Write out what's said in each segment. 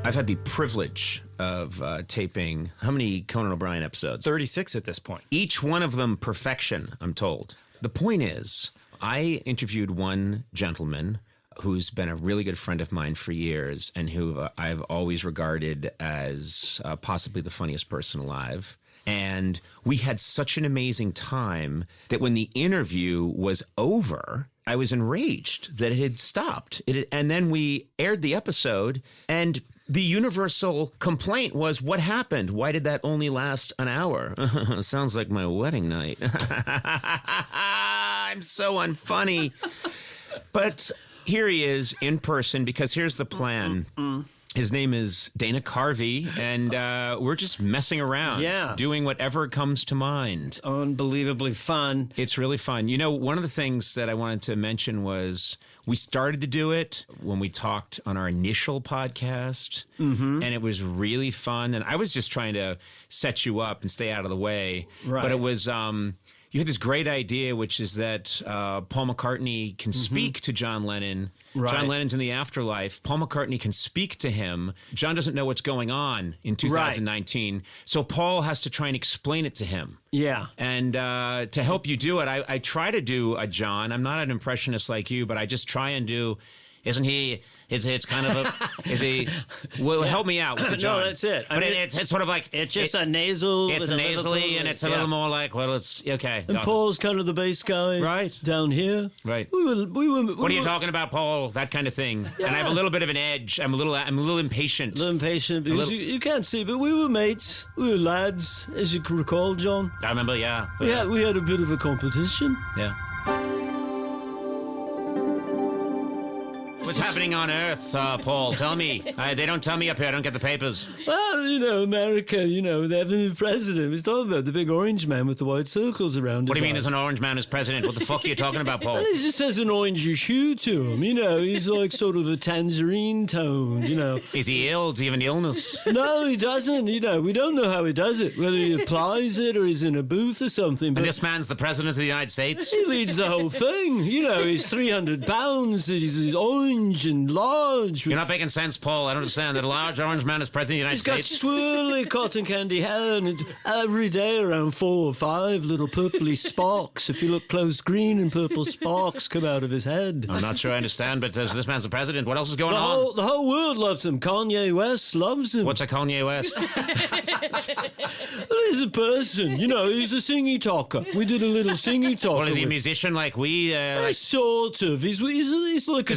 I've had the privilege of taping how many Conan O'Brien episodes? 36 at this point. Each one of them perfection, I'm told. The point is, I interviewed one gentleman who's been a really good friend of mine for years and who I've always regarded as possibly the funniest person alive. And we had such an amazing time that when the interview was over, I was enraged that it had stopped. And then we aired the episode, and the universal complaint was, what happened? Why did that only last an hour? Sounds like my wedding night. I'm so unfunny. But here he is in person, because here's the plan. His name is Dana Carvey, and we're just messing around, doing whatever comes to mind. Unbelievably fun. It's really fun. You know, one of the things that I wanted to mention was we started to do it when we talked on our initial podcast, and it was really fun. And I was just trying to set you up and stay out of the way. Right. But it was... you had this great idea, which is that Paul McCartney can speak to John Lennon. Right. John Lennon's in the afterlife. Paul McCartney can speak to him. John doesn't know what's going on in 2019. Right. So Paul has to try and explain it to him. Yeah. And to help you do it, I try to do a John. I'm not an impressionist like you, but I just try and do... Isn't he? It's kind of a. Is he? Well, help me out with the John. No, that's it. But it's sort of like it's just a nasal. It's nasally, and it's a little more like, well, it's okay. And Paul's kind of the bass guy, right down here. Right. We were. What are you talking about, Paul? That kind of thing. Yeah. And I have a little bit of an edge. I'm a little impatient. A little impatient because you can't see, but we were mates. We were lads, as you can recall, John. I remember. Yeah. We had a bit of a competition. Yeah. What's happening on Earth, Paul? Tell me. They don't tell me up here. I don't get the papers. Well, America, they have a new president. He's talking about the big orange man with the white circles around his What do you mean eyes. there's an orange man as president? What the fuck are you talking about, Paul? Well, he just has an orangish hue to him, He's like sort of a tangerine tone, Is he ill? Does he have an illness? No, he doesn't, We don't know how he does it, whether he applies it or he's in a booth or something. But and this man's the president of the United States? He leads the whole thing. He's 300 pounds. He's orange and large. You're not making sense, Paul. I don't understand. That a large orange man is president of the United States? He's got swirly cotton candy hair, and every day around 4 or 5 little purpley sparks. If you look close, green and purple sparks come out of his head. I'm not sure I understand, but this man's the president. What else is going on? The whole world loves him. Kanye West loves him. What's a Kanye West? Well, he's a person. He's a singy talker. We did a little singy talker. Well, is he a musician like we? Sort of. He's like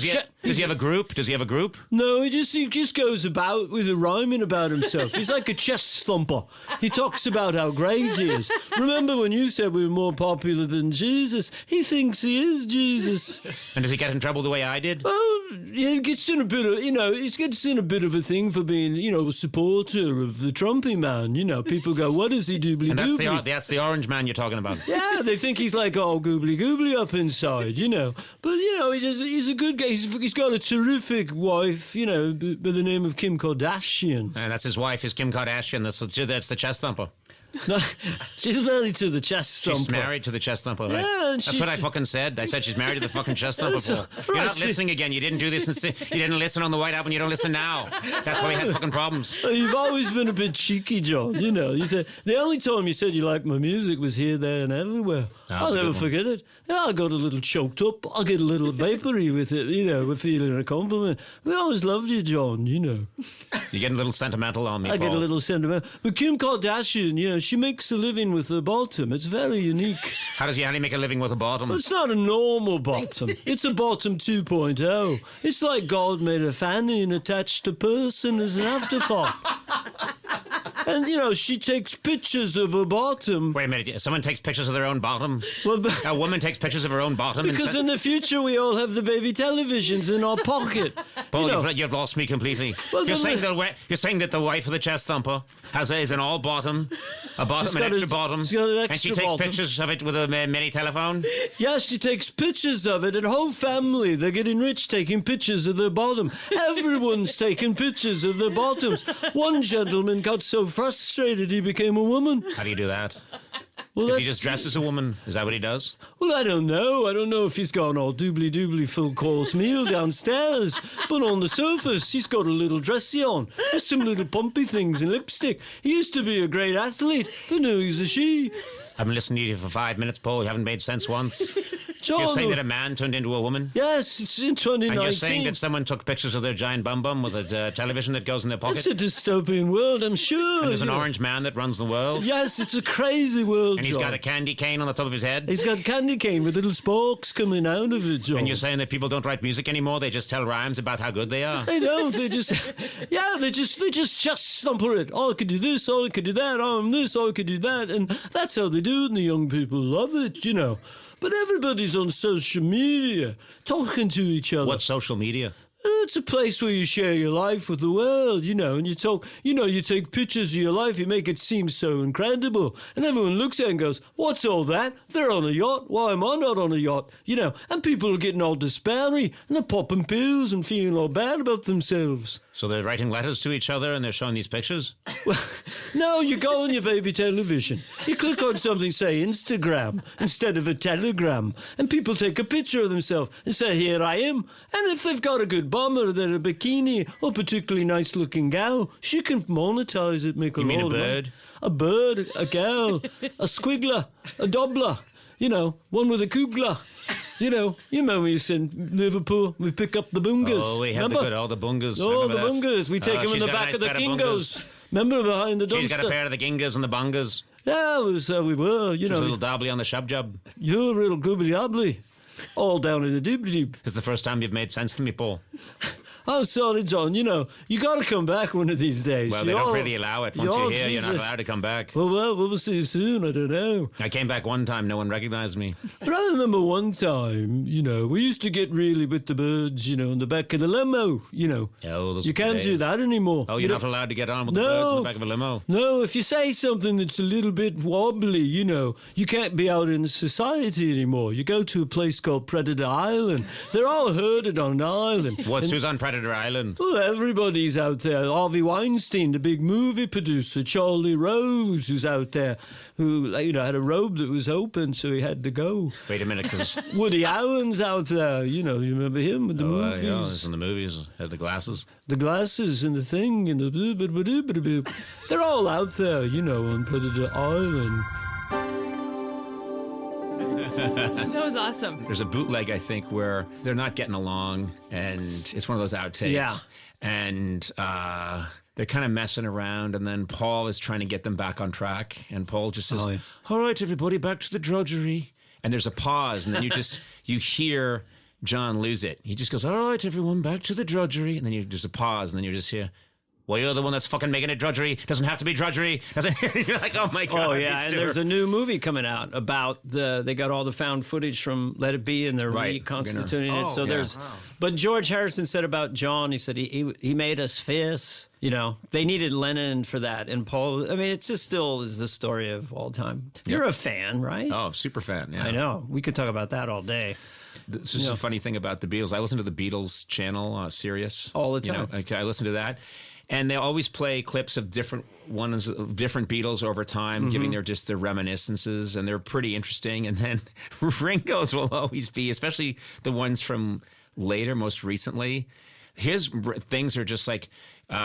does he have a group? Does he have a group? No, he just goes about with a rhyming about himself. He's like a chest thumper. He talks about how great he is. Remember when you said we were more popular than Jesus? He thinks he is Jesus. And does he get in trouble the way I did? Well, he gets in a bit of, he gets in a bit of a thing for being, a supporter of the Trumpy man. People go, what does he doobly and doobly? That's the orange man you're talking about. Yeah, they think he's like all goobly goobly up inside, But, he's a good guy. He's got a terrific wife, by the name of Kim Kardashian. And that's his wife, is Kim Kardashian. That's the chest thumper. No, she's married to the chest thumper. She's married to the chest thumper, right? Yeah, and that's what I fucking said. I said she's married to the fucking chest thumper, Paul. You're not listening again. You didn't do this. You didn't listen on the White Album. You don't listen now. That's why we had fucking problems. You've always been a bit cheeky, John. You said the only time you said you liked my music was here, there, and everywhere. I'll never forget it. Yeah, I got a little choked up. I get a little vapory with it, with feeling a compliment. But I always loved you, John, You're getting a little sentimental on me, I Paul. get a little sentimental. But Kim Kardashian, she makes a living with her bottom. It's very unique. How do you make a living with a bottom? Well, it's not a normal bottom. It's a bottom 2.0. It's like God made a fanny and attached a person as an afterthought. And, she takes pictures of her bottom. Wait a minute. Someone takes pictures of their own bottom? Well, a woman takes pictures of her own bottom? Because in the future, we all have the baby televisions in our pocket. Paul, you've lost me completely. Well, you're saying that the wife of the chest thumper is an all bottom, an extra bottom, and she takes pictures of it with a mini telephone? Yes, she takes pictures of it. And whole family, they're getting rich taking pictures of their bottom. Everyone's taking pictures of their bottoms. One gentleman got so frustrated he became a woman. How do you do that? Well, Does he just dress as a woman? Is that what he does? Well, I don't know. I don't know if he's got an all doobly full course meal downstairs, but on the surface, he's got a little dressy on, with some little pumpy things and lipstick. He used to be a great athlete, but now he's a she. I've been listening to you for 5 minutes, Paul. You haven't made sense once. John, You're saying that a man turned into a woman? yes, it's in 2019. And you're saying that someone took pictures of their giant bum with a television that goes in their pocket? It's a dystopian world, I'm sure. And there's an you know. orange man that runs the world? Yes, it's a crazy world, And he's John. got a candy cane on the top of his head? He's got candy cane with little spokes coming out of it, John. And you're saying that people don't write music anymore? They just tell rhymes about how good they are? They don't. They just, yeah, they just stumper it. Oh, I could do this. Oh, I could do that. Oh, I'm this. Oh, I could do that. And that's how they do it. And the young people love it, you know. But everybody's on social media talking to each other. What's social media? It's a place where you share your life with the world, you know, and you talk, you know, you take pictures of your life, you make it seem so incredible. And everyone looks at it and goes, what's all that? They're on a yacht. Why am I not on a yacht? You know, and people are getting all despairy and they're popping pills and feeling all bad about themselves. So they're writing letters to each other and they're showing these pictures? Well, no, you go on your baby television. You click on something, say Instagram, instead of a telegram, and people take a picture of themselves and say, here I am. And if they've got a good bum or they're a bikini or a particularly nice-looking gal, she can monetize it, make a You mean a lot of money. bird? A bird, a gal, a squiggler, a doubler, you know, one with a koogler. You know, you remember you said Liverpool, we pick up the bungas. Oh, we have all the bungas. Oh, Remember the that? bungas. We take them in she's the got a back nice of the pair Kingos. bungas. Remember behind the dumpster? She's got a pair of the gingas and the bungas. Yeah, it was, we were, you She's a know. little dabbly on the shub job. You're a little goobly-obbly. All down in the doob-doob. This is the first time you've made sense to me, Paul. I'm sorry, John. You know, you got to come back one of these days. Well, they don't really allow it. Once you're here, you're not Jesus. allowed to come back. Well, we'll see you soon. I don't know. I came back one time, no one recognized me. But I remember one time, you know, we used to get really with the birds, you know, in the back of the limo, you know. Oh, those You can't days. do that anymore. Oh, You you're don't- not allowed to get on with the birds in the back of a limo? No, if you say something that's a little bit wobbly, you know, you can't be out in society anymore. You go to a place called Predator Island. They're all herded on an island. Who's on Predator Island? Well, everybody's out there. Harvey Weinstein, the big movie producer, Charlie Rose, who's out there, who, you know, had a robe that was open, so he had to go. Wait a minute, because Woody Allen's out there, you know, you remember him with the movies? yeah, it's in the movies. Had the glasses. The glasses and the thing and the... They're all out there, you know, on Predator Island. That was awesome. There's a bootleg, I think, where they're not getting along, and it's one of those outtakes. Yeah. And they're kind of messing around, and then Paul is trying to get them back on track, and Paul just says, Oh, yeah. all right, everybody, back to the drudgery. And there's a pause, and then you hear John lose it. He just goes, all right, everyone, back to the drudgery. And then there's a pause, and then you just hear, well, you're the one that's fucking making it drudgery. Doesn't have to be drudgery. You're like, oh my God. Oh yeah, these and two there's are- a new movie coming out about they got all the found footage from Let It Be and they're Right. reconstituting it. Oh, So yeah. there's, but George Harrison said about John, he said he made us fierce. You know, they needed Lennon for that, and Paul. I mean, it just still is the story of all time. You're a fan, right? Oh, super fan. Yeah. I know. We could talk about that all day. This is a funny thing about the Beatles. I listen to the Beatles channel, Sirius. All the time. You know, okay, I listen to that. And they always play clips of different Beatles over time, giving their reminiscences, and they're pretty interesting. And then Ringo's will always be, especially the ones from later, most recently. His things are just like,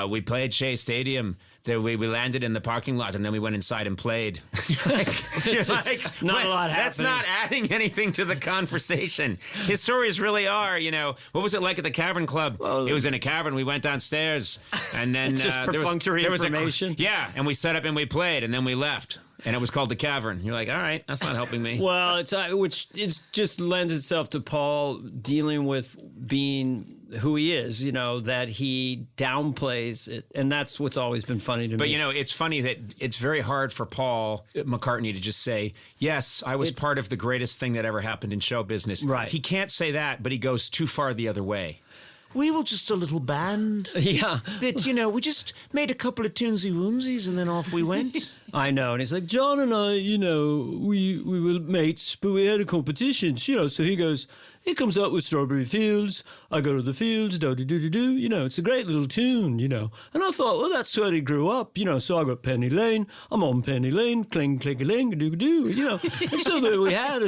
we played Shea Stadium. There we landed in the parking lot, and then we went inside and played. You're like, not a lot That's happening. not adding anything to the conversation. His stories really are, you know, what was it like at the Cavern Club? It was in a cavern. We went downstairs, and then It's just perfunctory information. Yeah, and we set up and we played, and then we left. And it was called the Cavern. You're like, all right, that's not helping me. Well, it's just lends itself to Paul dealing with being who he is, you know, that he downplays it. And that's what's always been funny to me. But, you know, it's funny that it's very hard for Paul McCartney to just say, yes, I was part of the greatest thing that ever happened in show business. Right. He can't say that, but he goes too far the other way. We were just a little band Yeah, that, you know, we just made a couple of toonsy woomsies and then off we went. I know. And he's like, John and I, you know, we were mates, but we had a competition, you know, so he goes, He comes up with Strawberry Fields. I go to the fields, do-do-do-do-do. You know, it's a great little tune, you know. And I thought, well, that's where he grew up, you know. So I got Penny Lane. I'm on Penny Lane, cling, cling, cling, do-do-do, you know. And so that we had,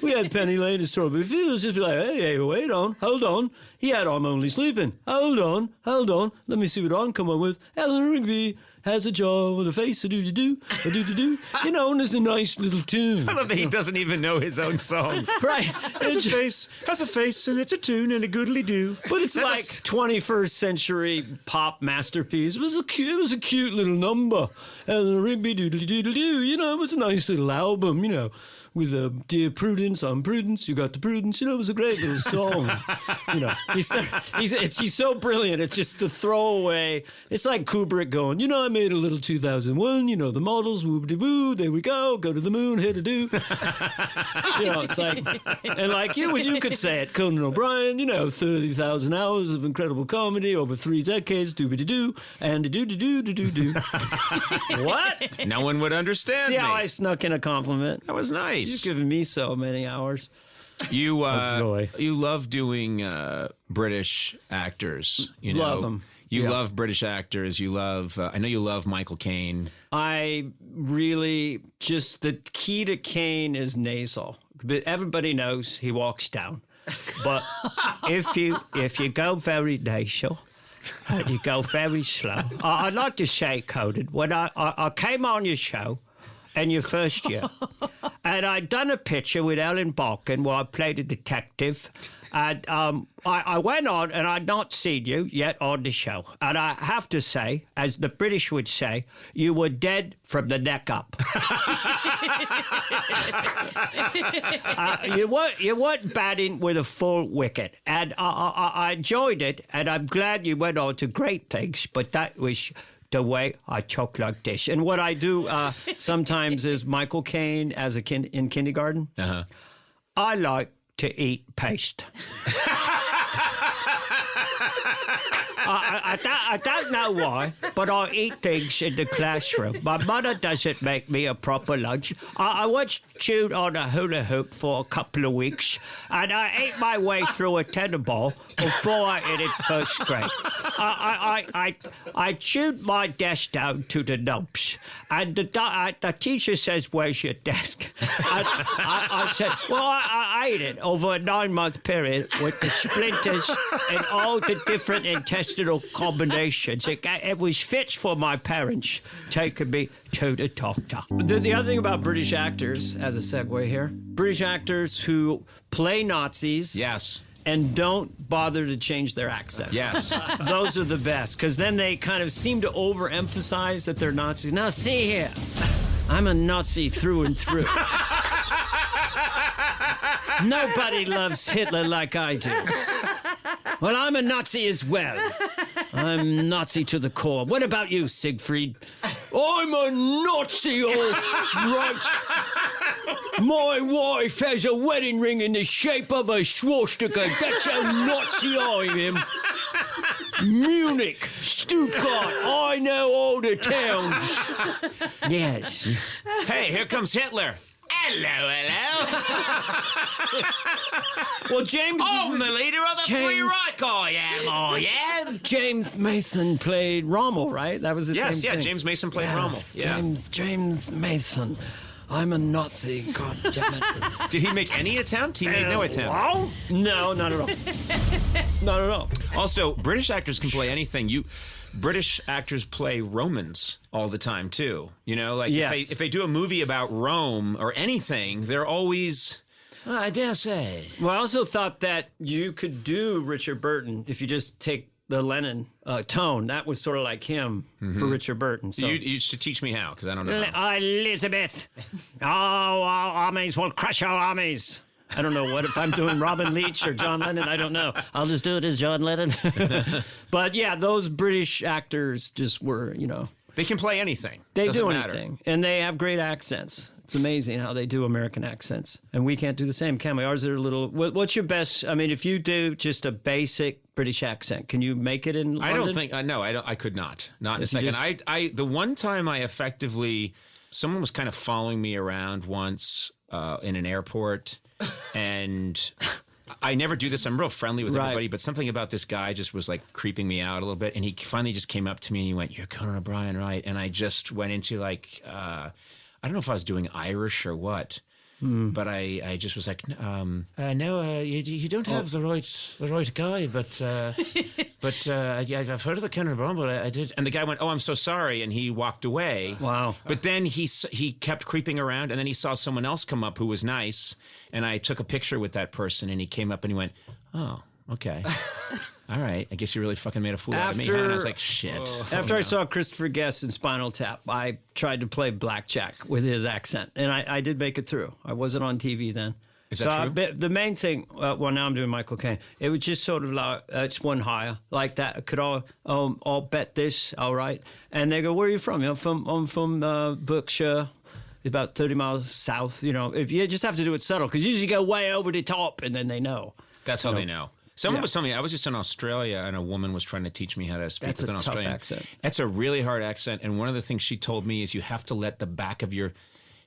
we had Penny Lane and Strawberry Fields. Just be like, hey, wait on, hold on. He had I'm Only Sleeping. Hold on. Let me see what I can come up with. Eleanor Rigby has a jaw with a face, a do-do-do, a do-do-do. You know, and it's a nice little tune. I love that he doesn't even know his own songs. Right. Has a face, and it's a tune, and a goodly-do. But it's like 21st century pop masterpiece. It was a cute little number. Eleanor Rigby, doodly-doodle-doo. You know, it was a nice little album, you know. With Dear Prudence, I'm Prudence, you got the Prudence. You know, it was a great little song. You know, he's so brilliant. It's just the throwaway. It's like Kubrick going, you know, I made a little 2001, you know, the models, whoop-de-woo, there we go to the moon, hit-a-do. You know, it's like, and like you could say it, Conan O'Brien, you know, 30,000 hours of incredible comedy over 3 decades, doobie-doo, and do-do-do-do-do-do. What? No one would understand See me. how I snuck in a compliment? That was nice. You've given me so many hours. You joy. you love doing British actors. You know, Love 'em. You love British actors. You love. I know you love Michael Caine. I really just the key to Kane is nasal. But everybody knows he walks down. But if you go very nasal, and you go very slow, I'd like to say, Conan, when I came on your show in your first year, and I'd done a picture with Ellen Barkin where I played a detective. And I went on, and I'd not seen you yet on the show. And I have to say, as the British would say, you were dead from the neck up. You weren't batting with a full wicket. And I enjoyed it, and I'm glad you went on to great things, but that was the way I talk like this. And what I do sometimes is Michael Caine as in kindergarten. Uh-huh. I like to eat paste. I don't know why, but I eat things in the classroom. My mother doesn't make me a proper lunch. I once chewed on a hula hoop for a couple of weeks, and I ate my way through a tennis ball before I entered first grade. I chewed my desk down to the nubs, and the teacher says, "Where's your desk?" I said, "Well, I ate it over a 9-month period with the splinters and all the different intestinal combinations. It was fit for my parents taking me to the doctor." The other thing about British actors, as a segue here, British actors who play Nazis. Yes. And don't bother to change their accent. Yes. Those are the best, because then they kind of seem to overemphasize that they're Nazis. Now, see here. I'm a Nazi through and through. Nobody loves Hitler like I do. Well, I'm a Nazi as well. I'm Nazi to the core. What about you, Siegfried? I'm a Nazi, all right. My wife has a wedding ring in the shape of a swastika. That's how Nazi I am. Munich, Stuttgart, I know all the towns. Yes. Hey, here comes Hitler. Hello. Well, James... I'm the leader of the Free Reich, I am. James Mason played Rommel, right? That was the same thing. Yes, James Mason played Rommel. Yeah. James Mason. I'm a Nazi, God damn it. Did he make any attempt? He made no attempt. No, not at all. Not at all. Also, British actors can play anything. British actors play Romans all the time too. You know, like if they do a movie about Rome or anything, they're always, I dare say. Well, I also thought that you could do Richard Burton if you just take the Lennon tone. That was sort of like him for Richard Burton. So you should teach me how, because I don't know. Elizabeth, our armies will crush our armies. I don't know what if I'm doing Robin Leach or John Lennon. I don't know. I'll just do it as John Lennon. But yeah, those British actors just were, you know. They can play anything. They Doesn't do matter. anything. And they have great accents. It's amazing how they do American accents. And we can't do the same, can we? Ours are a little... What's your best... I mean, if you do just a basic British accent, can you make it in London? I don't think... No, I could not. Not in a second. The one time I effectively... Someone was kind of following me around once in an airport, and I never do this. I'm real friendly with Right. everybody, but something about this guy just was like creeping me out a little bit. And he finally just came up to me and he went, "You're Conan O'Brien, right?" And I just went into like, I don't know if I was doing Irish or what. But I just was like, no, you don't have the right guy, but yeah, I've heard of the Conan O'Brien, but I did. And the guy went, "Oh, I'm so sorry," and he walked away. Wow. But then he kept creeping around, and then he saw someone else come up who was nice, and I took a picture with that person, and he came up and he went, "Oh, okay." All right, I guess you really fucking made a fool out of me. Huh? And I was like, shit. After I saw Christopher Guest in Spinal Tap, I tried to play blackjack with his accent, and I did make it through. I wasn't on TV then. Is that true? The main thing, well, now I'm doing Michael Caine. It was just sort of like, it's one higher, like that. Could I'll bet this, all right? And they go, "Where are you from?" I'm from Berkshire. About 30 miles south. You know, if you just have to do it subtle, because you usually go way over the top, and then they know. That's how they know. Someone was telling me, I was just in Australia and a woman was trying to teach me how to speak with an Australian accent. That's a really hard accent. And one of the things she told me is you have to let it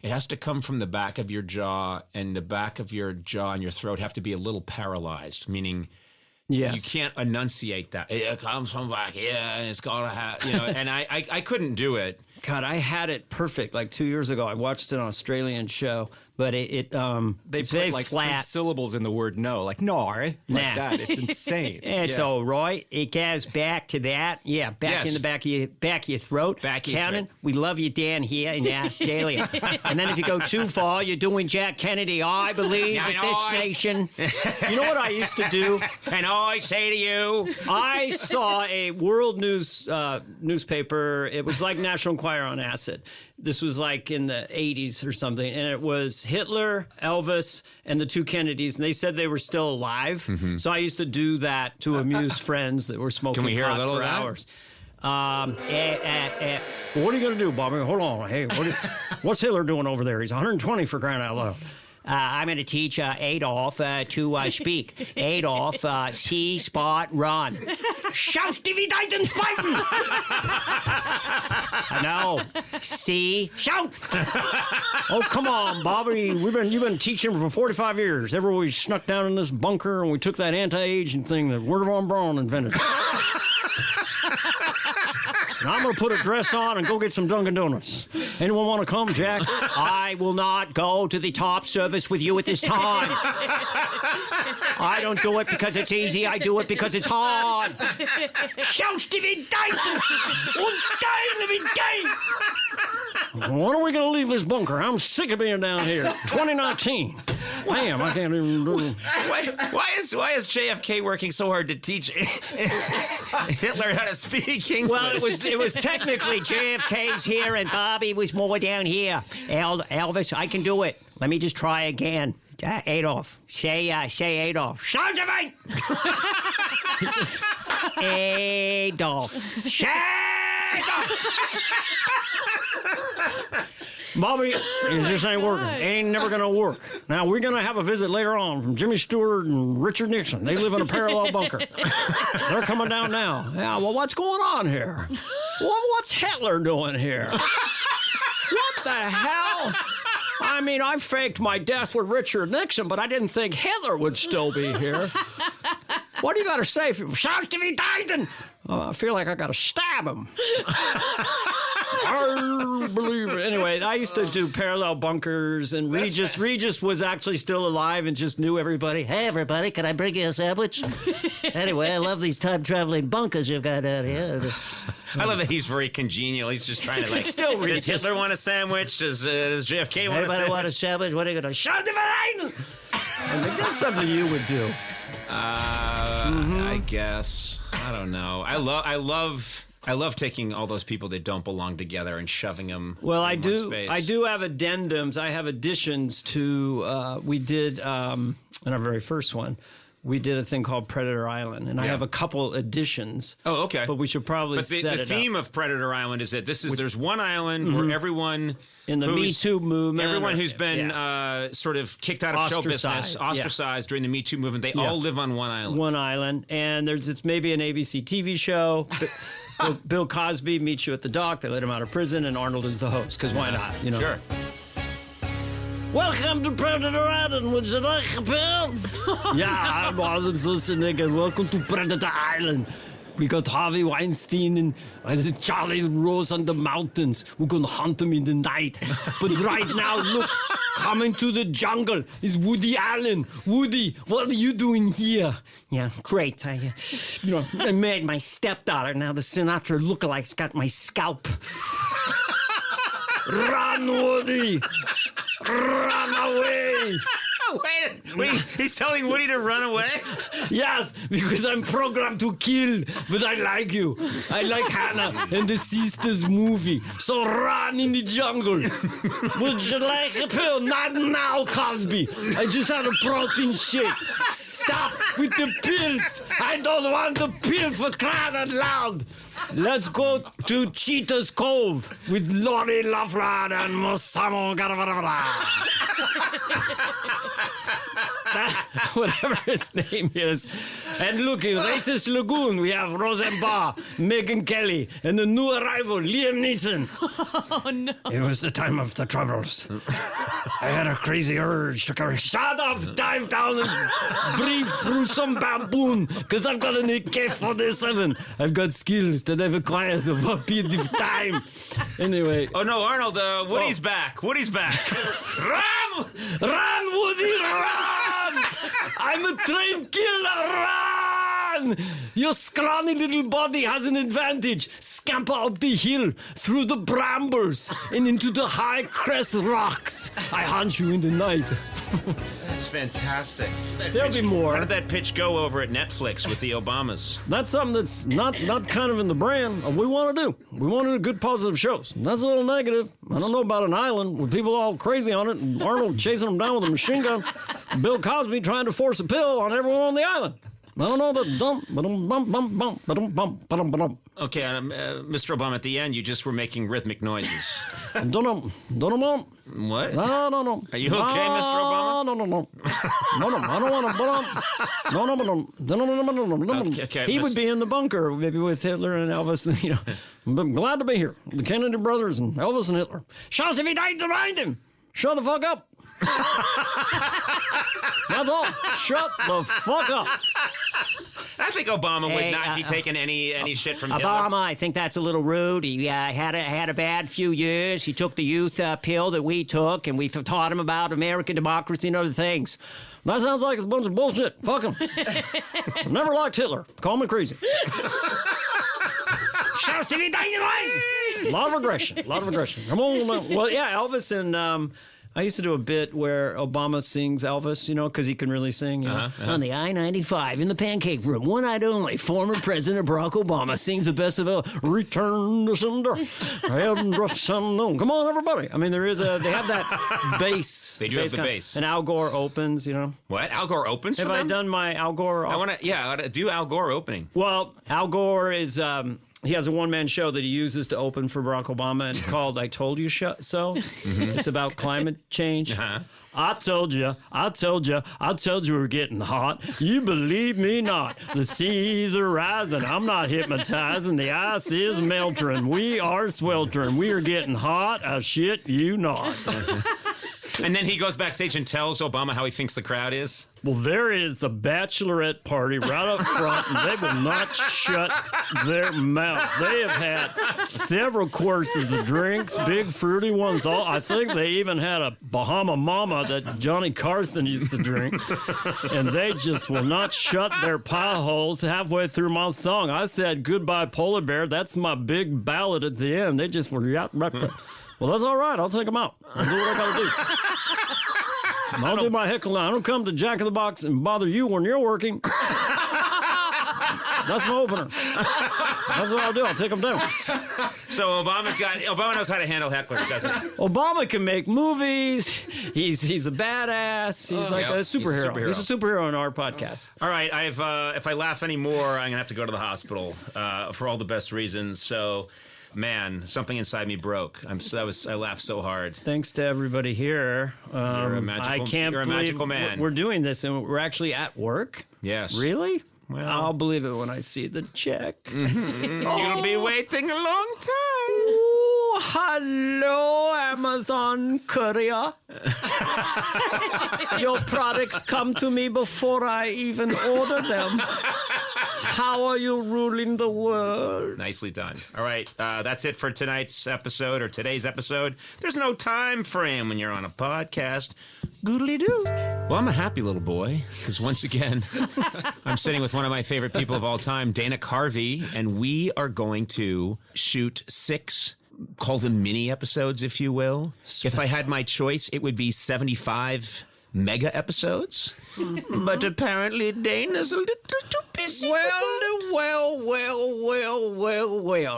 has to come from the back of your jaw, and the back of your jaw and your throat have to be a little paralyzed, meaning you can't enunciate that. It comes from back here and it's got to have, and I couldn't do it. God, I had it perfect like 2 years ago. I watched an Australian show, but they it's put very like flat. 3 syllables in the word no, like nar, like that. It's insane. It's all right. It goes back to that. Yeah, back in the back of your throat. Back of your Conan, throat. we love you down here in Australia. And then if you go too far, you're doing Jack Kennedy. I believe that this nation. You know what I used to do? And I say to you, I saw a world news newspaper. It was like National Enquirer on acid. This was like in the 80s or something. And it was Hitler, Elvis, and the 2 Kennedys. And they said they were still alive. Mm-hmm. So I used to do that to amuse friends that were smoking Can we hear pot a little for of that? hours. What are you going to do, Bobby? Hold on. Hey, what's Hitler doing over there? He's 120 for crying out loud. I'm going to teach Adolf to speak. Adolf, see, spot, run. Shout, Stevie Titan, fighting! No, see, shout! Oh, come on, Bobby. You've been teaching for 45 years. Ever we snuck down in this bunker and we took that anti-aging thing that Werner von Braun invented. And I'm going to put a dress on and go get some Dunkin' Donuts. Anyone want to come, Jack? I will not go to the top service with you at this time. I don't do it because it's easy. I do it because it's hard. Shout to be Dyson! When are we going to leave this bunker? I'm sick of being down here. 2019. Damn, I can't even do it. why is JFK working so hard to teach Hitler how to speak English? Well, it was technically JFK's here and Bobby was more down here. Elvis, I can do it. Let me just try again. Adolf. Say Adolf. Sounds of it! Adolf. Say Adolf! Bobby, it just ain't working. It ain't never going to work. Now, we're going to have a visit later on from Jimmy Stewart and Richard Nixon. They live in a parallel bunker. They're coming down now. Yeah, well, what's going on here? What's Hitler doing here? What the hell? I mean, I faked my death with Richard Nixon, but I didn't think Hitler would still be here. What do you got to say? Shout to me, Dyson! I feel like I got to stab him. I believe it. Anyway, I used to do parallel bunkers, and Regis was actually still alive and just knew everybody. Hey, everybody, can I bring you a sandwich? Anyway, I love these time-traveling bunkers you've got out here. I love that he's very congenial. He's just trying to like. Still does Hitler want a sandwich? Does JFK want a Anybody sandwich? want a sandwich? What are you going to shout them at? I think that's something you would do. I guess. I don't know. I love taking all those people that don't belong together and shoving them. Well, in I one do. space. I do have addendums. I have additions to. We did in our very first one. We did a thing called Predator Island, and I have a couple additions. Oh, okay. But we should probably But set the it theme up. of Predator Island is that there's one island where everyone In the Me Too movement. everyone or- who's been yeah. sort of kicked out of show business, Ostracized, yeah. ostracized during the Me Too movement, they all live on one island. one island, and it's maybe an ABC TV show. Bill Cosby meets you at the dock. They let him out of prison, and Arnold is the host. Because why not? You know. Sure. Welcome to Predator Island. Would you like a pill? Yeah, I'm Arnold Schwarzenegger. Welcome to Predator Island. We got Harvey Weinstein and Charlie Rose on the mountains. We're gonna hunt them in the night. But right now, look, coming to the jungle is Woody Allen. Woody, what are you doing here? Yeah, great. I made my stepdaughter. Now the Sinatra lookalikes got my scalp. Run, Woody! Run away! Wait, he's telling Woody to run away? Yes, because I'm programmed to kill, but I like you. I like Hannah and the Sisters movie. So run in the jungle. Would you like a pill? Not now, Cosby. I just had a protein shake. Stop with the pills. I don't want the pill for crying out loud. Let's go to Cheetah's Cove with Lori Loughlin and Masamo Garavara. Whatever his name is. And look, in Racist Lagoon, we have Rosenbaum, Megan Kelly, and the new arrival, Liam Neeson. Oh, no. It was the time of the Troubles. I had a crazy urge to carry. Shut up! Dive down and breathe through some baboon, because I've got an AK-47. I've got skills that I've acquired over a period of time. Anyway. Oh, no, Arnold, Woody's back. Woody's back. Run! Run, Woody, run! I'm a trained killer, run! Your scrawny little body has an advantage. Scamper up the hill, through the brambles, and into the high crest rocks. I hunt you in the night. That's fantastic. There'll be more. How did that pitch go over at Netflix with the Obamas? That's something that's not kind of in the brand of we want to do. We want to do good positive shows. That's a little negative. I don't know about an island with people all crazy on it and Arnold chasing them down with a machine gun. Bill Cosby trying to force a pill on everyone on the island. I don't know that dump, Okay, Mr. Obama, at the end, you just were making rhythmic noises. Don't What? No. Are you okay, Mr. Obama? No. I don't want to. No. Okay, He would be in the bunker, maybe with Hitler and Elvis. I'm glad to be here. The Kennedy brothers and Elvis and Hitler. Shows if he died to mind him. Shut the fuck up. That's all. Shut the fuck up. I think Obama would not be taking any shit from Hitler. Obama, I think that's a little rude. He had a bad few years. He took the youth pill that we took, and we taught him about American democracy and other things. That sounds like a bunch of bullshit. Fuck him. Never liked Hitler. Call me crazy. Shouts to me, a lot of aggression. Come on. Well, yeah, Elvis and I used to do a bit where Obama sings Elvis, because he can really sing. On the I-95 in the pancake room, one night only, former President Barack Obama sings the best of Elvis. Return to sender. Come on, everybody. I mean, they have that bass. They do have the bass. And Al Gore opens, What? Al Gore opens Have for them? I done my Al Gore? I want to do Al Gore opening. Well, Al Gore is... he has a one-man show that he uses to open for Barack Obama, and it's called I Told You So. It's about climate change. Uh-huh. I told you we're getting hot. You believe me not. The seas are rising. I'm not hypnotizing. The ice is melting. We are sweltering. We are getting hot. I shit you not. And then he goes backstage and tells Obama how he thinks the crowd is. Well, there is the bachelorette party right up front, and they will not shut their mouth. They have had several courses of drinks, big fruity ones. I think they even had a Bahama Mama that Johnny Carson used to drink. And they just will not shut their pie holes halfway through my song. I said, goodbye, Polar Bear. That's my big ballad at the end. They just were, well, that's all right. I'll take them out. I'll do what I got to do. I'll do my heckling. I don't come to Jack in the Box and bother you when you're working. That's my opener. That's what I'll do. I'll take them down. So Obama knows how to handle hecklers, doesn't he? Obama can make movies. He's a badass. He's like a superhero. He's a superhero on our podcast. All right, if I laugh anymore, I'm gonna have to go to the hospital for all the best reasons. So. Man, something inside me broke. I laughed so hard. Thanks to everybody here. You're a magical man. We're doing this, and we're actually at work. Yes. Really? Well, I'll believe it when I see the check. You'll be waiting a long time. Ooh, hello, Amazon courier. Your products come to me before I even order them. How are you ruling the world? Nicely done. All right, that's it for tonight's episode or today's episode. There's no time frame when you're on a podcast. Goodly-doo. Well, I'm a happy little boy because once again, I'm sitting with one of my favorite people of all time, Dana Carvey, and we are going to shoot 6, call them mini episodes, if you will. If I had my choice, it would be 75 mega episodes. But apparently Dana's a little too busy. Well.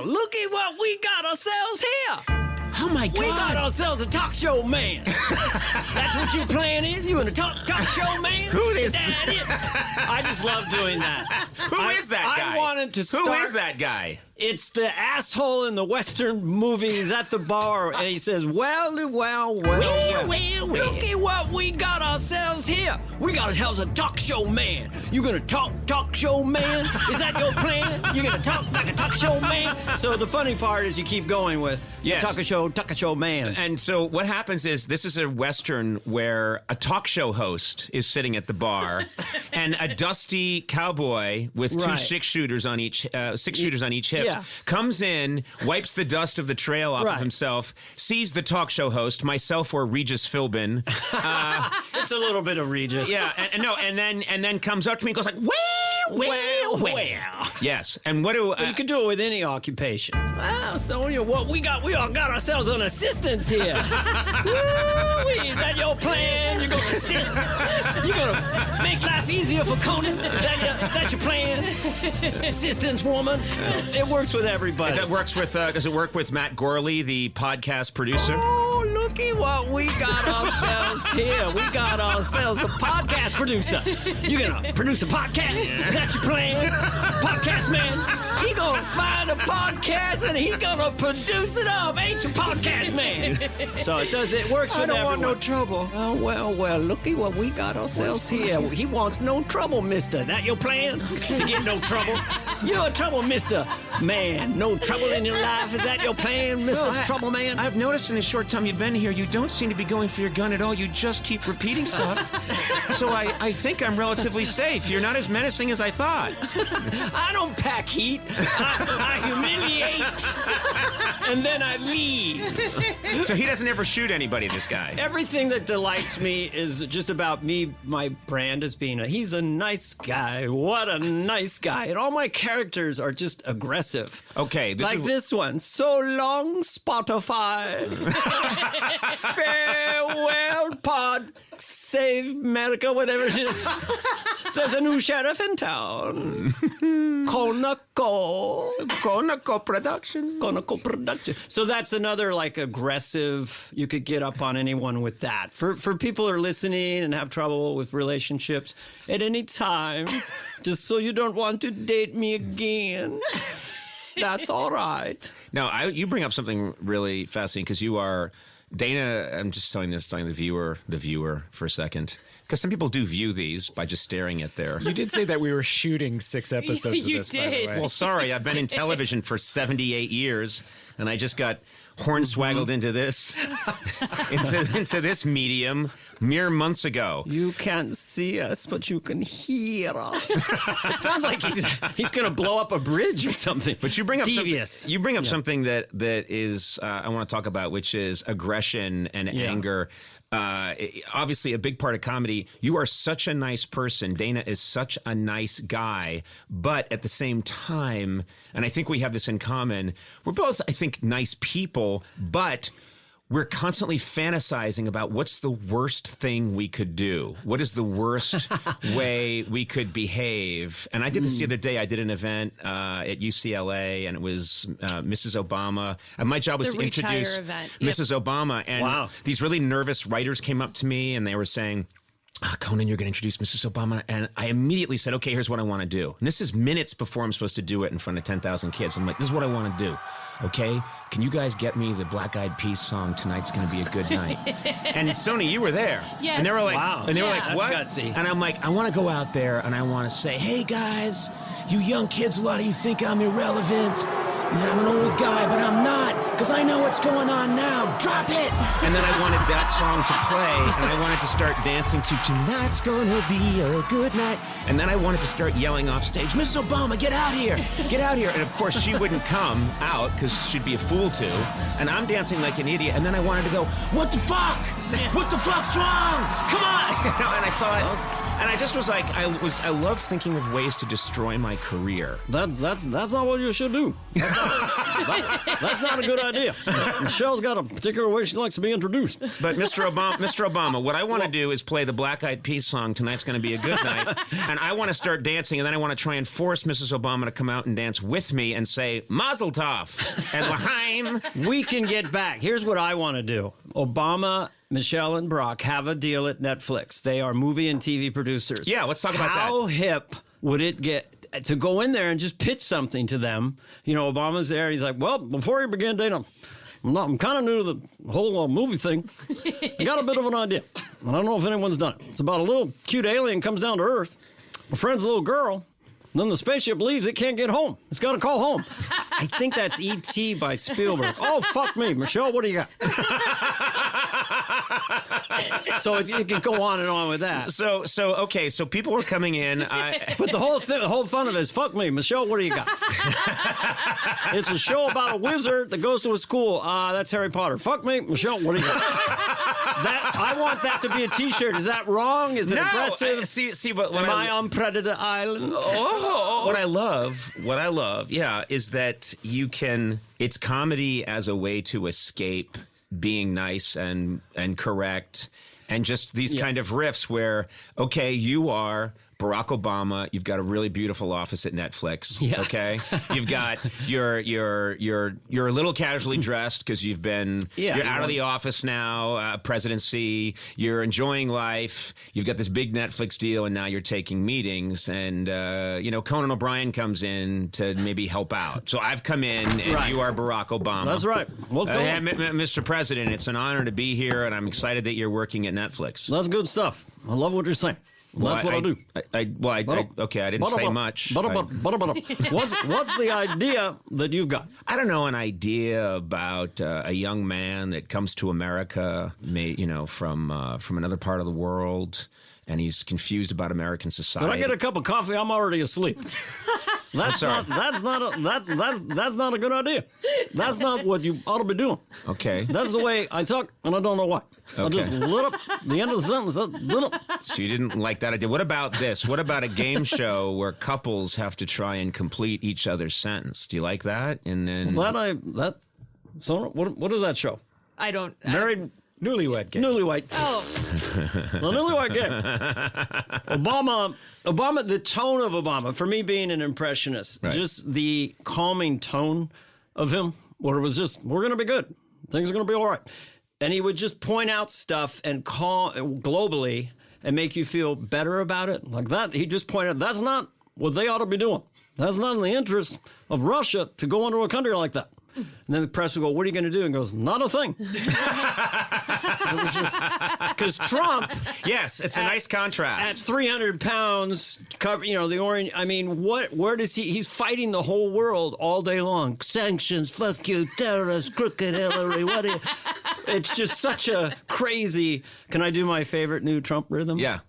Look at what we got ourselves here. Oh my God. We got ourselves a talk show man. That's what your plan is? You in a talk show man? Who is that? I just love doing that. Who is that guy? I wanted to start. Who is that guy? It's the asshole in the Western movies at the bar, and he says, well. Look at what we got ourselves here. We got ourselves a talk show man. You gonna talk show man? Is that your plan? You gonna talk like a talk show man? So the funny part is you keep going with yes. talk show man. And so what happens is this is a Western where a talk show host is sitting at the bar and a dusty cowboy with 2 6-shooters on each 6-shooters on each hip comes in, wipes the dust of the trail off of himself, sees the talk show host, myself or Regis Philbin. It's a little bit of Regis. Yeah, and then comes up to me and goes like, well. Yes, and what do you can do it with any occupation. Wow, Sonia, what we all got ourselves an assistance here. Woo-wee, is that your plan? You're gonna assist? You're gonna make life easier for Conan? Is that your plan? Assistance woman? It works with everybody. That works with. Does it work with Matt Gorley, the podcast producer? Oh, looky what we got ourselves here. We got ourselves a podcast producer. You gonna produce a podcast? Is that your plan? Podcast man? He gonna find a podcast and he gonna produce it up. Ain't you, podcast man? So it works with everyone. I don't want no trouble. Oh, well, looky what we got ourselves here. He wants no trouble, mister. That your plan? To get no trouble? You're a trouble, mister. Man, no trouble in your life. Is that your plan, Mr. Trouble Man? I've noticed in the short time you've been here, you don't seem to be going for your gun at all. You just keep repeating stuff. So I think I'm relatively safe. You're not as menacing as I thought. I don't pack heat. I humiliate. And then I leave. So he doesn't ever shoot anybody, this guy. Everything that delights me is just about me, my brand as being he's a nice guy. What a nice guy. And all my characters are just aggressive. Okay. This one. So long, Spotify. Farewell, pod. Save America, whatever it is. There's a new sheriff in town. Conaco Production. Conaco Production. So that's another aggressive. You could get up on anyone with that. For people who are listening and have trouble with relationships at any time, just so you don't want to date me again. That's all right. Now, you bring up something really fascinating because you are Dana. I'm just telling the viewer for a second. Because some people do view these by just staring at their... You did say that we were shooting 6 episodes of this, You by the did. way. Well, sorry, I've been in television for 78 years, and I just got hornswaggled into this, into this medium mere months ago. You can't see us, but you can hear us. It sounds like he's going to blow up a bridge or something. But you bring up devious. You bring up something that is I want to talk about, which is aggression and anger. Obviously, a big part of comedy. You are such a nice person. Dana is such a nice guy. But at the same time, and I think we have this in common, we're both, I think, nice people, but we're constantly fantasizing about what's the worst thing we could do. What is the worst way we could behave? And I did this the other day. I did an event at UCLA, and it was Mrs. Obama. And my job was to introduce Mrs. Obama. And these really nervous writers came up to me, and they were saying, Conan, you're going to introduce Mrs. Obama. And I immediately said, okay, here's what I want to do. And this is minutes before I'm supposed to do it in front of 10,000 kids. I'm like, this is what I want to do. Okay, can you guys get me the Black Eyed Peas song, Tonight's Gonna Be a Good Night? And Sony, you were there. Yes. And they were like, and they were like, that's what? gutsy. And I'm like, I want to go out there and I want to say, hey guys, you young kids, a lot of you think I'm irrelevant. I'm an old guy, but I'm not. because I know what's going on now. Drop it. And then I wanted that song to play, and I wanted to start dancing to Tonight's Gonna Be a Good Night. And then I wanted to start yelling off stage, Miss Obama, get out here. Get out here. And of course, she wouldn't come out because she'd be a fool to. And I'm dancing like an idiot. And then I wanted to go, what the fuck? What the fuck's wrong? Come on. And I thought... And I just was like, I love thinking of ways to destroy my career. That's not what you should do. That's not a good idea. Michelle's got a particular way she likes to be introduced. But Mr. Obama, what I want to do is play the Black Eyed Peas song, Tonight's Gonna Be a Good Night, and I want to start dancing, and then I want to try and force Mrs. Obama to come out and dance with me and say, Mazel Tov, and L'chaim. We can get back. Here's what I want to do. Obama, Michelle, and Barack have a deal at Netflix. They are movie and TV producers. Yeah, let's talk about that. How hip would it get to go in there and just pitch something to them? You know, Obama's there. He's like, well, before you begin dating, I'm kind of new to the whole movie thing. I got a bit of an idea. I don't know if anyone's done it. It's about a little cute alien comes down to Earth, befriends a little girl, and then the spaceship leaves. It can't get home. It's got to call home. I think that's E.T. by Spielberg. Oh, fuck me. Michelle, what do you got? So you can go on and on with that. Okay, so people were coming in. But the whole fun of it is, fuck me. Michelle, what do you got? It's a show about a wizard that goes to a school. That's Harry Potter. Fuck me. Michelle, what do you got? I want that to be a T-shirt. Is that wrong? Is it aggressive? But Am I on Predator Island? What I love, yeah, is that you can. It's comedy as a way to escape being nice and correct, and just these kind of riffs where, okay, you are Barack Obama, you've got a really beautiful office at Netflix. Yeah. Okay, you've got you're a little casually dressed because you've been you're out of the office now, presidency. You're enjoying life. You've got this big Netflix deal, and now you're taking meetings. And Conan O'Brien comes in to maybe help out. So I've come in, and you are Barack Obama. That's right. Well, Mr. President, it's an honor to be here, and I'm excited that you're working at Netflix. That's good stuff. I love what you're saying. That's what I do. Okay, I didn't say much. What's the idea that you've got? I don't know, an idea about a young man that comes to America, from another part of the world, and he's confused about American society. Can I get a cup of coffee? I'm already asleep. That's not a good idea. That's not what you ought to be doing. Okay. That's the way I talk, and I don't know why. Okay. I'll just lit up the end of the sentence. Lit up. So you didn't like that idea. What about this? What about a game show where couples have to try and complete each other's sentence? Do you like that? And then So what is that show? I don't. Married. Newlywed Game. Newlywed. Oh. The Newlywed Game. Obama, the tone of Obama, for me being an impressionist, just the calming tone of him, where it was just, we're going to be good. Things are going to be all right. And he would just point out stuff and call globally and make you feel better about it. Like that, he just pointed, that's not what they ought to be doing. That's not in the interest of Russia to go into a country like that. And then the press would go, what are you going to do? And goes, not a thing. Because Trump... Yes, it's a nice contrast. At 300 pounds, the orange... I mean, where does he... He's fighting the whole world all day long. Sanctions, fuck you, terrorists, crooked Hillary, what do you... It's just such a crazy... Can I do my favorite new Trump rhythm? Yeah.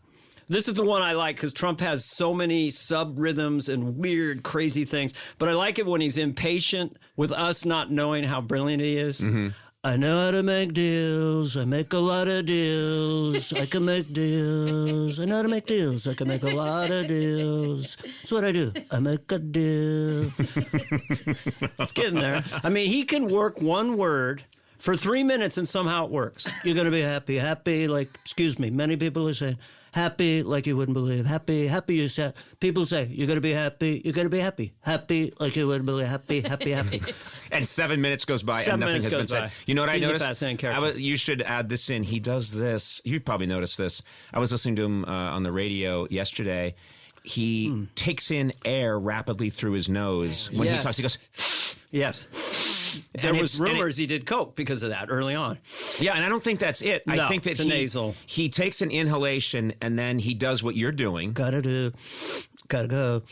This is the one I like because Trump has so many sub-rhythms and weird, crazy things. But I like it when he's impatient with us not knowing how brilliant he is. Mm-hmm. I know how to make deals. I make a lot of deals. I can make deals. I know how to make deals. I can make a lot of deals. That's what I do. I make a deal. It's getting there. I mean, he can work one word for 3 minutes and somehow it works. You're going to be happy. Happy, like, excuse me, many people are saying, happy like you wouldn't believe. Happy, you say. People say, you're going to be happy. You're going to be happy. Happy like you wouldn't believe. Happy. And 7 minutes goes by and nothing has been said. You know what I noticed? Fascinating character. You should add this in. He does this. You probably noticed this. I was listening to him on the radio yesterday. He takes in air rapidly through his nose. When he talks, he goes... Yes. There was rumors he did coke because of that early on. Yeah, and I don't think that's it. I think that nasal. He takes an inhalation and then he does what you're doing. Gotta do. gotta go.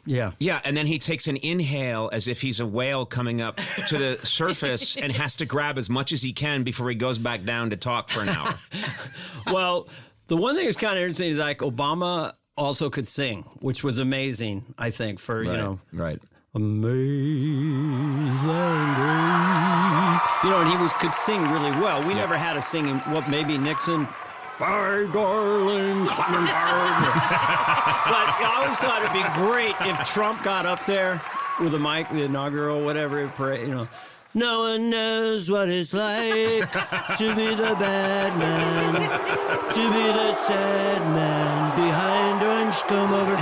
Yeah. Yeah, and then he takes an inhale as if he's a whale coming up to the surface and has to grab as much as he can before he goes back down to talk for an hour. Well, the one thing that's kind of interesting is like Obama also could sing, which was amazing, I think, for, Right. Amazing Grace. And he could sing really well. We never had a singing, maybe Nixon. Bye, darling. But I always thought it'd be great if Trump got up there with a mic, the inaugural, whatever, No one knows what it's like to be the bad man, to be the sad man behind orange comb over.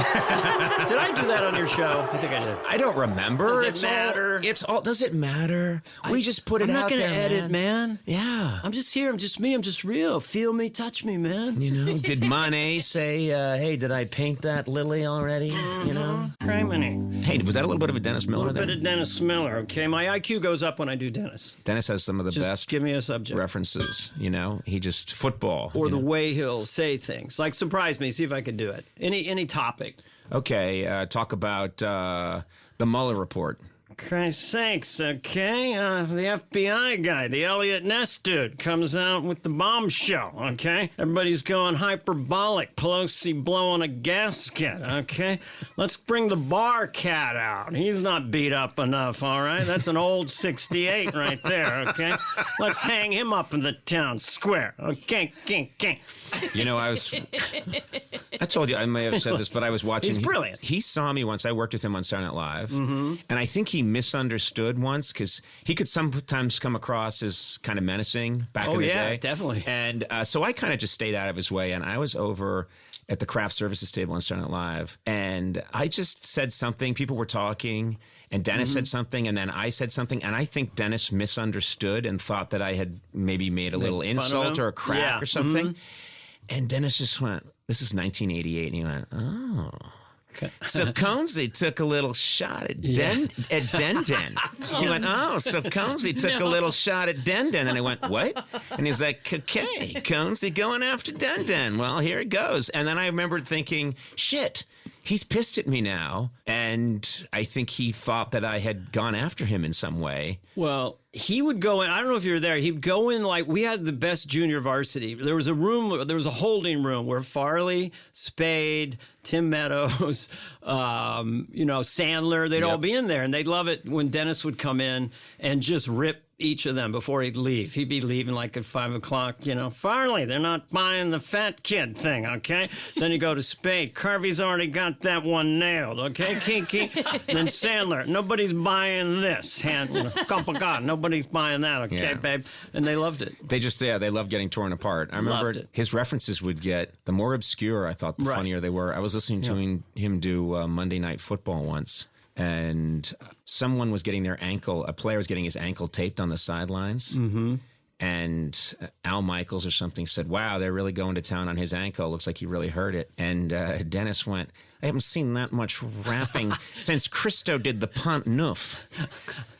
Did I do that on your show? I think I did. I don't remember. Does it matter? Does it matter? We just put it out there, I'm not going to edit, man. Yeah. I'm just here. I'm just me. I'm just real. Feel me, touch me, man. Did Monet say, hey, did I paint that lily already? Criminy. Hey, was that a little bit of a Dennis A Miller little there? bit of Dennis Miller, okay? My IQ goes up when I do Dennis. Dennis has some of the Just best give me a subject. references, He just, football. Or the way he'll say things. Like, surprise me. See if I can do it. Any topic. Okay, talk about the Mueller report. Christ's sakes, okay? The FBI guy, the Elliot Ness dude, comes out with the bombshell, okay? Everybody's going hyperbolic, Pelosi blowing a gasket, okay? Let's bring the bar cat out. He's not beat up enough, all right? That's an old 68 right there, okay? Let's hang him up in the town square, okay? I told you, I may have said this, but I was watching. He's brilliant. He saw me once. I worked with him on Saturday Night Live. And I think he misunderstood once because he could sometimes come across as kind of menacing back in the day. Oh, yeah, definitely. And so I kind of just stayed out of his way. And I was over at the craft services table on Saturday Night Live. And I just said something. People were talking. And Dennis said something, and then I said something, and I think Dennis misunderstood and thought that I had maybe made a little insult or a crack or something. And Dennis just went, this is 1988, and he went, oh. So Conesy took a little shot at Den. He went, oh, so Conesy took a little shot at Den. And I went, what? And he's like, okay, Conesy going after Den. Well, here it goes. And then I remembered thinking, shit, he's pissed at me now. And I think he thought that I had gone after him in some way. Well, he would go in. I don't know if you were there. He'd go in like we had the best junior varsity. There was a room. There was a holding room where Farley, Spade, Tim Meadows, Sandler. They'd all be in there, and they'd love it when Dennis would come in and just rip each of them before he'd leave. He'd be leaving like at 5 o'clock, Farley, they're not buying the fat kid thing, okay? Then you go to Spade. Carvey's already got that one nailed, okay? Kiki. Then Sandler, nobody's buying this. God, nobody's buying that, okay, babe? And they loved it. They just, they loved getting torn apart. I remember his references would get, the more obscure I thought, the funnier they were. I was listening to him do Monday Night Football once. And someone was getting their ankle, a player was getting his ankle taped on the sidelines. And Al Michaels or something said, wow, they're really going to town on his ankle. Looks like he really hurt it. And Dennis went, I haven't seen that much rapping since Christo did the Pont Neuf.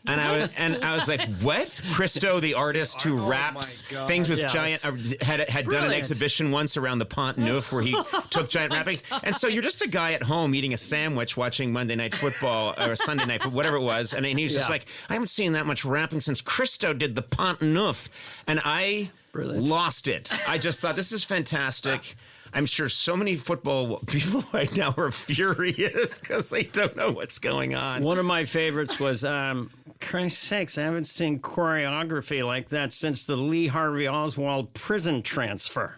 And I was like, what? Christo, the artist who raps things with giant, had done an exhibition once around the Pont Neuf where he took giant rappings. And so you're just a guy at home eating a sandwich watching Monday Night Football or Sunday Night, whatever it was. And he was just like, I haven't seen that much rapping since Christo did the Pont Neuf. And I lost it. I just thought, this is fantastic. I'm sure so many football people right now are furious because they don't know what's going on. One of my favorites was, Christ's sakes, I haven't seen choreography like that since the Lee Harvey Oswald prison transfer.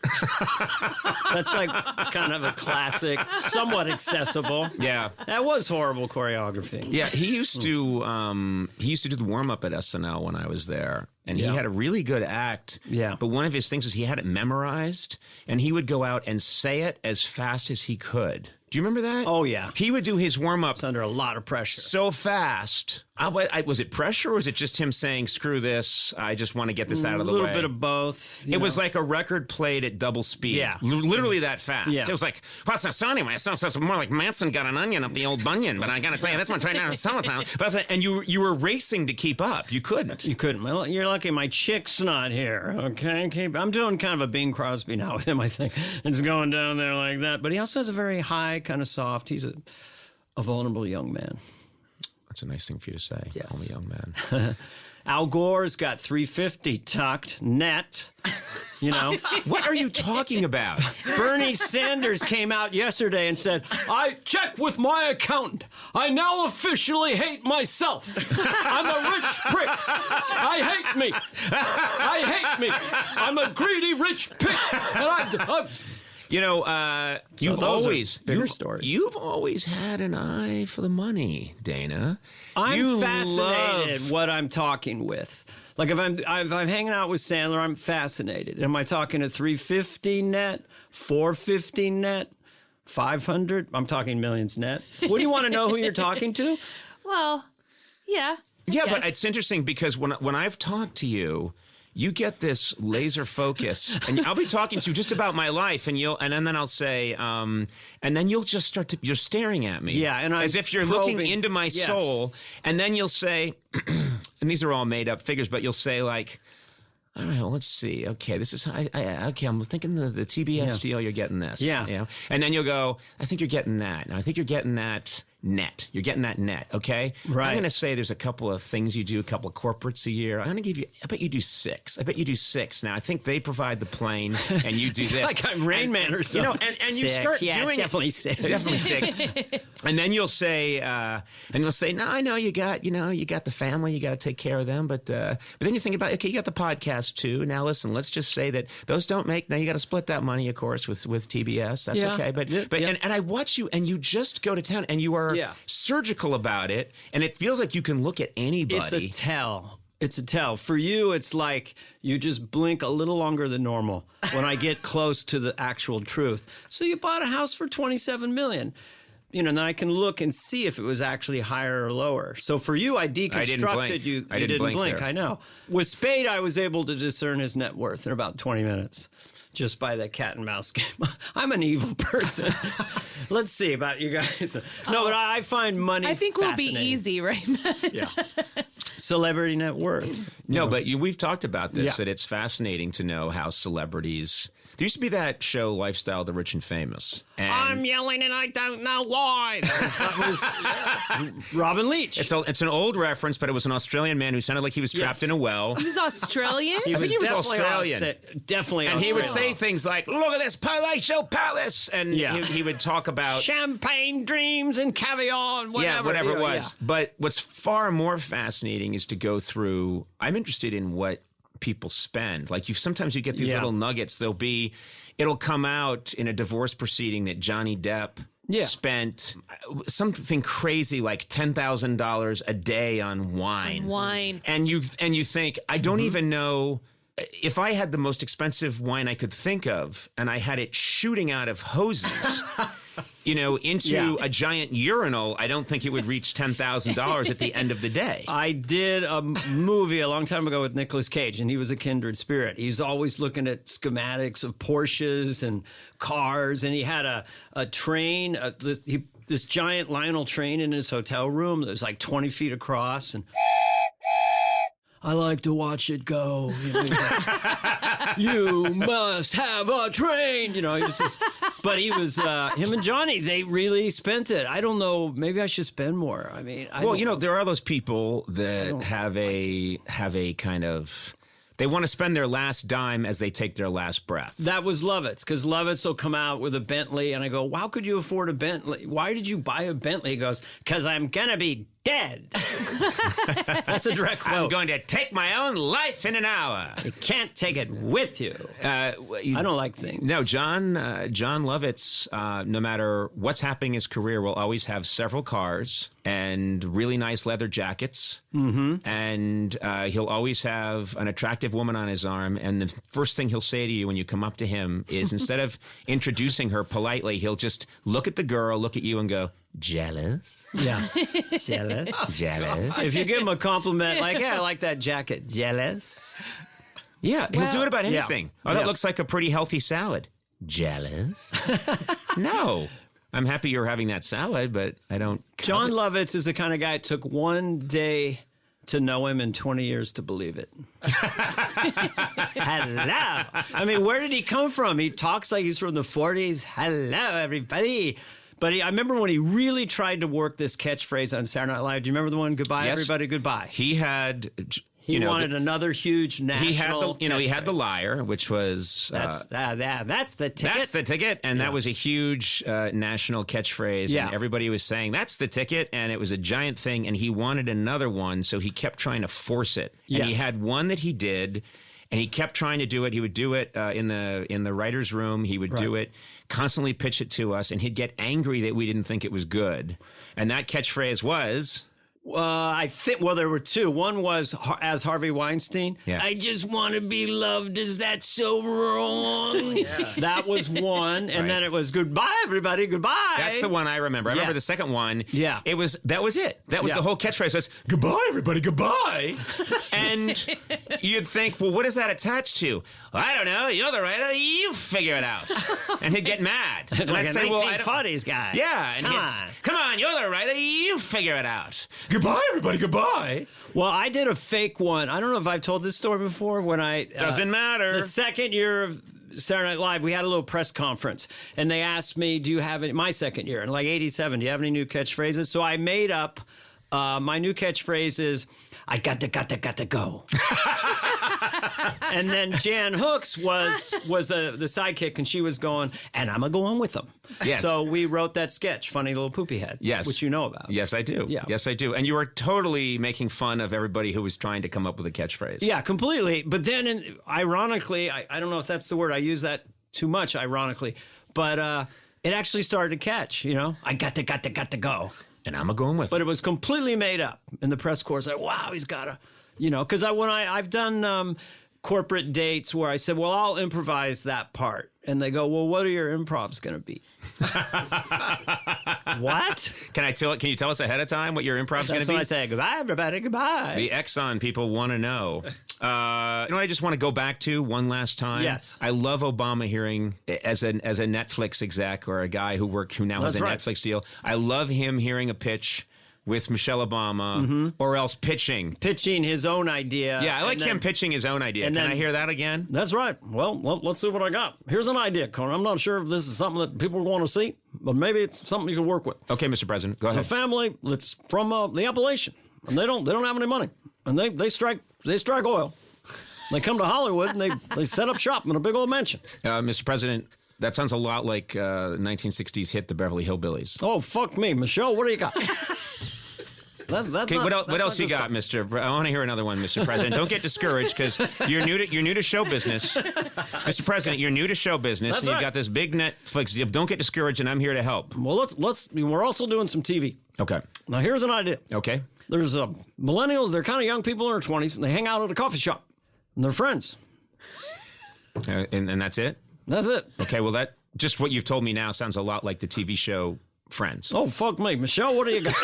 That's like kind of a classic, somewhat accessible. Yeah. That was horrible choreography. Yeah, he used to do the warm-up at SNL when I was there. And he had a really good act. Yeah. But one of his things was he had it memorized, and he would go out and say it as fast as he could. Do you remember that? Oh, yeah. He would do his warm-up. It's under a lot of pressure. So fast. Was it pressure, or was it just him saying, screw this, I just want to get this out of the way? A little bit of both. It was like a record played at double speed. Yeah. Literally that fast. Yeah. It was like, well, so anyway, it sounds more like Manson got an onion up the old bunion, but I got to tell you, this one's right now in summertime. And you were racing to keep up. You couldn't. You couldn't. Well, you're lucky my chick's not here, okay? I'm doing kind of a Bing Crosby now with him, I think. It's going down there like that. But he also has a very high kind of soft. He's a vulnerable young man. That's a nice thing for you to say. Yes. Call me young man. Al Gore's got 350 tucked net. You know, What are you talking about? Bernie Sanders came out yesterday and said, I checked with my accountant. I now officially hate myself. I'm a rich prick. I hate me. I'm a greedy rich pig. And I'm You know, you've those are always bigger stories. You've always had an eye for the money, Dana. I'm You fascinated love- what I'm talking with. Like if I'm hanging out with Sandler, I'm fascinated. Am I talking a 350 net, 450 net, 500? I'm talking millions net. What do you want to know who you're talking to? Well, yeah. Yeah, Yes. but it's interesting because when I've talked to you, you get this laser focus, and I'll be talking to you just about my life, and then I'll say, and then you'll just you're staring at me, Yeah, and I'm as if you're probing- looking into my Yes. soul, and then you'll say, and these are all made up figures, but you'll say like, all right, well, let's see. Okay, this is okay. I'm thinking the TBS deal. You're getting this, Yeah. you know? And then you'll go, I think you're getting that. Now I think you're getting that net. You're getting that net. Okay, Right. I'm going to say there's a couple of things you do, a couple of corporates a year. I'm going to give you. I bet you do 6. I bet you do 6. Now I think they provide the plane, and you do this. Like I'm Rain Man or something. You know, and you 6. start Yeah, doing definitely 6. Definitely 6. And then you'll say, no, I know you got the family, you got to take care of them, but then you think about, okay, you got the podcast too. Now listen, let's just say that those don't make. Now you got to split that money, of course, with TBS. That's Yeah. okay, but Yeah. And I watch you, and you just go to town, and you are surgical about it, and it feels like you can look at anybody. It's a tell. It's a tell. For you, it's like you just blink a little longer than normal when I get close to the actual truth. So you bought a house for $27 million. You know, and then I can look and see if it was actually higher or lower. So for you, I deconstructed blink. you. I You didn't blink there. I know. With Spade, I was able to discern his net worth in about 20 minutes. Just by the cat and mouse game. I'm an evil person. Let's see about you guys. No, but I find money I think we'll be fascinating. easy, right, Matt? Yeah. Celebrity net worth. No, but we've talked about this, Yeah. that it's fascinating to know how celebrities. There used to be that show, Lifestyle of the Rich and Famous. And I'm yelling and I don't know why. That was Robin Leach. it's an old reference, but it was an Australian man who sounded like he was trapped in a well. He was Australian? I think he was definitely Australian. Definitely And he would Australian. say things like, look at this palatial palace. And Yeah. he would talk about champagne dreams and caviar and whatever. whatever it was. Yeah. But what's far more fascinating is to go through. I'm interested in what people spend. Like sometimes you get these Yeah. little nuggets. It'll come out in a divorce proceeding that Johnny Depp spent something crazy like $10,000 a day on wine. And you think, I don't even know. If I had the most expensive wine I could think of and I had it shooting out of hoses, into a giant urinal, I don't think it would reach $10,000 at the end of the day. I did a movie a long time ago with Nicolas Cage, and he was a kindred spirit. He's always looking at schematics of Porsches and cars, and he had a train, this giant Lionel train in his hotel room that was like 20 feet across, and I like to watch it go. You must have a train. He was just, but he was, him and Johnny, they really spent it. I don't know. Maybe I should spend more. I mean, there are those people that have a kind of, they want to spend their last dime as they take their last breath. That was Lovitz, because Lovitz will come out with a Bentley, and I go, how could you afford a Bentley? Why did you buy a Bentley? He goes, because I'm going to be dead. That's a direct quote. I'm going to take my own life in an hour. You can't take it with you. I don't like things. No, John Lovitz, no matter what's happening in his career, will always have several cars and really nice leather jackets. Mm-hmm. And he'll always have an attractive woman on his arm. And the first thing he'll say to you when you come up to him is, instead of introducing her politely, he'll just look at the girl, look at you, and go, jealous? Yeah. Jealous? Jealous? If you give him a compliment, like, yeah, I like that jacket. Jealous? Yeah, he'll do it about anything. Yeah. Oh, that Yeah. looks like a pretty healthy salad. Jealous? No. I'm happy you're having that salad, but I don't... John Lovitz is the kind of guy it took one day to know him and 20 years to believe it. Hello. I mean, where did he come from? He talks like he's from the 40s. Hello, everybody. But I remember when he really tried to work this catchphrase on Saturday Night Live. Do you remember the one, goodbye, Yes. everybody, goodbye? He had, He wanted another huge national he had the, he had the catchphrase. liar, which was That's the ticket. that's the ticket, and that was a huge national catchphrase. Yeah. And everybody was saying that's the ticket, and it was a giant thing. And he wanted another one, so he kept trying to force it. And he Yes. had one that he did, and he kept trying to do it. He would do it in the writers' room. He would do it, constantly pitch it to us, and he'd get angry that we didn't think it was good. And that catchphrase was. I think, well, there were two. One was as Harvey Weinstein. Yeah. I just want to be loved. Is that so wrong? That was one. And then it was goodbye, everybody. Goodbye. That's the one I remember. I remember Yes. the second one. Yeah. That was it. That was Yeah. the whole catchphrase was goodbye, everybody, goodbye. And you'd think, well, what is that attached to? I don't know. You're the writer. You figure it out. And he'd get mad. And like I'd a say, well, I don't. 1940s guy. Yeah. And come on, you're the writer. You figure it out. Goodbye, everybody, goodbye. Well, I did a fake one. I don't know if I've told this story before. When I Doesn't matter. The second year of Saturday Night Live, we had a little press conference, and they asked me, "Do you have any?" My second year, in like '87, do you have any new catchphrases? So I made up my new catchphrase is, "I got to go." And then Jan Hooks was the sidekick, and she was going, "And I'm going with them." Yes. So we wrote that sketch, Funny Little Poopy Head. Yes. Which you know about. Yes, I do. Yeah. Yes, I do. And you were totally making fun of everybody who was trying to come up with a catchphrase. Yeah, completely. But then, ironically, I don't know if that's the word. I use that too much, ironically. But it actually started to catch, you know? I got to go. And I'm going with But it. it was completely made up in the press corps. Like, wow, he's got to, you know, because I've done corporate dates where I said, well, I'll improvise that part. And they go, well, what are your improvs going to be? What? Can you tell us ahead of time what your improv's going That's to be? when I say, goodbye, everybody, goodbye. The Exxon people want to know. You know what I just want to go back to one last time? Yes. I love Obama hearing, as a Netflix exec or a guy who now has That's a right. Netflix deal, I love him hearing a pitch with Michelle Obama or else pitching. Pitching his own idea. Yeah, I like and then- him pitching his own idea. and Can then- I hear that again? That's right. Well, let's see what I got. Here's an idea, Conan. I'm not sure if this is something that people want to see, but maybe it's something you can work with. Okay, Mr. President, go It's a ahead. family that's from the Appalachian, and they don't have any money, and they strike oil. They come to Hollywood and they set up shop in a big old mansion. Mr. President, that sounds a lot like 1960s hit The Beverly Hillbillies. Oh, fuck me, Michelle. What do you got? That's Okay, not- what that's else not you good got, stuff. Mr. I want to hear another one, Mr. President. Don't get discouraged because you're new to show business, Mr. President. You're new to show business, That's and you've right. got this big Netflix deal. Don't get discouraged, and I'm here to help. Well, let's. We're also doing some TV. Okay. Now, here's an idea. Okay. There's millennials. They're kind of young people in their 20s, and they hang out at a coffee shop, and they're friends. And that's it. That's it. Okay. Well, that just what you've told me now sounds a lot like the TV show Friends. Oh, fuck me. Michelle, what do you got?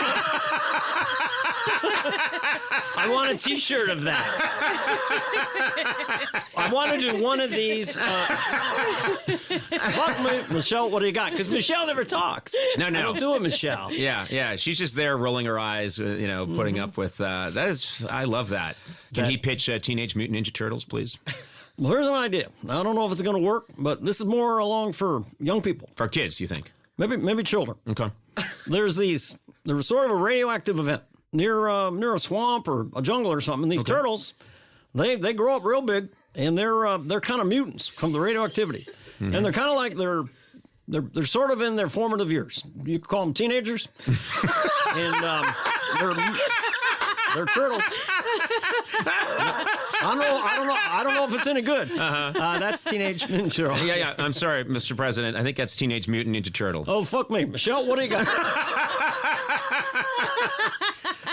I want a T-shirt of that. I want to do one of these. Fuck me. Michelle, what do you got? Because Michelle never talks. No. I don't do it, Michelle. Yeah. She's just there rolling her eyes, putting up with that. I love that. Can he pitch Teenage Mutant Ninja Turtles, please? Well, here's an idea. Now, I don't know if it's going to work, but this is more along for young people. For kids, you think? Maybe children. Okay. There was sort of a radioactive event near a swamp or a jungle or something. These turtles, they grow up real big, and they're kind of mutants from the radioactivity, and they're kind of like they're sort of in their formative years. You could call them teenagers, and they're turtles. I don't know if it's any good. That's Teenage Ninja Turtle. Yeah. I'm sorry, Mr. President. I think that's Teenage Mutant Ninja Turtle. Oh, fuck me. Michelle, what do you got?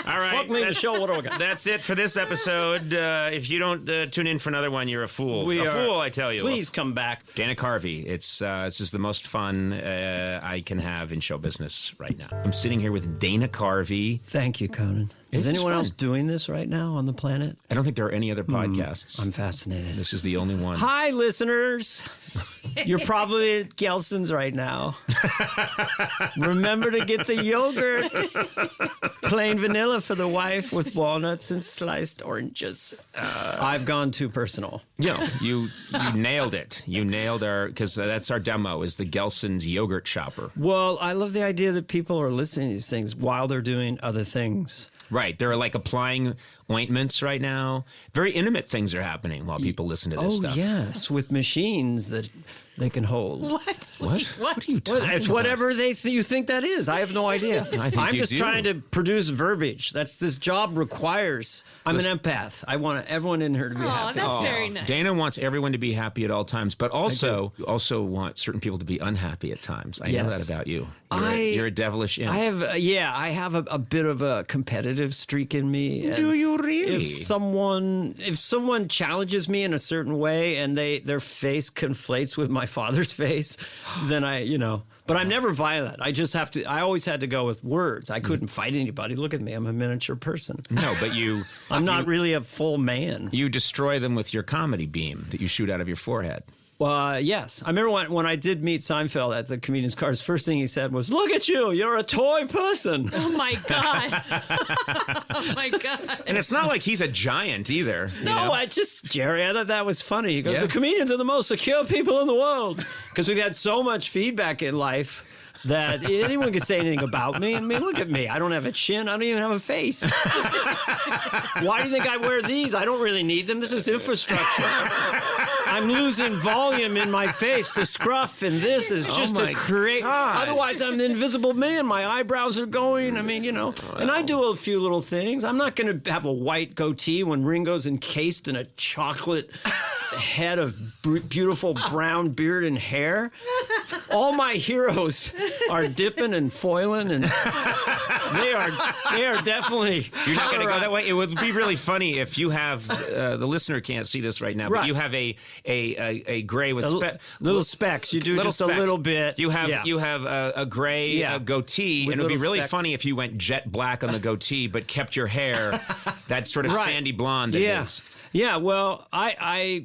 All right. Fuck me, Michelle, what do I got? That's it for this episode. If you don't tune in for another one, you're a fool. Fool, I tell you. Please come back. Dana Carvey. It's just the most fun I can have in show business right now. I'm sitting here with Dana Carvey. Thank you, Conan. Is This is anyone fun. else doing this right now on the planet? I don't think there are any other podcasts. I'm fascinated. This is the only one. Hi, listeners. You're probably at Gelson's right now. Remember to get the yogurt. Plain vanilla for the wife with walnuts and sliced oranges. I've gone too personal. You nailed it. You nailed because that's our demo, is the Gelson's yogurt shopper. Well, I love the idea that people are listening to these things while they're doing other things. Right. They're like applying ointments right now. Very intimate things are happening while people listen to this stuff. Oh, yes, with machines that they can hold. What? What? Wait, what? What are you talking about? It's whatever you think that is. I have no idea. I think I'm you just do. trying to produce verbiage. This job requires. I'm an empath. I want everyone in here to be Oh, happy. that's very nice. Dana wants everyone to be happy at all times, but also you also want certain people to be unhappy at times. I know Yes. that about you. You're a devilish imp. I have a bit of a competitive streak in me. Do and you really? If someone challenges me in a certain way and their face conflates with my father's face, then but I'm never violent. I always had to go with words. I couldn't fight anybody. Look at me. I'm a miniature person. No, but I'm not really a full man. you destroy them with your comedy beam that you shoot out of your forehead. Yes. I remember when I did meet Seinfeld at the Comedian's Cars, first thing he said was, "Look at you, you're a toy person." Oh my God. Oh my God. And it's not like he's a giant either. you No, know? Jerry, I thought that was funny. He goes, Yeah. "The comedians are the most secure people in the world." Because we've had so much feedback in life that anyone can say anything about me. I mean, look at me. I don't have a chin. I don't even have a face. Why do you think I wear these? I don't really need them. This is infrastructure. I'm losing volume in my face. The scruff and this is just my to create. God. Otherwise, I'm the invisible man. My eyebrows are going. I mean, and I do a few little things. I'm not going to have a white goatee when Ringo's encased in a chocolate head of beautiful brown beard and hair. All my heroes are dipping and foiling, and they are definitely. You're not going to go that way. It would be really funny if you have the listener can't see this right now, but Right. you have a gray with little specks. You do little just specks. a little bit. You have a gray goatee, With and it would be little really specks. funny if you went jet black on the goatee, but kept your hair that sort of Right. sandy blonde. It is. Yeah, well, I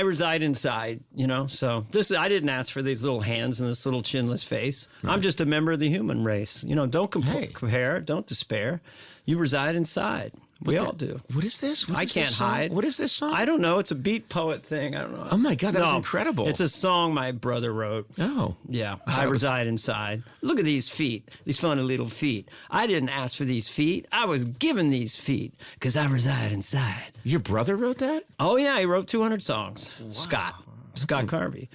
reside inside, so I didn't ask for these little hands and this little chinless face. I'm just a member of the human race. Don't compare, don't despair. You reside inside. We all do. What is this? I can't hide. What is this song? I don't know. It's a beat poet thing. I don't know. Oh my God, that was incredible. It's a song my brother wrote. Oh. Yeah, I reside inside. Look at these feet, these funny little feet. I didn't ask for these feet. I was given these feet because I reside inside. Your brother wrote that? Oh, yeah, he wrote 200 songs. Scott Carvey.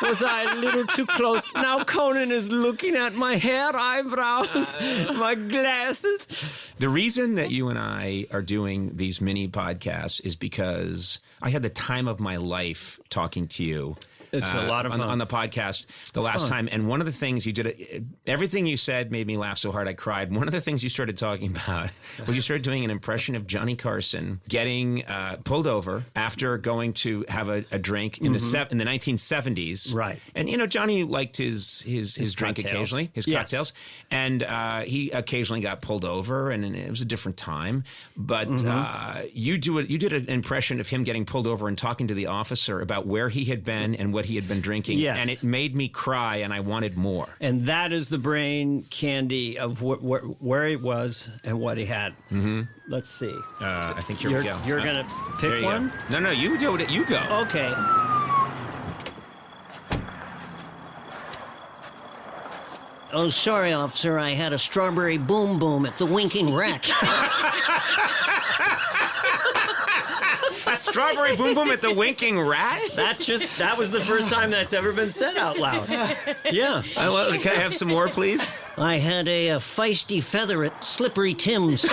Was I a little too close? Now Conan is looking at my hair, eyebrows, my glasses. The reason that you and I are doing these mini podcasts is because I had the time of my life talking to you. It's a lot of fun. On the podcast the last time. And one of the things you did, everything you said made me laugh so hard I cried. One of the things you started talking about was you started doing an impression of Johnny Carson getting pulled over after going to have a drink in the 1970s. Right. And, Johnny liked his drink cocktails. occasionally, his Yes. cocktails. And he occasionally got pulled over, and it was a different time. But you did an impression of him getting pulled over and talking to the officer about where he had been and what he had been drinking. Yes. And it made me cry, and I wanted more. And that is the brain candy of where he was and what he had. Mm-hmm. Let's see. I think here we go. You're going to There pick you one? go. No, you do it. You go. Okay. Oh, sorry, officer. I had a strawberry boom boom at the Winking Rat. A strawberry boom boom at the Winking Rat? That was the first time that's ever been said out loud. Yeah. Can I have some more, please? I had a feisty feather at Slippery Tim's.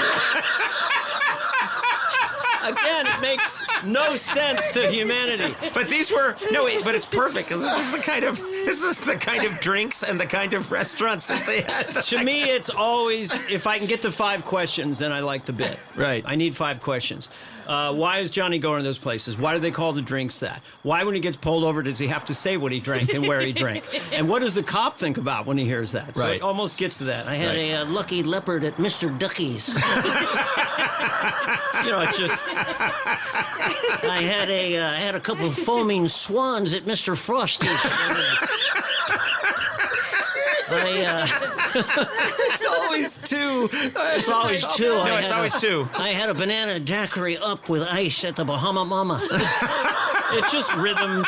Again, it makes no sense to humanity. But but it's perfect because this is the kind of drinks and the kind of restaurants that they had. To me, it's always, if I can get to 5 questions, then I like the bit. Right. I need 5 questions. Why is Johnny going to those places? Why do they call the drinks that? Why, when he gets pulled over, does he have to say what he drank and where he drank? And what does the cop think about when he hears that? So Right. it almost gets to that. I had a lucky leopard at Mr. Ducky's. It's just... I had a couple of foaming swans at Mr. Frosty's. It's always two. It's always two. No, it's always two. I had a banana daiquiri up with ice at the Bahama Mama. It's just rhythms.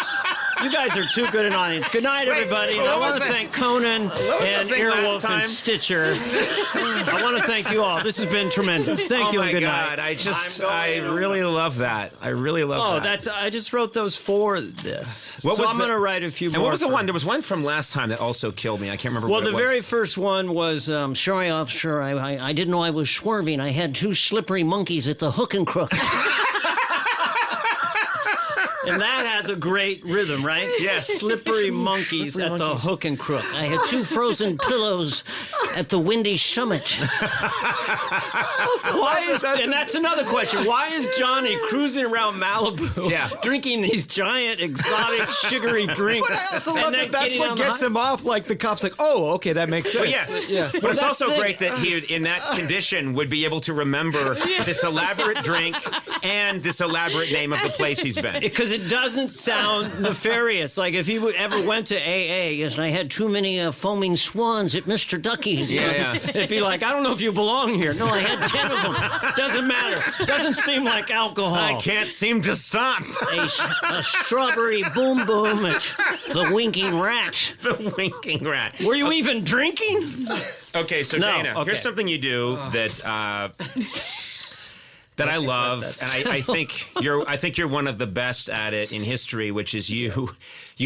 You guys are too good an audience. Good night, everybody. what I was want to that? thank Conan and thing last Earwolf time? and Stitcher. I want to thank you all. This has been tremendous. Thank you Oh my and good God! night. I really love that. I really love that. I just wrote those for this. What so was I'm the- going to write a few more. And what was the for- one? There was one from last time that also killed me. I can't remember Well, what it the was. very first one was Sorry, officer, I didn't know I was swerving. I had two slippery monkeys at the hook and crook. and that has a great rhythm, right? Yes. Slippery monkeys at the hook and crook. I had two frozen pillows at the windy summit. And that's another question. Why is Johnny cruising around Malibu drinking these giant, exotic, sugary drinks? But I also and love then that that's getting what on the gets him off. Like, the cop's like, oh, okay, that makes sense. But yes, Yeah. but it's that's also the- great that he, in that condition, would be able to remember this elaborate drink and this elaborate name of the place he's been. Because it doesn't sound nefarious. Like if he ever went to AA, Yes, I had too many foaming swans at Mr. Ducky's. Yeah. it'd be like, I don't know if you belong here. No, I had 10 of them. Doesn't matter. Doesn't seem like alcohol. I can't seem to stop. A strawberry boom boom at the Winking Rat. The winking rat. Were you even drinking? Okay, so No, Dana, okay. here's something you do that that I love, and I think you're one of the best at it in history, which is you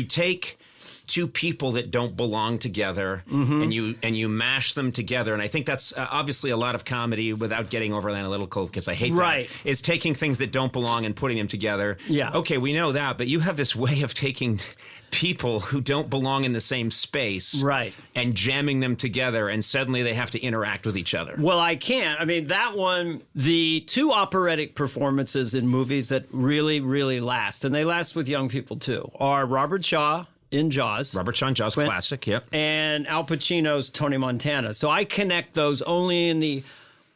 take two people that don't belong together and you mash them together, and I think that's obviously a lot of comedy without getting overly analytical, because I hate Right. that, is taking things that don't belong and putting them together. Yeah. Okay, we know that, but you have this way of taking people who don't belong in the same space, Right. and jamming them together, and suddenly they have to interact with each other. Well, I can't. I mean, that one, the two operatic performances in movies that really, really last, and they last with young people too, are Robert Shaw in Jaws. Robert Shaw, Jaws classic, yep. And Al Pacino's Tony Montana. So I connect those only in the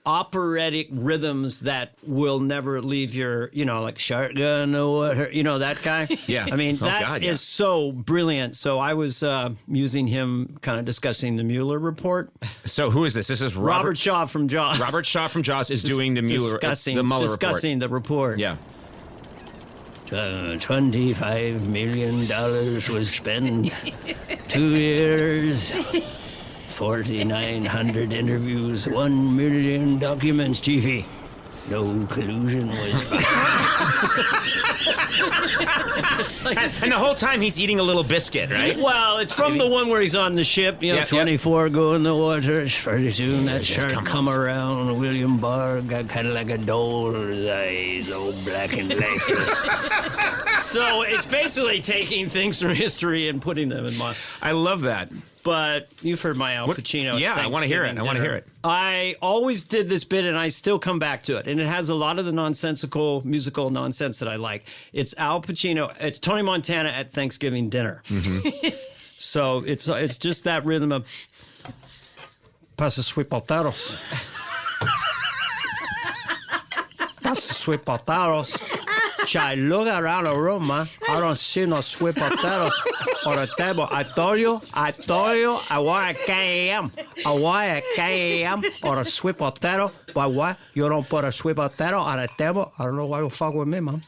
operatic rhythms that will never leave your, like shotgun, that guy. Yeah. I mean, Oh, that God, yeah. is so brilliant. So I was using him kind of discussing the Mueller report. So who is this? This is Robert Shaw from Jaws. Robert Shaw from Jaws is doing the Mueller, the Mueller discussing the report. report. Yeah. $25 million was spent. 2 years. 4,900 interviews. 1 million documents, Chiefy. No collusion was And the whole time he's eating a little biscuit, right? Well, it's from the one where he's on the ship, Yeah, 24 go in the water. Pretty soon that shark come around. William Barr got kind of like a doll. His eyes all black and lifeless. So it's basically taking things from history and putting them in my. I love that. But you've heard my Al Pacino. Yeah, I wanna hear it. I wanna hear it. I always did this bit, and I still come back to it. And it has a lot of the nonsensical musical nonsense that I like. It's Al Pacino. It's Tony Montana at Thanksgiving dinner. So it's just that rhythm of pasa sweet potatoes. Pasa sweet potatoes. I look around the room, man. I don't see no sweet potatoes on the table. I told you, I want a KM. I want a KM or a sweet potato. But why? You don't put a sweet potato on the table? I don't know why you fuck with me, man.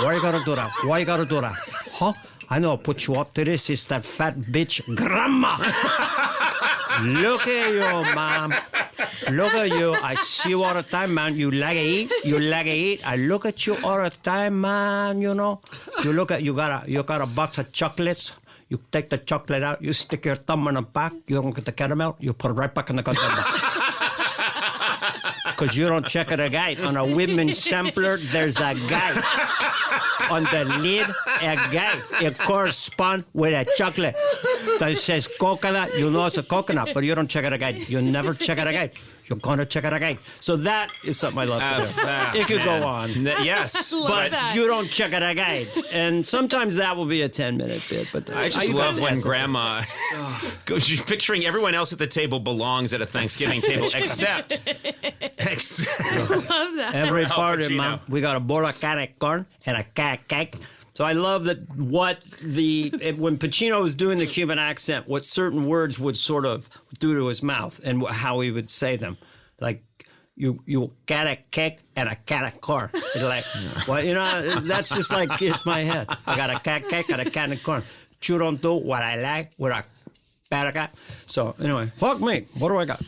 Why you gotta do that? Why you gotta do that? Huh? I know, put you up to this. It's that fat bitch, grandma. Look at you, mom. Look at you. I see you all the time, man. You like to eat. You like to eat. I look at you all the time, man. You know. You look at you got a box of chocolates. You take the chocolate out. You stick your thumb in the back. You don't get the caramel. You put it right back in the goddamn box. Because you don't check it again. On a women's sampler, there's a guy. On the lid, a guy. It corresponds with a chocolate. So it says coconut. You know it's a coconut, but you don't check it again. You never check it again. You're gonna check it again. So that is something I love to do. It could go on. Yes. Love that. You don't check it again. And sometimes that will be a 10-minute bit. But I just love when Grandma goes. She's picturing everyone else at the table belongs at a Thanksgiving table, except Love that. every Al party, Pacino. Mom, we got a bowl of canned corn and a cake. So I love that when Pacino was doing the Cuban accent, what certain words would sort of do to his mouth and how he would say them. Like, you got a cake and a can of corn. It's like, well, you know, that's just like, it's my head. I got a cake and a can of corn. You don't do what I like with a bad guy. So anyway, fuck me. What do I got?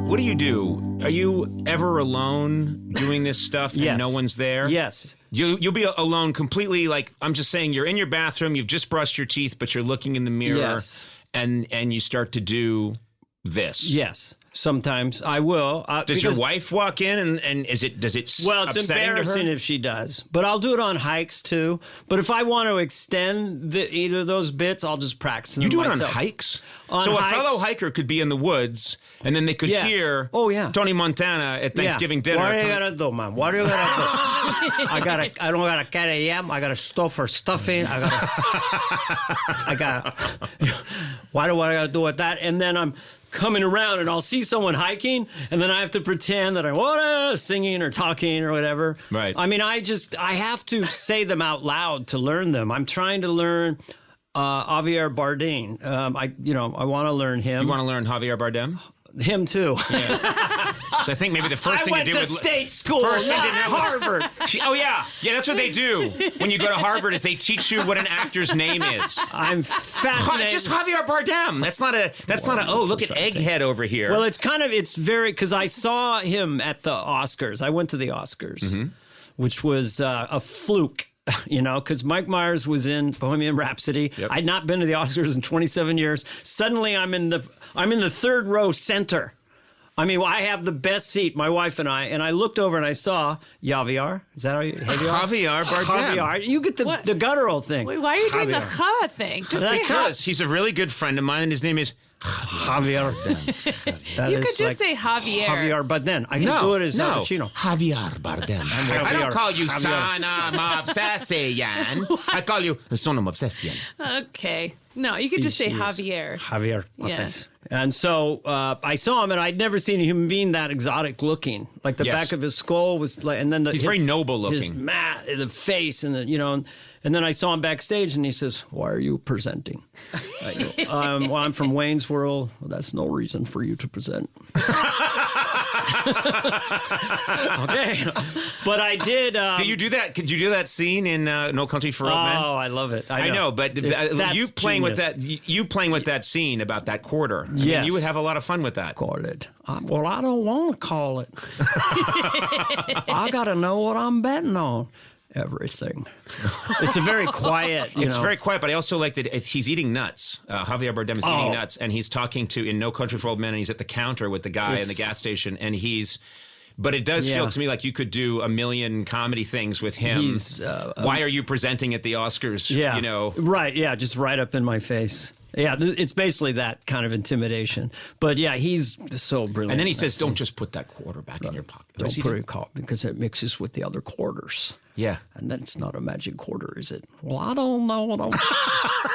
What do you do? Are you ever alone doing this stuff and Yes. no one's there? Yes. You'll be alone completely. Like, I'm just saying, you're in your bathroom, you've just brushed your teeth, but you're looking in the mirror, Yes. and you start to do this. Yes. Sometimes I will. Does your because- wife walk in and does it Well, it's upsetting to her? embarrassing if she does, but I'll do it on hikes too. But if I want to extend either of those bits, I'll just practice them You do it on myself. hikes? On so hikes. a fellow hiker could be in the woods, and then they could Yeah. hear Oh, yeah. Tony Montana at Thanksgiving dinner. What are you gonna do, man? What are you gonna do? I don't got a can of yam. I got a stuff for stuffing. What do I gotta do with that? And then I'm coming around and I'll see someone hiking, and then I have to pretend that I'm singing or talking or whatever. Right. I mean, I have to say them out loud to learn them. I'm trying to learn Javier Bardem. I want to learn him. You want to learn Javier Bardem? Him too. So I think maybe the first I thing went to do to would state school, First thing not to do was- Harvard. Oh yeah, that's what they do when you go to Harvard. Is they teach you what an actor's name is. I'm fascinated. It's just Javier Bardem. That's not a. Oh, look at Egghead over here. Well, it's very, because I saw him at the Oscars. I went to the Oscars, Mm-hmm. which was a fluke. You know, because Mike Myers was in Bohemian Rhapsody. Yep. I'd not been to the Oscars in 27 years. Suddenly, I'm in the third row center. I mean, I have the best seat, my wife and I looked over and I saw Javier. Is that how you? Javier Bardem. Javier. You get What? the guttural thing. Wait, why are you doing the Javier. ha thing? Just say ha. Because he's a really good friend of mine, and his name is Javier. That You is could just like say Javier. Javier, but then I can do it as Al Pacino. Javier Bardem. I don't call you son of obsession. I call you son of obsession. Okay. No, you could just say Yes. Javier. Javier. Yes. And so I saw him, and I'd never seen a human being that exotic looking. Like the Yes. back of his skull was like, and then He's very noble His looking. the face, and and then I saw him backstage, and he says, "Why are you presenting?" I go, well, I'm from Wayne's World. Well, that's no reason for you to present. Okay, but I did. Do you do that? Could you do that scene in No Country for Old Men? Oh, I love it. I know, but That's you playing with genius. that, you playing with that scene about that quarter. I mean, Yes. you would have a lot of fun with that. Call it. Well, I don't want to call it. I got to know what I'm betting on. Everything. It's a very quiet. It's very quiet, but I also like that he's eating nuts. Javier Bardem is eating nuts, and he's talking to in No Country for Old Men, and he's at the counter with the guy in the gas station, and he's. But it does feel to me like you could do a million comedy things with him. He's, Why are you presenting at the Oscars? Yeah. You know. Right. Yeah. Just right up in my face. Yeah. It's basically that kind of intimidation. But yeah, he's so brilliant. And then he in that says, scene. "Don't just put that quarter back in your pocket." What does Don't he put do? it in caught because it mixes with the other quarters. Yeah. And then it's not a magic quarter, is it? Well, I don't know what I'm.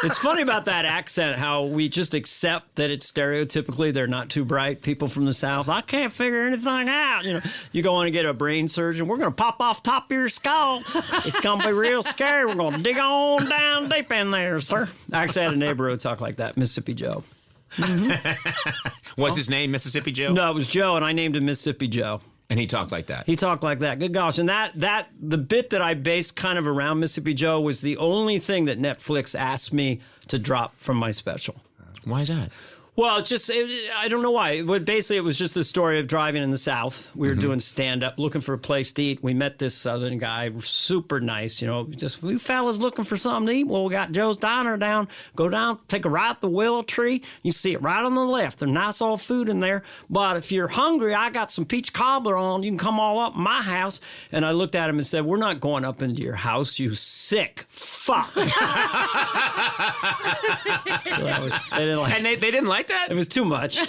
It's funny about that accent, how we just accept that it's stereotypically they're not too bright. People from the South, I can't figure anything out. You go in and get a brain surgeon. We're going to pop off top of your skull. It's going to be real scary. We're going to dig on down deep in there, sir. I actually had a neighbor who talked like that, Mississippi Joe. Was his name Mississippi Joe? No, it was Joe, and I named him Mississippi Joe. And he talked like that. He talked like that. Good gosh. And the bit that I based kind of around Mississippi Joe was the only thing that Netflix asked me to drop from my special. Why is that? Well, I don't know why. But basically, it was just a story of driving in the South. We were doing stand-up, looking for a place to eat. We met this Southern guy, super nice, just, you fellas looking for something to eat? Well, we got Joe's Diner down. Go down, take a right at the willow tree. You see it right on the left. There's nice old food in there. But if you're hungry, I got some peach cobbler on. You can come all up my house. And I looked at him and said, we're not going up into your house, you sick fuck. So they didn't like And they didn't like like that? It was too much.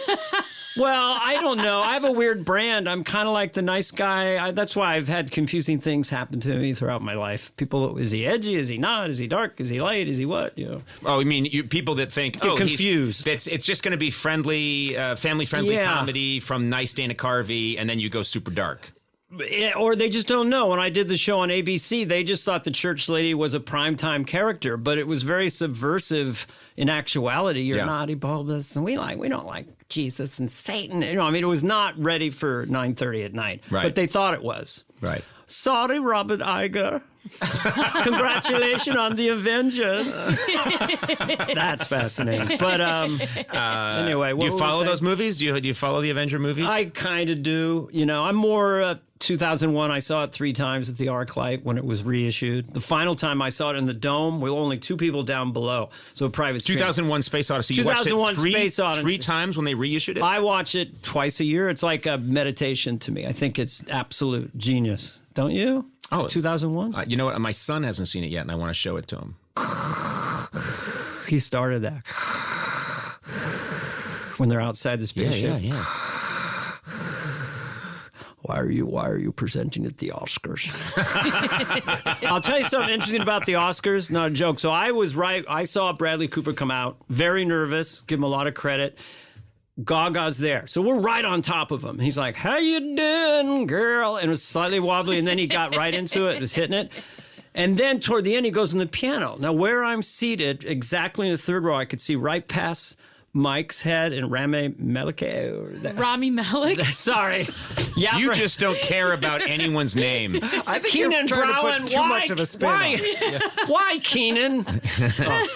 Well, I don't know. I have a weird brand. I'm kind of like the nice guy. That's why I've had confusing things happen to me throughout my life. People, is he edgy? Is he not? Is he dark? Is he light? Is he what? You know. Oh, I mean, people that think, Get confused. It's just going to be friendly, family-friendly comedy from Nice Dana Carvey, and then you go super dark. Or they just don't know. When I did the show on ABC, they just thought the church lady was a primetime character, but it was very subversive. In actuality, you're naughty, bulbous, and we don't like Jesus and Satan. You know, I mean, it was not ready for 9:30 at night, but they thought it was. Right. Sorry, Robert Iger. Congratulations on the Avengers. That's fascinating. But anyway, what do you follow those movies? Do you follow the Avenger movies? I kind of do. You know, I'm more 2001. I saw it 3 times at the ArcLight when it was reissued. The final time I saw it in the Dome with only 2 people down below. So a private screen. 2001 Space Odyssey. You 2001 watched it Space Odyssey. 3 times when they reissued it? I watch it twice a year. It's like a meditation to me. I think it's absolute genius. Don't you? Oh, 2001? You know what? My son hasn't seen it yet, and I want to show it to him. He started that. When they're outside the spaceship. Yeah. Why are you presenting at the Oscars? I'll tell you something interesting about the Oscars. Not a joke. So I was right. I saw Bradley Cooper come out. Very nervous. Give him a lot of credit. Gaga's there. So we're right on top of him. He's like, how you doing, girl? And it was slightly wobbly, and then he got right into it. It was hitting it. And then toward the end, he goes on the piano. Now, where I'm seated, exactly in the 3rd row, I could see right past Mike's head and Rami Malek. Rami Malek? Sorry. Yeah, you just don't care about anyone's name. I think Keenan you're trying to put too much of a spin on it. Why, Keenan?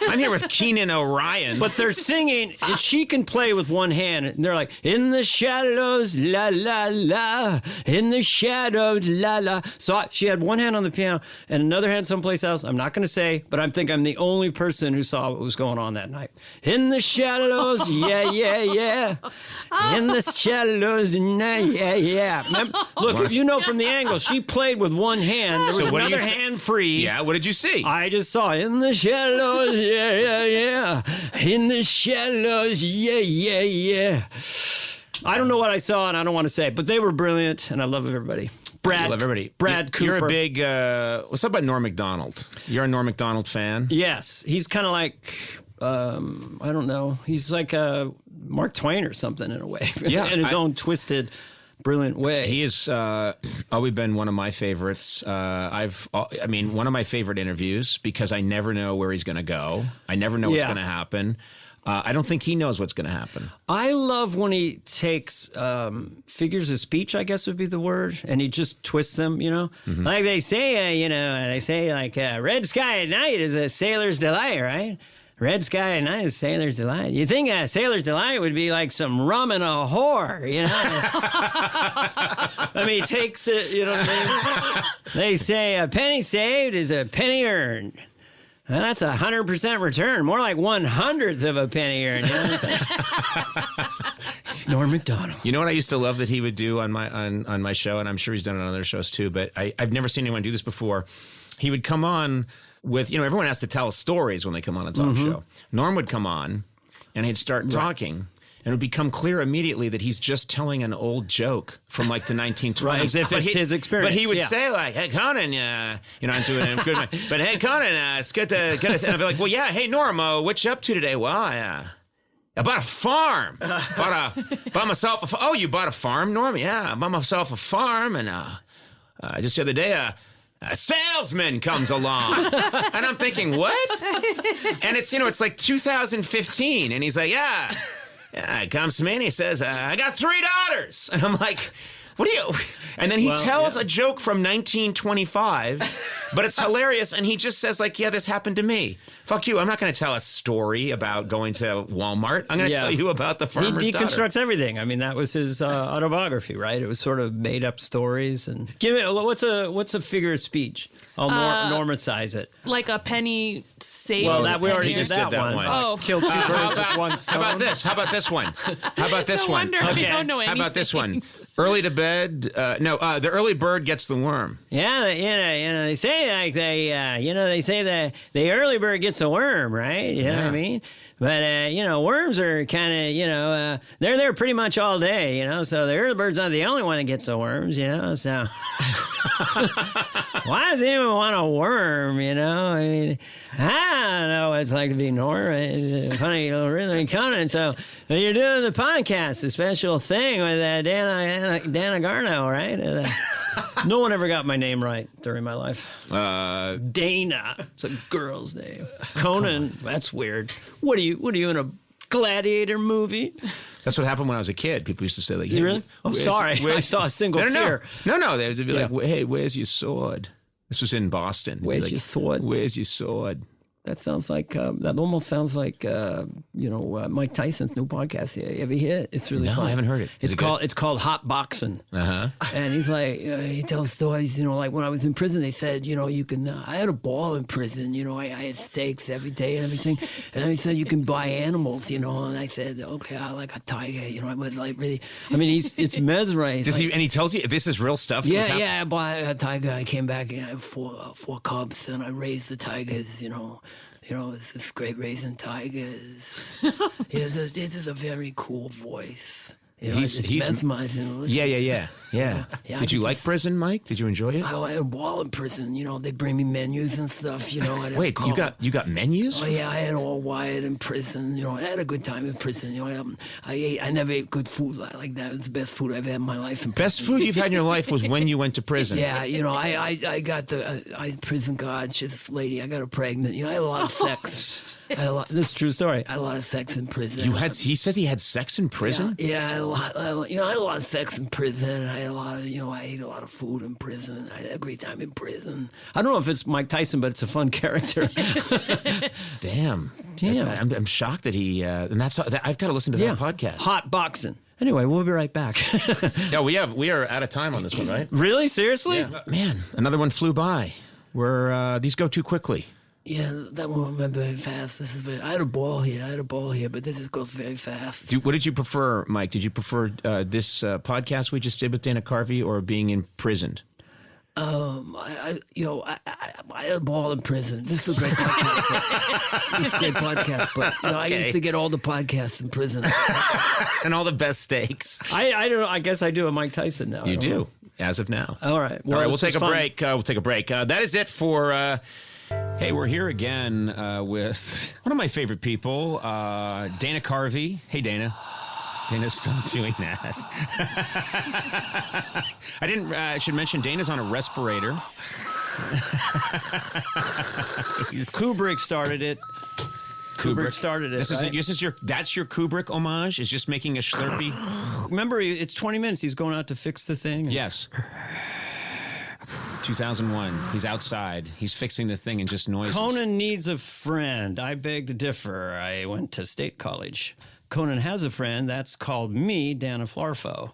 I'm here with Keenan O'Ryan. But they're singing, and she can play with one hand. And they're like, in the shadows, la, la, la. In the shadows, la, la. So she had one hand on the piano and another hand someplace else. I'm not going to say, but I think I'm the only person who saw what was going on that night. In the shadows, yeah, yeah, yeah. In the shadows, yeah, yeah. Look, you know from the angle, she played with one hand. There was another hand free. Yeah, what did you see? I just saw in the shadows, yeah, yeah, yeah. In the shadows, yeah, yeah, yeah. I don't know what I saw, and I don't want to say, but they were brilliant, and I love everybody. I love everybody. Brad Cooper. You're a big, what's up about Norm Macdonald? You're a Norm Macdonald fan? Yes. He's kind of like, I don't know. He's like a Mark Twain or something in a way. Yeah. In his own twisted, brilliant way. He has always been one of my favorites. One of my favorite interviews because I never know where he's going to go. I never know what's going to happen. I don't think he knows what's going to happen. I love when he takes figures of speech, I guess would be the word, and he just twists them, you know? Mm-hmm. Like they say, red sky at night is a sailor's delight, right? Red sky at night is sailor's delight. You think a sailor's delight would be like some rum and a whore, you know? I mean, he takes it, you know what I mean? They say a penny saved is a penny earned. Well, that's 100% return, more like 1/100th of a penny earned. You know Norm Macdonald. You know what I used to love that he would do on my show, and I'm sure he's done it on other shows too, but I've never seen anyone do this before. He would come on with, everyone has to tell stories when they come on a talk show. Norm would come on, and he'd start talking. And it would become clear immediately that he's just telling an old joke from like the 1920s. Right, as if it's his experience. But he would say like, hey, Conan, I'm doing it in a good way. But hey, Conan, it's good to get us. And I'd be like, well, yeah, hey, Norm, what you up to today? Well, I bought a farm. Bought myself oh, you bought a farm, Norm? Yeah, I bought myself a farm. And just the other day, a salesman comes along. And I'm thinking, what? And it's like 2015. And he's like, yeah, comes to me and he says, I got 3 daughters. And I'm like, what do you? And then he tells a joke from 1925, but it's hilarious. And he just says like, yeah, this happened to me. Fuck you. I'm not going to tell a story about going to Walmart. I'm going to tell you about the farmer's He deconstructs daughter. everything. I mean, that was his autobiography, right? It was sort of made up stories. And give it, what's a figure of speech? I'll normatize it. Like a penny saved. Well, we already just did did that one. Oh. Kill 2 birds with one stone. How about this? How about this one? How about this No one? wonder I don't know anything. How about this one? Early to bed. The early bird gets the worm. Yeah, they say say like they say that the early bird gets a worm, right? You know what I mean? But, worms are kind of, they're there pretty much all day, so the early bird's not the only one that gets the worms, so. Why does anyone want a worm, I mean, I don't know what it's like to be Norm. Funny, really, Conan. So you're doing the podcast, the special thing with Dana Garno, right? No one ever got my name right during my life. Dana. It's a girl's name. Conan. That's weird. What are you in a gladiator movie? That's what happened when I was a kid. People used to say like, "You really? I'm sorry. I saw a single tear." No. They would be like, "Hey, where's your sword?" This was in Boston. Where's your sword? Where's your sword? That sounds like that almost sounds like Mike Tyson's new podcast. You ever hear it? It's really fun. I haven't heard it. It's called Hot Boxing. And he's like he tells stories. Like when I was in prison, they said you can. I had a ball in prison. I had steaks every day and everything. And then he said you can buy animals. And I said okay, I like a tiger. I would like really. I mean, it's mesmerizing. And he tells you this is real stuff. Yeah. I bought a tiger. I came back and I had four cubs and I raised the tigers. It's this great raising tigers. This is a very cool voice. He's mesmerizing. Yeah. Did you like prison, Mike? Did you enjoy it? I had a ball in prison. They bring me menus and stuff. Wait, you got menus? Oh yeah, I had all wired in prison. I had a good time in prison. I never ate good food like that. It was the best food I've had in my life. Best food you've had in your life was when you went to prison. Yeah, I got prison guard. She's this lady. I got her pregnant. I had a lot of sex. This is a true story. I had a lot of sex in prison. He says he had sex in prison? Yeah, I had a lot of sex in prison. I had a lot of, I ate a lot of food in prison. I had a great time in prison. I don't know if it's Mike Tyson, but it's a fun character. Damn. I'm shocked that he, and I've got to listen to that podcast. Hot Boxing. Anyway, we'll be right back. Yeah, we are out of time on this one, right? Really? Seriously? Yeah. Man, another one flew by. These go too quickly. Yeah, that one went very fast. I had a ball here, but this just goes very fast. What did you prefer, Mike? Did you prefer this podcast we just did with Dana Carvey or being imprisoned? I had a ball in prison. This is a great podcast. It's a great podcast, but I used to get all the podcasts in prison and all the best steaks. I don't know. I guess I do a Mike Tyson now. You do, as of now. All right. Well, all right. We'll take a break. That is it for. Hey, we're here again with one of my favorite people, Dana Carvey. Hey, Dana. Dana, stop doing that. I should mention Dana's on a respirator. Kubrick started it. Kubrick started it. That's your Kubrick homage? Is just making a Slurpee? Remember, it's 20 minutes. He's going out to fix the thing. Yes. 2001. He's outside. He's fixing the thing and just noises. Conan needs a friend. I beg to differ. I went to state college. Conan has a friend. That's called me, Dana Flarfo.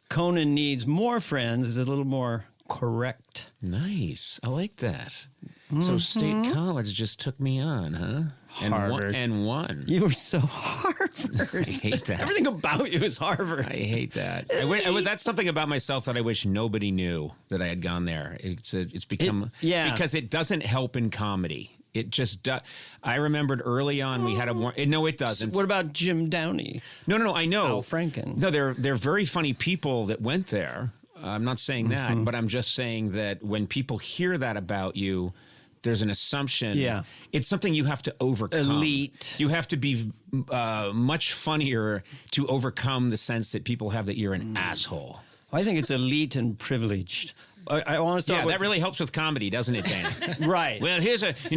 Conan needs more friends is a little more correct. Nice. I like that. Mm-hmm. So state college just took me on, huh? Harvard. And won. You were so Harvard. I hate that. Everything about you is Harvard. I hate that. That's something about myself that I wish nobody knew that I had gone there. It's become... Because it doesn't help in comedy. It just does. I remembered early on we had a... No, it doesn't. What about Jim Downey? No, I know. Al Franken. No, they're very funny people that went there. I'm not saying that, but I'm just saying that when people hear that about you... There's an assumption. Yeah. It's something you have to overcome. Elite. You have to be much funnier to overcome the sense that people have that you're an asshole. I think it's elite and privileged. I want to start with... that really helps with comedy, doesn't it, Dana? Right. Well,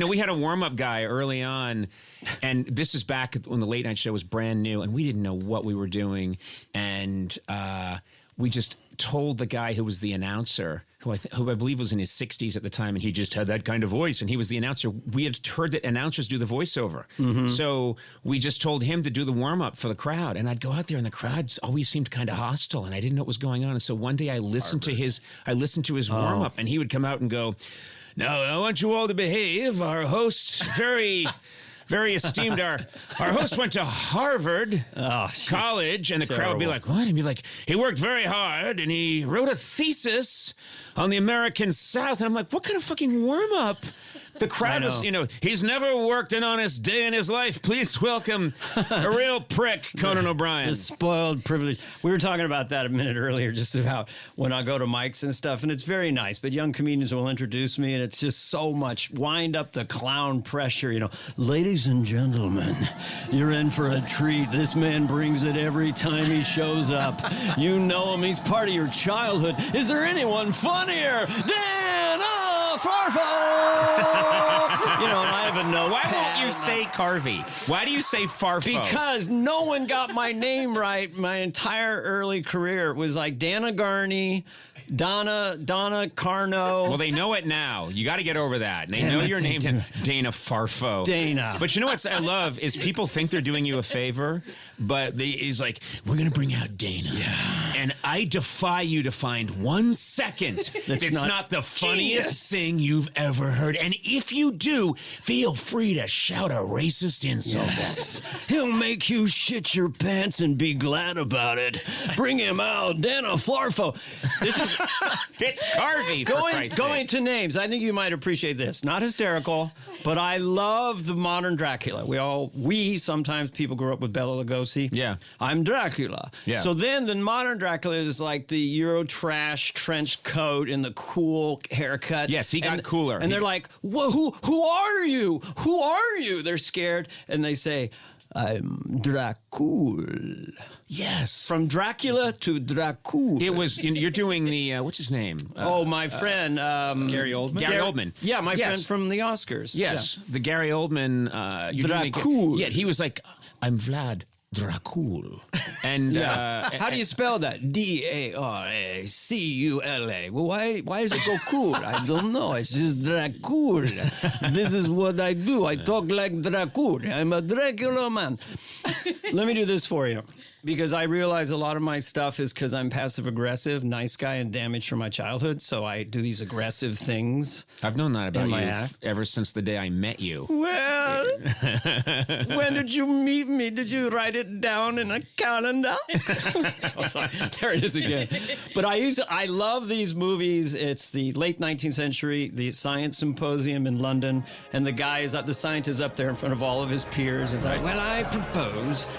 we had a warm-up guy early on, and this is back when the late night show was brand new, and we didn't know what we were doing, and we just told the guy who was the announcer, who I believe was in his 60s at the time, and he just had that kind of voice, and he was the announcer. We had heard that announcers do the voiceover. Mm-hmm. So we just told him to do the warm-up for the crowd, and I'd go out there, and the crowd always seemed kind of hostile, and I didn't know what was going on. And so one day I listened to his warm-up, and he would come out and go, "Now, I want you all to behave. Our host, very... very esteemed. Our host went to Harvard College, and the crowd would be like, "What?" And be like, "He worked very hard, and he wrote a thesis on the American South. And I'm like, what kind of fucking warm-up? The crowd was, he's never worked an honest day in his life. Please welcome a real prick, Conan O'Brien. The spoiled privilege. We were talking about that a minute earlier, just about when I go to mics and stuff, and it's very nice. But young comedians will introduce me, and it's just so much wind up the clown pressure. Ladies and gentlemen, you're in for a treat. This man brings it every time he shows up. You know him. He's part of your childhood. Is there anyone funnier? Dana Farfo! And I have a note. Why won't you say Carvey? Why do you say Farfo? Because no one got my name right my entire early career. It was like Dana Garney, Donna Carno. Well, they know it now. You got to get over that. They know your name, Dana Farfo. Dana. But you know what I love is people think they're doing you a favor, but he's like, we're going to bring out Dana. Yeah. And I defy you to find 1 second that's not the funniest thing you've ever heard. And if you do, feel free to shout a racist insult. Yes. He'll make you shit your pants and be glad about it. Bring him out, Dana Flarfo. This is it's Carvey. Going to names. I think you might appreciate this. Not hysterical, but I love the modern Dracula. We sometimes people grew up with Bela Lugosi. Yeah. I'm Dracula. Yeah. So then the modern Dracula is like the Euro trash trench coat and the cool haircut. Yes, he got cooler. And they're like, who are you? Who are you? They're scared. And they say, I'm Dracul. Yes. From Dracula to Dracul. It was, you're doing the, what's his name? My friend. Gary Oldman? Gary Oldman. Yeah, my friend from the Oscars. Yes, the Gary Oldman. Dracul. Yeah, he was like, I'm Vlad Dracul. And how do you spell that? Daracula. Well, why does it go cool? I don't know. It's just Dracul. This is what I do. I talk like Dracul. I'm a Dracula man. Let me do this for you. Because I realize a lot of my stuff is because I'm passive aggressive, nice guy, and damaged from my childhood. So I do these aggressive things. I've known that about you act. ever since the day I met you. Well, when did you meet me? Did you write it down in a calendar? Oh, sorry. There it is again. But I love these movies. It's the late 19th century, the Science Symposium in London, and the scientist is up there in front of all of his peers. Is like, well, I propose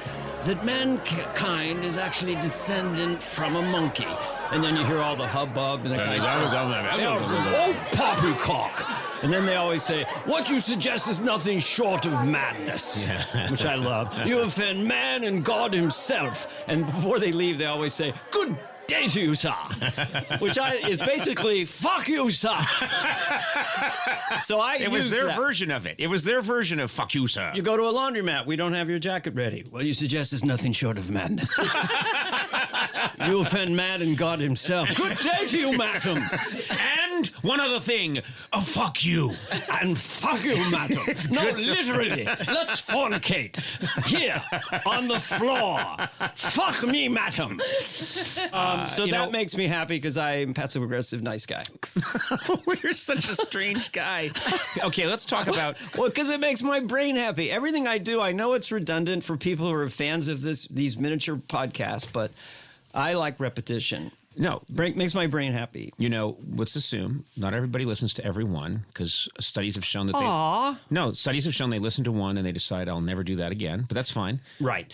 that mankind is actually descendant from a monkey. And then you hear all the hubbub and the guys oh, poppycock. And then they always say, what you suggest is nothing short of madness, which I love. You offend man and God himself. And before they leave, they always say, good day to you, sir. Which is basically, fuck you, sir. So it was their version of it. It was their version of fuck you, sir. You go to a laundromat. We don't have your jacket ready. Well, you suggest is nothing short of madness. You offend man and God himself. Good day to you, madam. And one other thing, fuck you. And fuck you, madam. Literally. Let's fornicate. Here, on the floor. Fuck me, madam. So that makes me happy because I'm passive-aggressive nice guy. You're such a strange guy. Okay, let's talk about... Well, because it makes my brain happy. Everything I do, I know it's redundant for people who are fans of these miniature podcasts, but I like repetition. No. Makes my brain happy. Let's assume not everybody listens to every one because studies have shown that studies have shown they listen to one and they decide I'll never do that again, but that's fine. Right.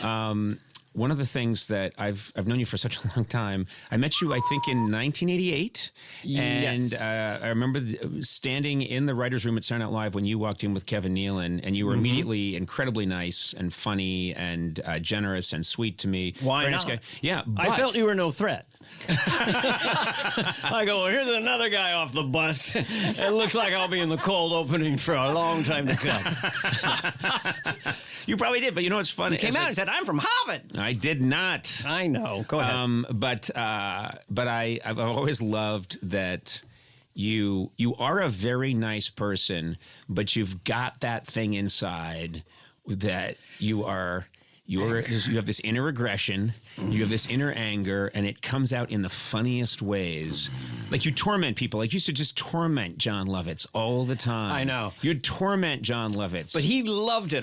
One of the things that I've known you for such a long time, I met you, I think, in 1988. Yes. And I remember standing in the writer's room at Saturday Night Live when you walked in with Kevin Nealon, and you were immediately incredibly nice and funny and generous and sweet to me. Why Very not? Nice guy. Yeah, I felt you were no threat. I go, well, here's another guy off the bus. It looks like I'll be in the cold opening for a long time to come. You probably did, but you know what's funny? You came out and said, I'm from Harvard. I did not. I know. Go ahead. But I've always loved that you are a very nice person, but you've got that thing inside that you have this inner aggression, you have this inner anger, and it comes out in the funniest ways. Like you torment people. Like you used to just torment John Lovitz all the time. I know. You'd torment John Lovitz. But he loved it.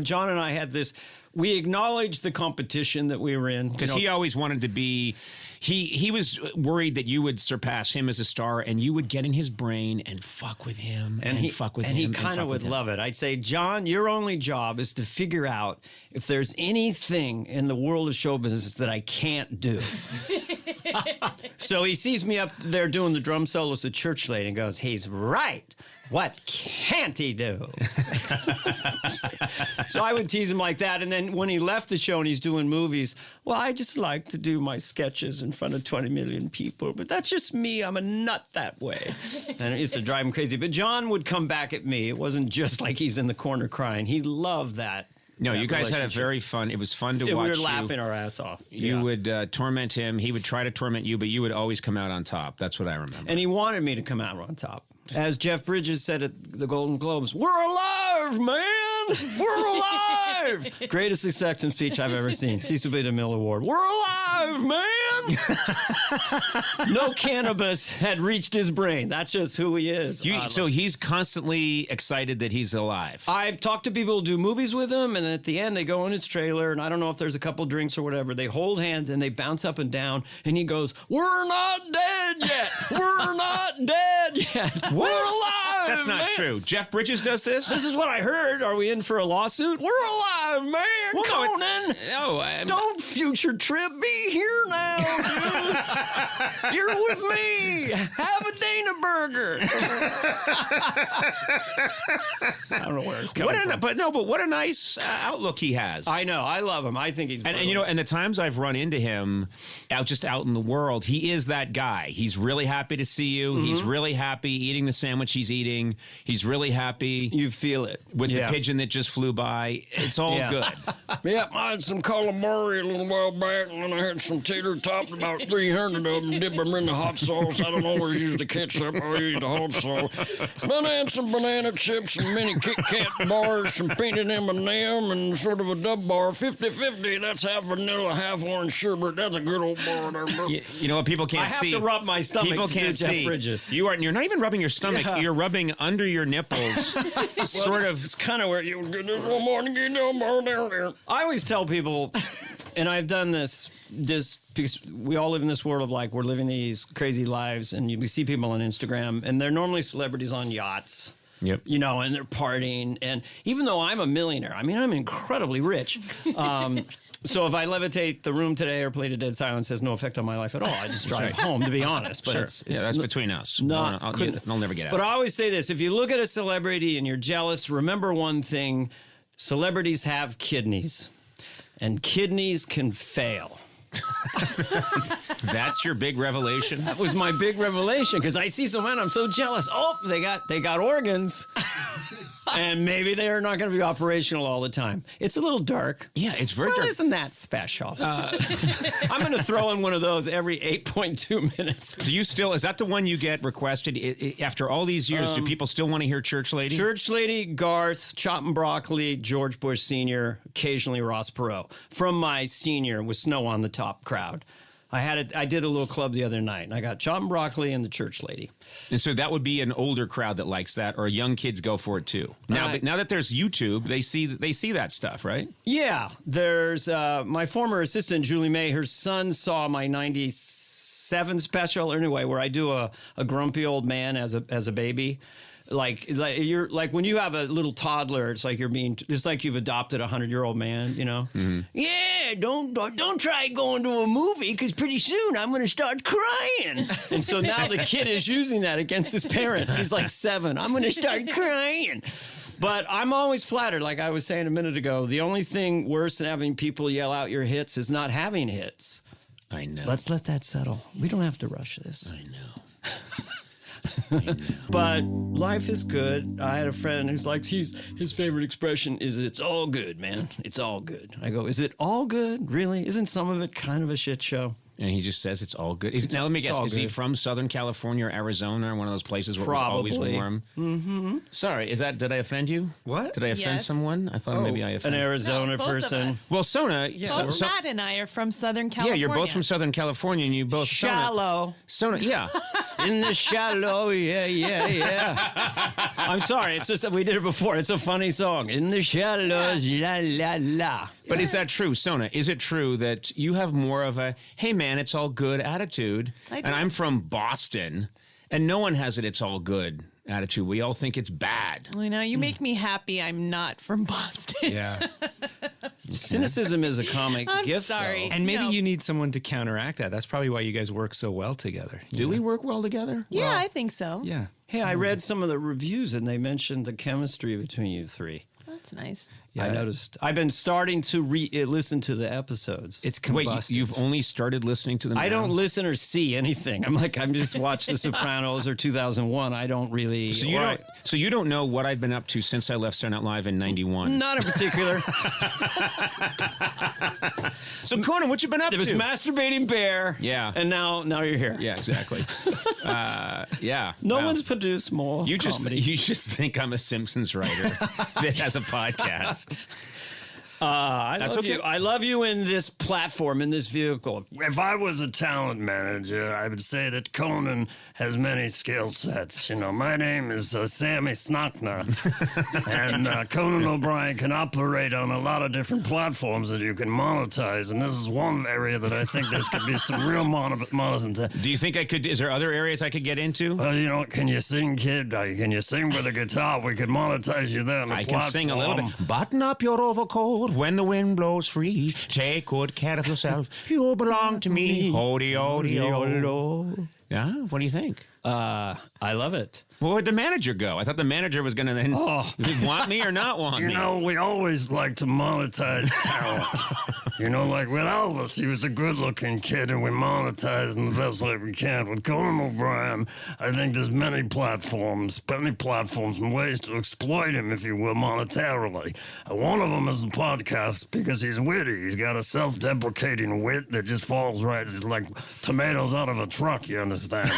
John and I had this, we acknowledged the competition that we were in. Because he always wanted to be, he was worried that you would surpass him as a star, and you would get in his brain and fuck with him and fuck with him. And he kind of would love it. I'd say, John, your only job is to figure out if there's anything in the world of show business that I can't do. So he sees me up there doing the drum solos at Church Lady and goes, he's right. What can't he do? So I would tease him like that. And then when he left the show and he's doing movies, well, I just like to do my sketches in front of 20 million people. But that's just me. I'm a nut that way. And it used to drive him crazy. But John would come back at me. It wasn't just like he's in the corner crying. He loved that. No, you guys had a very fun. It was fun to watch. We were laughing our ass off. You would torment him. He would try to torment you, but you would always come out on top. That's what I remember. And he wanted me to come out on top. As Jeff Bridges said at the Golden Globes, we're alive, man! We're alive! Greatest acceptance speech I've ever seen. Cecil B. DeMille Award. We're alive, man! No cannabis had reached his brain. That's just who he is. So he's constantly excited that he's alive. I've talked to people who do movies with him, and at the end they go in his trailer, and I don't know if there's a couple drinks or whatever. They hold hands and they bounce up and down, and he goes, "We're not dead yet! We're not dead yet! We're alive!" That's not true. Jeff Bridges does this? This is what I heard. Are we in for a lawsuit? We're alive, man! Well, Conan! No, Don't future trip. Be here now, dude. You're with me. Have a Dana burger. I don't know where it's coming from. But what a nice outlook he has. I know. I love him. I think he's and you know, and the times I've run into him out in the world, he is that guy. He's really happy to see you. Mm-hmm. He's really happy eating the sandwich he's eating. He's really happy. You feel it. With the pigeon that just flew by. It's all good. Yep, I had some calamari a little while back, and then I had some tater tots, about 300 of them, dip them in the hot sauce. I don't always use the ketchup, I use the hot sauce. Then I had some banana chips, some mini Kit Kat bars, some peanut M&M, and sort of a dub bar. 50-50, that's half vanilla, half orange sherbet. That's a good old bar there. You know what people can't see? I have to rub my stomach. People can't see. Bridges. You're not even rubbing your stomach. Yeah. You're rubbing under your nipples. It's kind of where you get this one morning, get down bar down there. I always tell people, and I've done this because we all live in this world of like, we're living these crazy lives, and we see people on Instagram, and they're normally celebrities on yachts. Yep. You know, and they're partying. And even though I'm a millionaire, I mean, I'm incredibly rich. So if I levitate the room today or play to dead silence, has no effect on my life at all. I just drive home, to be honest. But sure. That's between us. I'll never get out. But I always say this. If you look at a celebrity and you're jealous, remember one thing. Celebrities have kidneys. And kidneys can fail. That's your big revelation? That was my big revelation, because I see someone, I'm so jealous. Oh, they got organs. And maybe they're not going to be operational all the time. It's a little dark. Yeah, it's very dark. Isn't that special? I'm going to throw in one of those every 8.2 minutes. Do you still, is that the one you get requested? After all these years, do people still want to hear Church Lady? Church Lady, Garth, Choppin' Broccoli, George Bush Sr., occasionally Ross Perot. From my senior with Snow on the Top crowd. I did a little club the other night, and I got Choppin' Broccoli and the Church Lady. And so that would be an older crowd that likes that, or young kids go for it too. Now that there's YouTube, they see that stuff, right? Yeah. There's my former assistant, Julie May, her son saw my 97 special, anyway, where I do a grumpy old man as a baby. Like you're like when you have a little toddler, it's like it's like you've adopted a 100-year-old man, you know. Mm-hmm. Yeah, don't try going to a movie, because pretty soon I'm going to start crying. And so now the kid is using that against his parents. He's like 7. I'm going to start crying. But I'm always flattered, like I was saying a minute ago. The only thing worse than having people yell out your hits is not having hits. I know. Let's let that settle. We don't have to rush this. I know. But life is good. I had a friend who's like, his favorite expression is, "It's all good, man. It's all good." I go, "Is it all good? Really? Isn't some of it kind of a shit show?" And he just says it's all good. Now, let me guess. Is he from Southern California or Arizona, or one of those places where Probably. it was always warm? Mm-hmm. Sorry, did I offend you? What? Did I offend Yes. someone? I thought maybe I offended An Arizona both of person. us. Well, Sona. Both Matt and I are from Southern California. Yeah, you're both from Southern California, and you both Shallow. Sona, yeah. In the shallow, yeah. I'm sorry. It's just that we did it before. It's a funny song. In the shadows, la la la. But is that true, Sona? Is it true that you have more of a, hey, man, it's all good attitude? I do. And I'm from Boston, and no one has it's all good attitude. We all think it's bad. Well, you make me happy. I'm not from Boston. Yeah. Cynicism is a comic I'm gift. sorry. Though. And maybe No. you need someone to counteract that. That's probably why you guys work so well together. Do we work well together? Yeah, I think so. Yeah. Hey, I read some of the reviews and they mentioned the chemistry between you three. That's nice. I noticed. I've been starting to listen to the episodes. It's Wait, combustive. you've only started listening to them I now? don't listen or see anything. I'm just watched The Sopranos or 2001. I don't really. So you don't know what I've been up to since I left Saturday Night Live in '91. Not in particular. So Conan, what you been up There was to? masturbating bear. Yeah. And now you're here. Yeah, exactly. Yeah. No Wow. one's produced more You comedy. just think I'm a Simpsons writer that has a podcast. I That's love okay. you. I love you in this platform, in this vehicle. If I was a talent manager, I would say that Conan has many skill sets. My name is Sammy Snockner, and Conan O'Brien can operate on a lot of different platforms that you can monetize, and this is one area that I think this could be some real monetization. Do you think I could? Is there other areas I could get into? Can you sing, kid? Can you sing with a guitar? We could monetize you there on the I platform. can sing a little bit. Button up your overcoat when the wind blows free. Take good care of yourself. You belong to me. Hody, hody, hody. Yeah? What do you think? I love it. Well, where'd the manager go? I thought the manager was going to then want me or not want me. We always like to monetize talent. Like with Elvis, he was a good-looking kid, and we monetize in the best way we can. With Conan O'Brien, I think there's many platforms and ways to exploit him, if you will, monetarily. One of them is the podcast, because he's witty. He's got a self-deprecating wit that just falls right. It's like tomatoes out of a truck, you understand?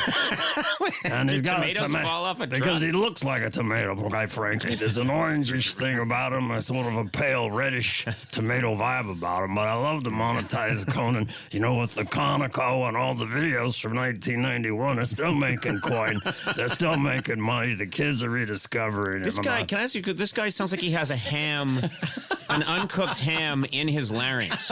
And he's got tomatoes fall off a truck? because he looks like a tomato, quite frankly. There's an orangish thing about him, a sort of a pale reddish tomato vibe about him. But I love to monetize Conan. With the Conoco and all the videos from 1991, they're still making coin. They're still making money. The kids are rediscovering This him. guy, can I ask you, this guy sounds like he has a ham, an uncooked ham in his larynx.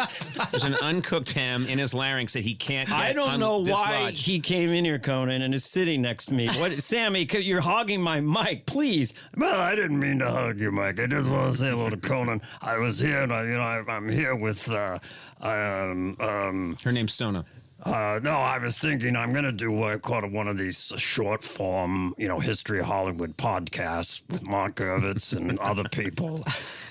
There's an uncooked ham in his larynx that he can't get I don't know why dislodged. he came in here, Conan, and is sitting next to me. Sammy, you're hogging my mic, please. Well, I didn't mean to hug you, Mike. I just want to say hello to Conan. I was here, and I'm here with. Her name's Sona. No, I was thinking I'm going to do one of these short form, history of Hollywood podcasts with Mark Gervitz and other people.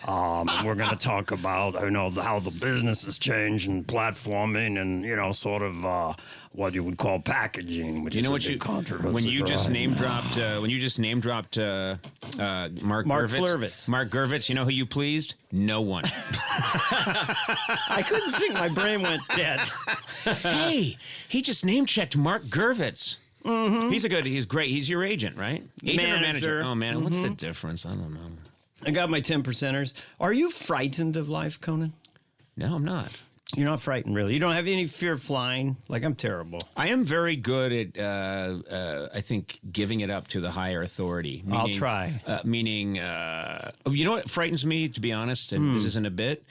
And we're going to talk about, how the business has changed and platforming and, sort of what you would call packaging, which is a big controversy. When you just right name now. dropped Mark Gervitz. Mark Gervitz, you know who you pleased? No one. I couldn't think. My brain went dead. Hey, he just name checked Mark Gervitz. Mm-hmm. He's great. He's your agent, right? Agent or manager? Manager. Oh man, what's the difference? I don't know. I got my 10%ers. Are you frightened of life, Conan? No, I'm not. You're not frightened, really. You don't have any fear of flying? Like, I'm terrible. I am very good at, I think, giving it up to the higher authority. I'll try. You know what frightens me, to be honest, and this isn't a bit?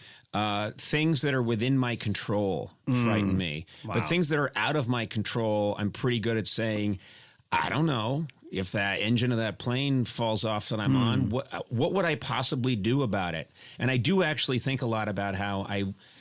Things that are within my control frighten me. Wow. But things that are out of my control, I'm pretty good at saying, I don't know. If that engine of that plane falls off that I'm on, what would I possibly do about it? And I do actually think a lot about how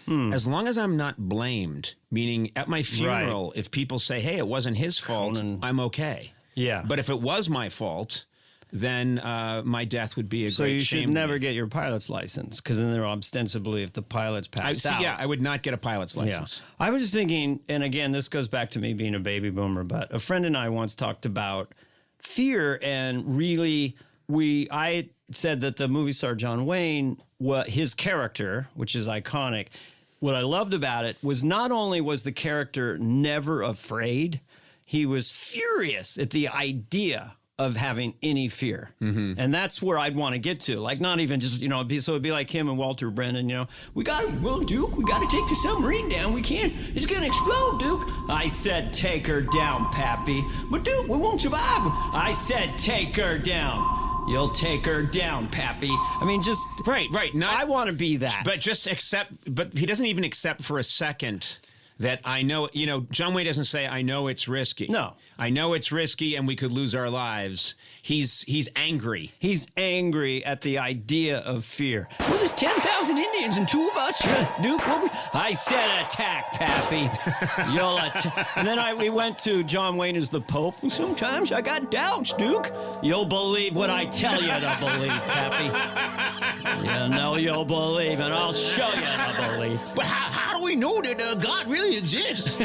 as long as I'm not blamed, meaning at my funeral, if people say, hey, it wasn't his fault, Conan. I'm okay. Yeah. But if it was my fault, then my death would be a So great you shame should to never me. get your pilot's license, because then they're ostensibly, if the pilot's passed out. I would not get a pilot's license. Yeah. I was just thinking, and again, this goes back to me being a baby boomer, but a friend and I once talked about fear, and really, I said that the movie star John Wayne, his character, which is iconic, what I loved about it was not only was the character never afraid, he was furious at the idea of having any fear. Mm-hmm. And that's where I'd want to get to. Like, not even just, so it'd be like him and Walter Brennan, Duke, we got to take the submarine down. We can't, it's going to explode, Duke. I said, take her down, Pappy. But Duke, we won't survive. I said, take her down. you'll take her down, Pappy. I mean, just Right. I want to be that. But he doesn't even accept for a second that I know, John Wayne doesn't say, I know it's risky. No. I know it's risky and we could lose our lives. He's angry. He's angry at the idea of fear. Well, there's 10,000 Indians and 2 of us. Duke, I said attack, Pappy. You'll attack. And then we went to John Wayne as the Pope. And sometimes I got doubts, Duke. You'll believe what I tell you to believe, Pappy. You know you'll believe, and I'll show you to believe. But how do we know that God really exists?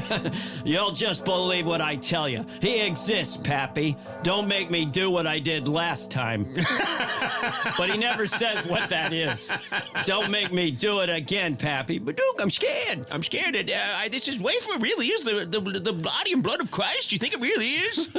You'll just believe what I tell you. He exists, Pappy. Don't make me do what I did last time. But he never says what that is. Don't make me do it again, Pappy. But Duke, I'm scared. I'm scared that this is wafer really is the body and blood of Christ. Do you think it really is?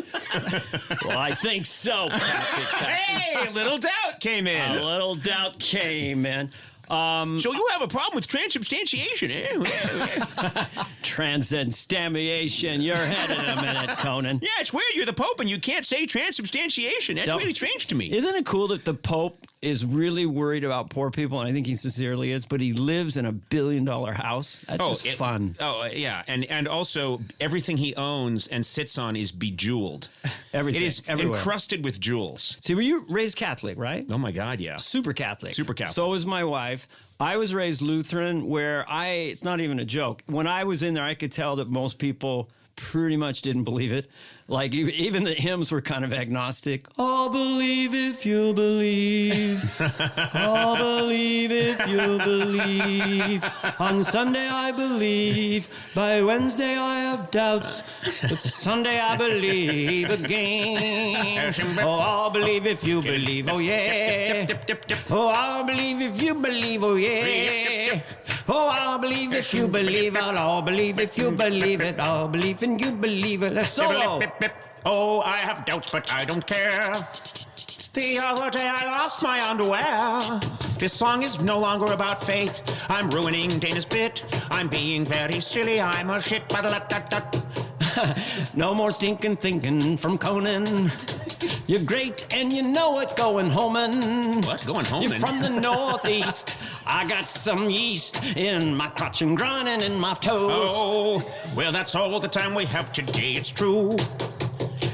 Well, I think so, Pappy. Hey, a little doubt came in. A little doubt came in. So you have a problem with transubstantiation, eh? Transubstantiation. You're headed in a minute, Conan. Yeah, it's weird. You're the Pope and you can't say transubstantiation. That's really strange to me. Isn't it cool that the Pope is really worried about poor people? And I think he sincerely is, but he lives in a $1 billion house. That's just fun. Oh, yeah. And also, everything he owns and sits on is bejeweled. Everything. It is everywhere. encrusted with jewels. See, were you raised Catholic, right? Oh, my God, yeah. Super Catholic. Super Catholic. So was my wife. I was raised Lutheran, where it's not even a joke. When I was in there, I could tell that most people pretty much didn't believe it. Like, even the hymns were kind of agnostic. Oh, believe if you believe. Oh, believe if you believe. On Sunday I believe. By Wednesday I have doubts. But Sunday I believe again. Oh, I'll believe if you believe. Oh, yeah. Oh, I'll believe if you believe. Oh, yeah. Oh, I'll believe if you believe. I'll believe if you believe it. I'll believe and you believe it. Let's solo. Oh, I have doubts, but I don't care. The other day I lost my underwear. This song is no longer about faith. I'm ruining Dana's bit. I'm being very silly. I'm a shit. No more stinking thinking from Conan. You're great and you know it, going homin'. What? Going homin'? You're from the northeast. I got some yeast in my crotch and groin and in my toes. Oh, well, that's all the time we have today. It's true.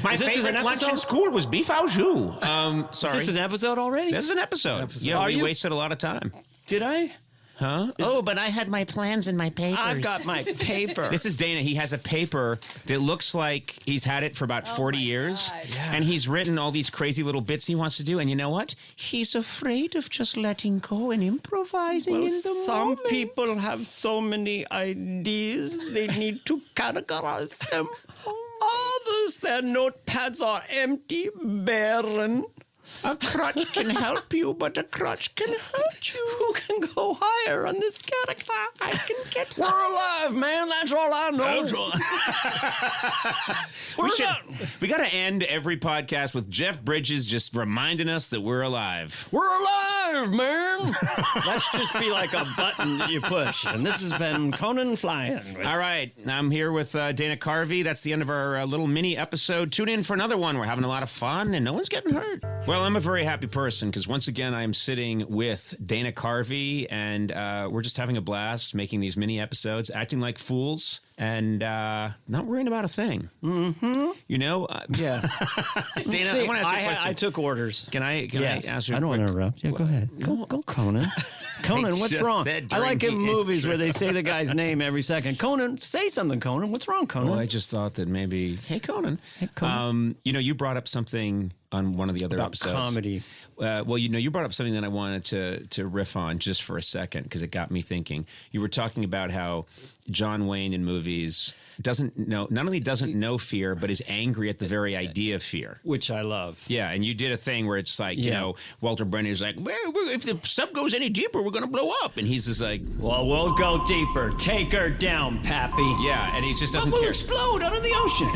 My favorite lunch in school was beef au jus. Sorry. Is this an episode already? This is an episode. Yeah, we wasted a lot of time. Did I? Huh? But I had my plans in my papers. I've got my paper. This is Dana. He has a paper that looks like he's had it for about 40 years. Yeah. And he's written all these crazy little bits he wants to do. And you know what? He's afraid of just letting go and improvising in the some moment. people have so many ideas, they need to categorize them. Others, their notepads are empty, barren. A crutch can help you, but a crutch can hurt you. Who can go higher on this character? I can get. We're alive, man. That's all I know. We got to end every podcast with Jeff Bridges just reminding us that we're alive. We're alive, man. Let's just be like a button that you push. And this has been Conan Flying. All right. I'm here with Dana Carvey. That's the end of our little mini episode. Tune in for another one. We're having a lot of fun and no one's getting hurt. Well, I'm a very happy person because once again, I am sitting with Dana Carvey and we're just having a blast making these mini episodes, acting like fools and not worrying about a thing. Mm-hmm. You know? Yes. Dana, See, I want to ask you a question. I took orders. Can I ask you a I don't want to interrupt. Yeah, go ahead. Go, Conan. Conan, what's just wrong? said I like during in the movies intro. where they say the guy's name every second. Conan, say something, Conan. What's wrong, Conan? Well, I just thought that maybe, hey, Conan. Hey, Conan. You brought up something on one of the other About episodes. comedy. Well, you brought up something that I wanted to riff on just for a second because it got me thinking. You were talking about how John Wayne in movies not only doesn't know fear, but is angry at the very idea of fear. Which I love. Yeah, and you did a thing where it's like, you know, Walter Brenner's like, well, if the sub goes any deeper, we're going to blow up. And he's just like, well, we'll go deeper. Take her down, Pappy. yeah, and he just doesn't We'll care. explode under the ocean.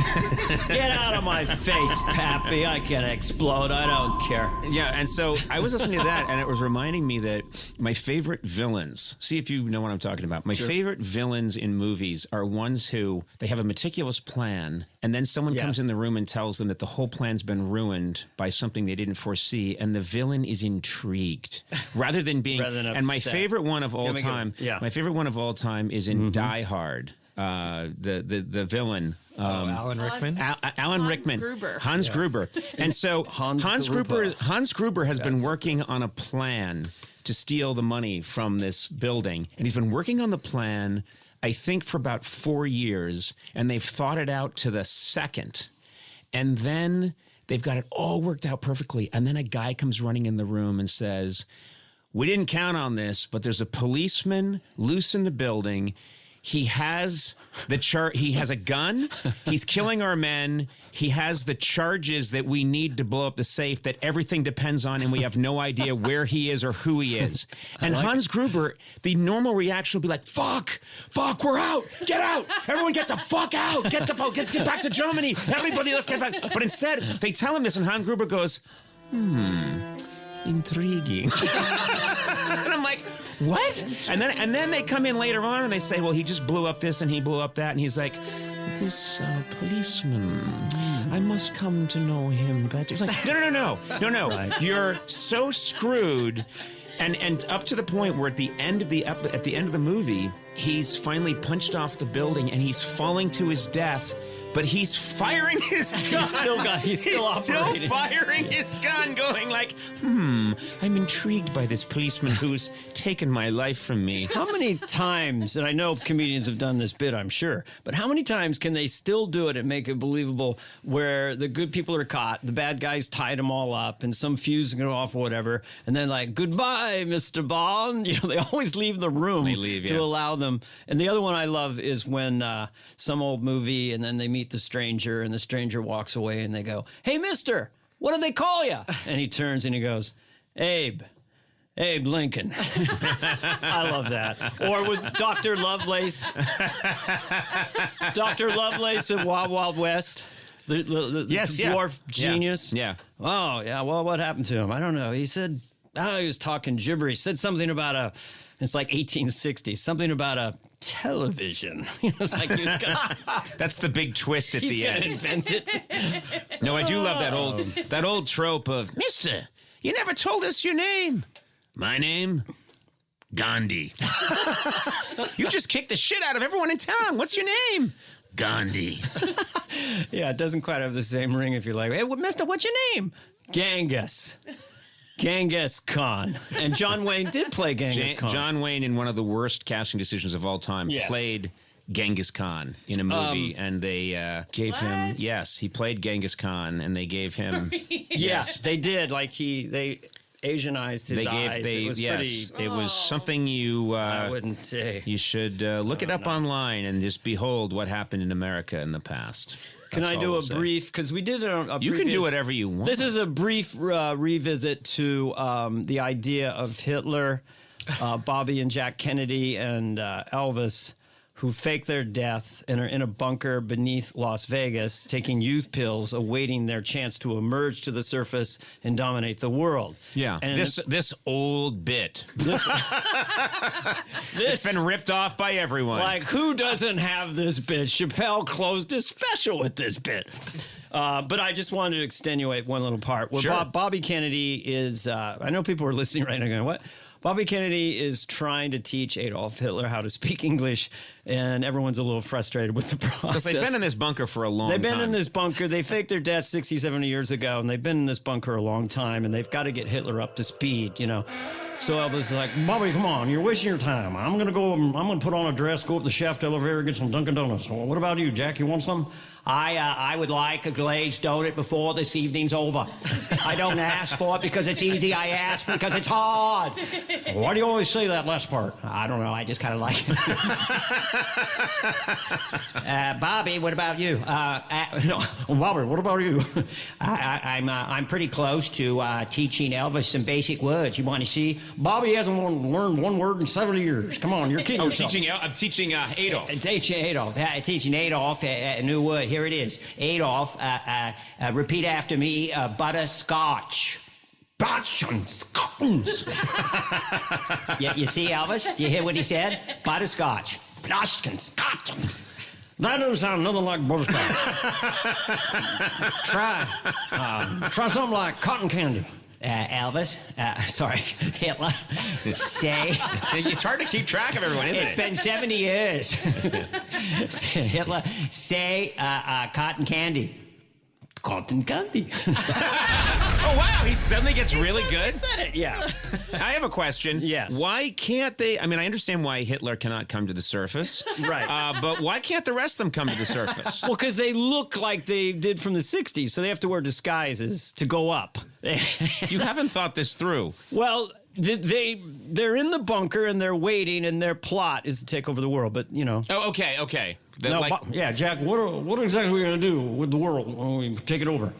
Get out of my face, Pappy. I can explode. I don't care. Yeah, and So I was listening to that, and it was reminding me that my favorite villains, see if you know what I'm talking about. My favorite villains in movies are ones who, they have a meticulous plan, and then someone comes in the room and tells them that the whole plan's been ruined by something they didn't foresee, and the villain is intrigued rather than being. And my favorite one of all time, my favorite one of all time is in Die Hard. The villain. Alan Rickman. Alan Rickman. Gruber. Hans Gruber. And so Hans Gruber has been working on a plan to steal the money from this building. And he's been working on the plan, I think, for about 4 years. And they've thought it out to the second. And then they've got it all worked out perfectly. And then a guy comes running in the room and says, "We didn't count on this, but there's a policeman loose in the building. He has he has a gun. He's killing our men. He has the charges that we need to blow up the safe that everything depends on, and we have no idea where he is or who he is." And Hans Gruber, the normal reaction would be like, fuck, we're out. Get out. Everyone get the fuck out. Let's get back to Germany. Everybody, let's get back. But instead, they tell him this, and Hans Gruber goes, intriguing. And I'm like, what? And then they come in later on and they say, well, he just blew up this and he blew up that. And he's like, this policeman, I must come to know him better. It's like, no. Right. You're so screwed. And up to the point where at the end of the movie, he's finally punched off the building and he's falling to his death. But he's firing his gun. He's still firing his gun, going like, I'm intrigued by this policeman who's taken my life from me. How many times, and I know comedians have done this bit, I'm sure, but how many times can they still do it and make it believable where the good people are caught, the bad guys tied them all up, and some fuse go off or whatever, and then like, goodbye, Mr. Bond. You know, they always leave the room to allow them. And the other one I love is when some old movie, and then they meet the stranger, and the stranger walks away, and they go, "Hey, mister, what do they call you?" And he turns and he goes, Abe Lincoln. I love that. Or with Dr. Lovelace. Dr. Lovelace in Wild Wild West. The dwarf genius. Yeah. Oh, yeah. Well, what happened to him? I don't know. He said, he was talking gibberish. He said something about it's like 1860, something about a television. It's like he was gonna, that's the big twist at the end. He's gonna invent it. No, I do love that old trope of, "Mister, you never told us your name." "My name, Gandhi." "You just kicked the shit out of everyone in town. What's your name?" "Gandhi." Yeah, it doesn't quite have the same ring if you're like, "Hey, mister, what's your name?" Genghis Khan. And John Wayne did play Genghis Khan. John Wayne, in one of the worst casting decisions of all time, played Genghis Khan in a movie, and they gave him... Yes, he played Genghis Khan, and they gave him... Yes, they did. Like, they Asianized his eyes. It was pretty... It was something I wouldn't say. You should look it up online and just behold what happened in America in the past. Can I do a brief? Because we did a You can do whatever you want. This is a brief revisit to the idea of Hitler, Bobby and Jack Kennedy, and Elvis, who fake their death and are in a bunker beneath Las Vegas, taking youth pills, awaiting their chance to emerge to the surface and dominate the world. Yeah, and this old bit. It's been ripped off by everyone. Like, who doesn't have this bit? Chappelle closed his special with this bit. But I just wanted to extenuate one little part. Where Bobby Kennedy is, I know people are listening right now going, what? Bobby Kennedy is trying to teach Adolf Hitler how to speak English, and everyone's a little frustrated with the process. Because they've been in this bunker for a long time. They've been in this bunker. They faked their death 60, 70 years ago, and they've been in this bunker a long time, and they've got to get Hitler up to speed, you know. So Elvis is like, "Bobby, come on, you're wasting your time. I'm going to put on a dress, go up the shaft elevator, get some Dunkin' Donuts. Well, what about you, Jack? You want some?" I would like a glazed donut before this evening's over. I don't ask for it because it's easy. I ask because it's hard. Why do you always say that last part? I don't know. I just kind of like it. Bobby, what about you? No, Bobby, what about you? I'm pretty close to teaching Elvis some basic words. You want to see? Bobby hasn't learned one word in 70 years. Come on, you're kidding yourself. I'm teaching Adolf. Teaching Adolf a new word. Here it is. Adolf, repeat after me, butterscotch. Yeah, you see, Elvis? Do you hear what he said? Butterscotch. Butterscotch. That doesn't sound nothing like butterscotch. Try something like cotton candy. Elvis, sorry, Hitler, say... It's hard to keep track of everyone, isn't it? It's been 70 years. Hitler, say cotton candy. Cotton candy. Oh, wow. He suddenly gets really good. Yeah. I have a question. Yes. Why can't they? I mean, I understand why Hitler cannot come to the surface. Right. But why can't the rest of them come to the surface? Well, because they look like they did from the 60s, so they have to wear disguises to go up. You haven't thought this through. Well, they're in the bunker and they're waiting, and their plot is to take over the world. But Oh, okay. yeah, Jack. What exactly are we gonna do with the world when we take it over?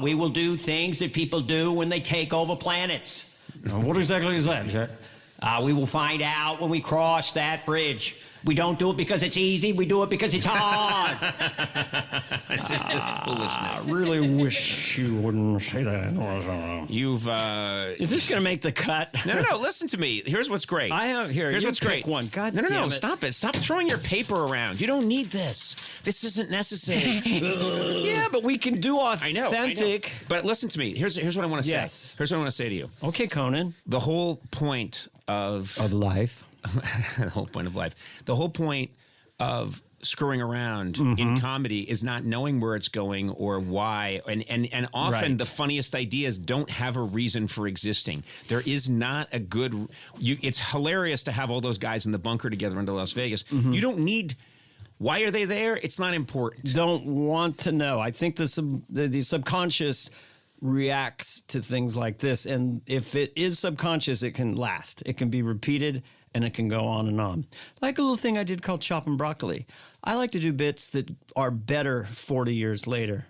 We will do things that people do when they take over planets. What exactly is that, Jack? We will find out when we cross that bridge. We don't do it because it's easy. We do it because it's hard. It's just foolishness. I really wish you wouldn't say that. You've. Is this gonna make the cut? No. Listen to me. Here's what's great. I have here. Here's you what's pick great. One. God no. damn it. Stop it. Stop throwing your paper around. You don't need this. This isn't necessary. Yeah, but we can do I know. authentic. But listen to me. Here's what I want to say. Yes. Here's what I want to say to you. Okay, Conan. The whole point of life. the whole point of life. The whole point of screwing around in comedy is not knowing where it's going or why. And often Right. the funniest ideas don't have a reason for existing. There is not a good. It's hilarious to have all those guys in the bunker together into Las Vegas. You don't need. Why are they there? It's not important. Don't want to know. I think the subconscious reacts to things like this, and if it is subconscious, it can last. It can be repeated, and it can go on and on. Like a little thing I did called chopping broccoli. I like to do bits that are better 40 years later.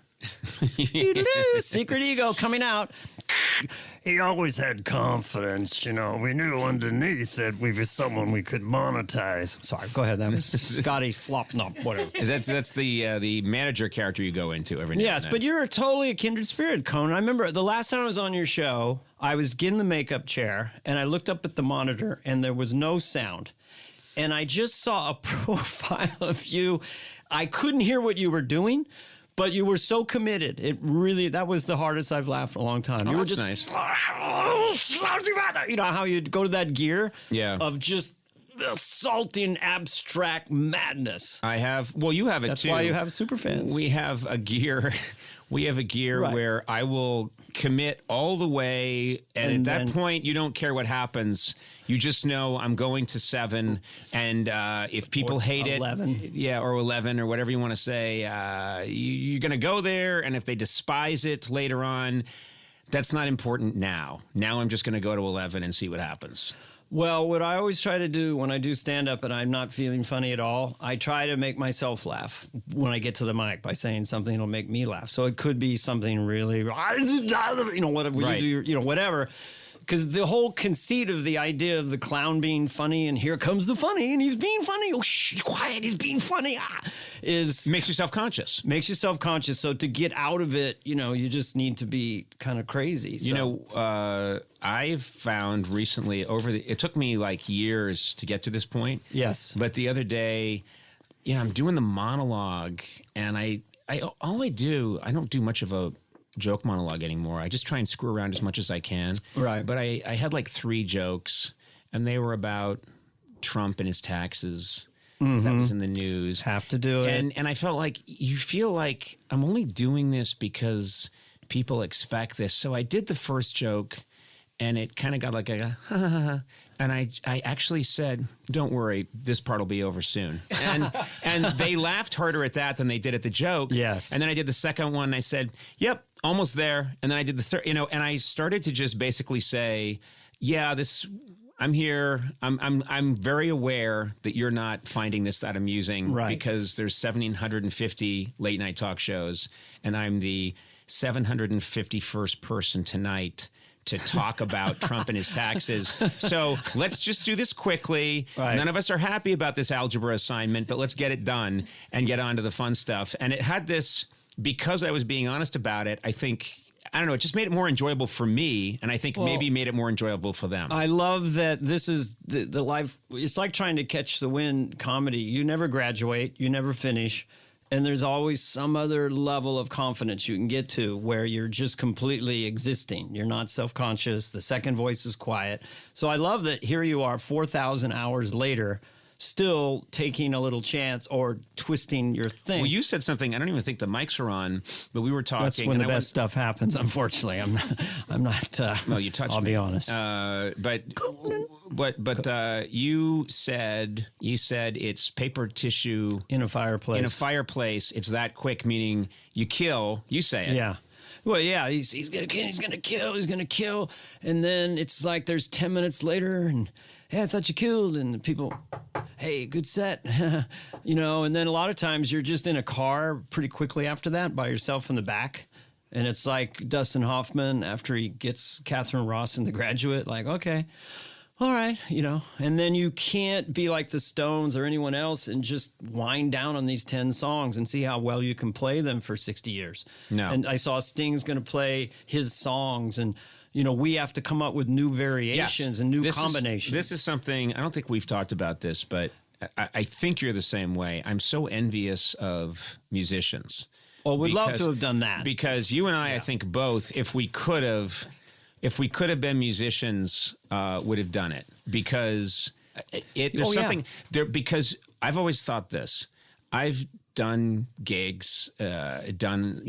Secret ego coming out. He always had confidence, We knew underneath that we were someone we could monetize. Sorry, go ahead. That was Scotty Flopnop, whatever. That's the manager character you go into every now Yes, and then. but you're totally a kindred spirit, Conan. I remember the last time I was on your show, I was in the makeup chair, and I looked up at the monitor, and there was no sound. And I just saw a profile of you. I couldn't hear what you were doing, but you were so committed. That was the hardest I've laughed in a long time. You were that's just nice. You know how you'd go to that gear Yeah. of just assaulting abstract madness. I have. Well, you have it That's too. why you have super fans. We have a gear. We have a gear Right. where I will commit all the way, and at that then- point, you don't care what happens. You just know I'm going to 7, and if people hate 11. it, or 11 or whatever you want to say, you're going to go there, and if they despise it later on, that's not important now. Now I'm just going to go to 11 and see what happens. Well, what I always try to do when I do stand-up and I'm not feeling funny at all, I try to make myself laugh when I get to the mic by saying something that'll make me laugh. So it could be something really, whatever Right. you do, whatever. Because the whole conceit of the idea of the clown being funny and here comes the funny and he's being funny. Oh, shh, quiet, he's being funny. Is Makes you self-conscious. makes you self-conscious. So to get out of it, you just need to be kind of crazy. So. I've found recently it took me like years to get to this point. Yes. But the other day, I'm doing the monologue, and I don't do much of a joke monologue anymore. I just try and screw around as much as I can. Right. But I had like 3 jokes, and they were about Trump and his taxes. 'Cause that was in the news. Have to do it. And I felt like you feel like I'm only doing this because people expect this. So I did the first joke, and it kind of got like a ha, ha, ha. And I actually said, "Don't worry, this part will be over soon." And they laughed harder at that than they did at the joke. Yes. And then I did the second one, and I said, "Yep, almost there." And then I did the third, and I started to just basically say, "Yeah, I'm here. I'm very aware that you're not finding this that amusing, Right. because there's 1,750 late night talk shows, and I'm the 751st person tonight to talk about Trump and his taxes. So let's just do this quickly. Right. None of us are happy about this algebra assignment, but let's get it done and get on to the fun stuff." And it had this, because I was being honest about it, I think I don't know, it just made it more enjoyable for me, and I think maybe made it more enjoyable for them. I love that this is the life. It's like trying to catch the wind comedy. You never graduate, you never finish, and there's always some other level of confidence you can get to where you're just completely existing. You're not self-conscious. The second voice is quiet. So I love that here you are 4,000 hours later, still taking a little chance or twisting your thing. Well, you said something, I don't even think the mics are on, but we were talking. That's when the best stuff happens, unfortunately. I'm not well, you touched I'll me. be honest. But you said it's paper tissue In a fireplace. in a fireplace. It's that quick, meaning you kill. You say it. Yeah. Well, yeah, he's gonna kill, and then it's like there's 10 minutes later, and hey, I thought you killed, and people, hey, good set, and then a lot of times you're just in a car pretty quickly after that by yourself in the back, and it's like Dustin Hoffman after he gets Catherine Ross in The Graduate, like, okay, all right, and then you can't be like the Stones or anyone else and just wind down on these 10 songs and see how well you can play them for 60 years. No. And I saw Sting's going to play his songs, and we have to come up with new variations and new combinations. This is something, I don't think we've talked about this, but I think you're the same way. I'm so envious of musicians. Well, we'd love to have done that. Because you and I think both, if we could have been musicians, would have done it. Because there's something there. Because I've always thought this. I've done gigs, done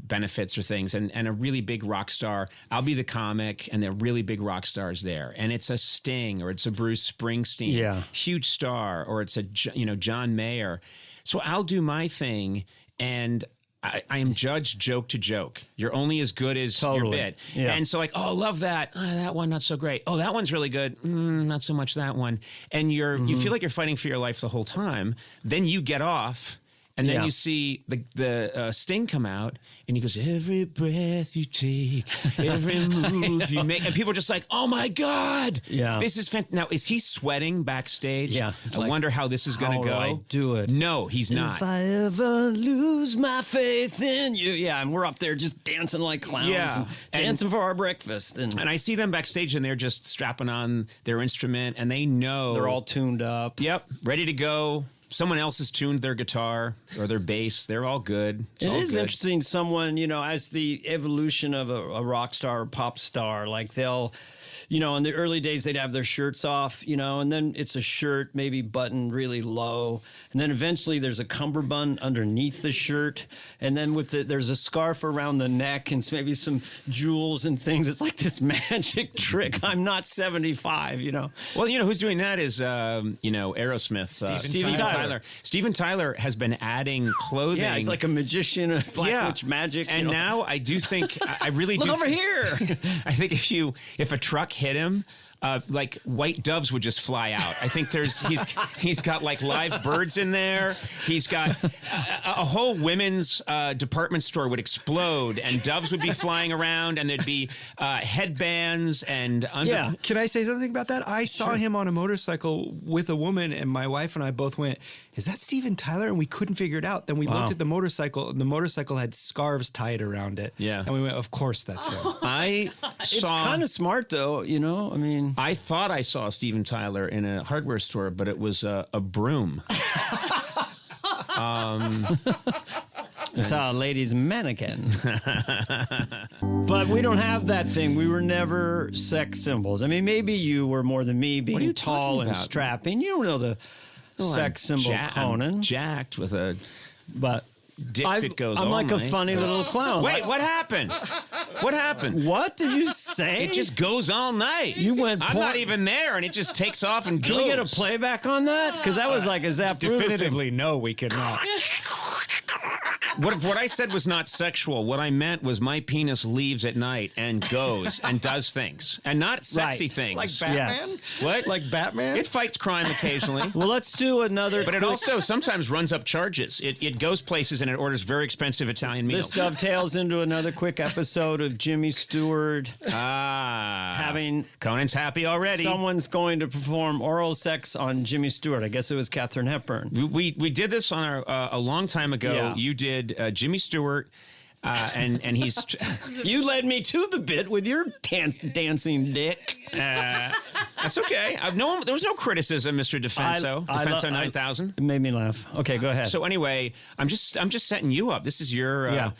benefits or things, and a really big rock star. I'll be the comic, and the really big rock star's there, and it's a Sting or it's a Bruce Springsteen, huge star, or it's a John Mayer. So I'll do my thing, and I am judged joke to joke. You're only as good as your bit. Yeah. And so like, oh, love that. Oh, that one, not so great. Oh, that one's really good. Not so much that one. And you feel like you're fighting for your life the whole time. Then you get off. And then you see the Sting come out, and he goes, every breath you take, every move you make. And people are just like, oh, my God. Yeah. This is fantastic. Now, is he sweating backstage? Yeah. I wonder how this is going to go. How do I do it? No, he's not. If I ever lose my faith in you. Yeah, and we're up there just dancing like clowns. Yeah. And dancing for our breakfast. And I see them backstage, and they're just strapping on their instrument, and they know. They're all tuned up. Yep, ready to go. Someone else has tuned their guitar or their bass. They're all good. It is interesting. Someone, as the evolution of a rock star or pop star, like they'll, in the early days, they'd have their shirts off, and then it's a shirt maybe buttoned really low. And then eventually there's a cummerbund underneath the shirt. And then there's a scarf around the neck and maybe some jewels and things. It's like this magic trick. I'm not 75, Well, who's doing that is, Aerosmith. Steven Tyler. Steven Tyler has been adding clothing. Yeah, he's like a magician of Black Witch magic. And now I do think, I really do. Look over here. I think if a truck hit him, like white doves would just fly out. I think he's got like live birds in there. He's got a whole women's department store would explode, and doves would be flying around, and there'd be headbands and Can I say something about that? I saw him on a motorcycle with a woman, and my wife and I both went, is that Steven Tyler? And we couldn't figure it out. Then we looked at the motorcycle, and the motorcycle had scarves tied around it. Yeah. And we went, of course that's him. It's kind of smart, though, I mean. I thought I saw Steven Tyler in a hardware store, but it was a broom. I saw a lady's mannequin. But we don't have that thing. We were never sex symbols. I mean, maybe you were more than me, being tall and strapping. You don't know the sex symbol Conan. I'm jacked with a dick that goes I'm all like night. a funny little clown. Wait, what happened? What happened? What did you say? It just goes all night. You went. I'm not even there, and it just takes off and goes. Can we get a playback on that? Because that was like a Zap. Definitively, no, we could not. What I said was not sexual. What I meant was my penis leaves at night and goes and does things, and not sexy things. Like Batman? Yes. What? Like Batman? It fights crime occasionally. Well, let's do another. But it also sometimes runs up charges. It goes places and it orders very expensive Italian meals. This dovetails into another quick episode of Jimmy Stewart having Conan's happy already. Someone's going to perform oral sex on Jimmy Stewart. I guess it was Katharine Hepburn. We did this on a long time ago. Yeah. You did Jimmy Stewart. and he's You led me to the bit with your dancing dick. that's okay. There was no criticism, Mr. Defenso. Defenso 9000. It made me laugh. Okay, go ahead. So anyway, I'm just setting you up. This is your Yeah.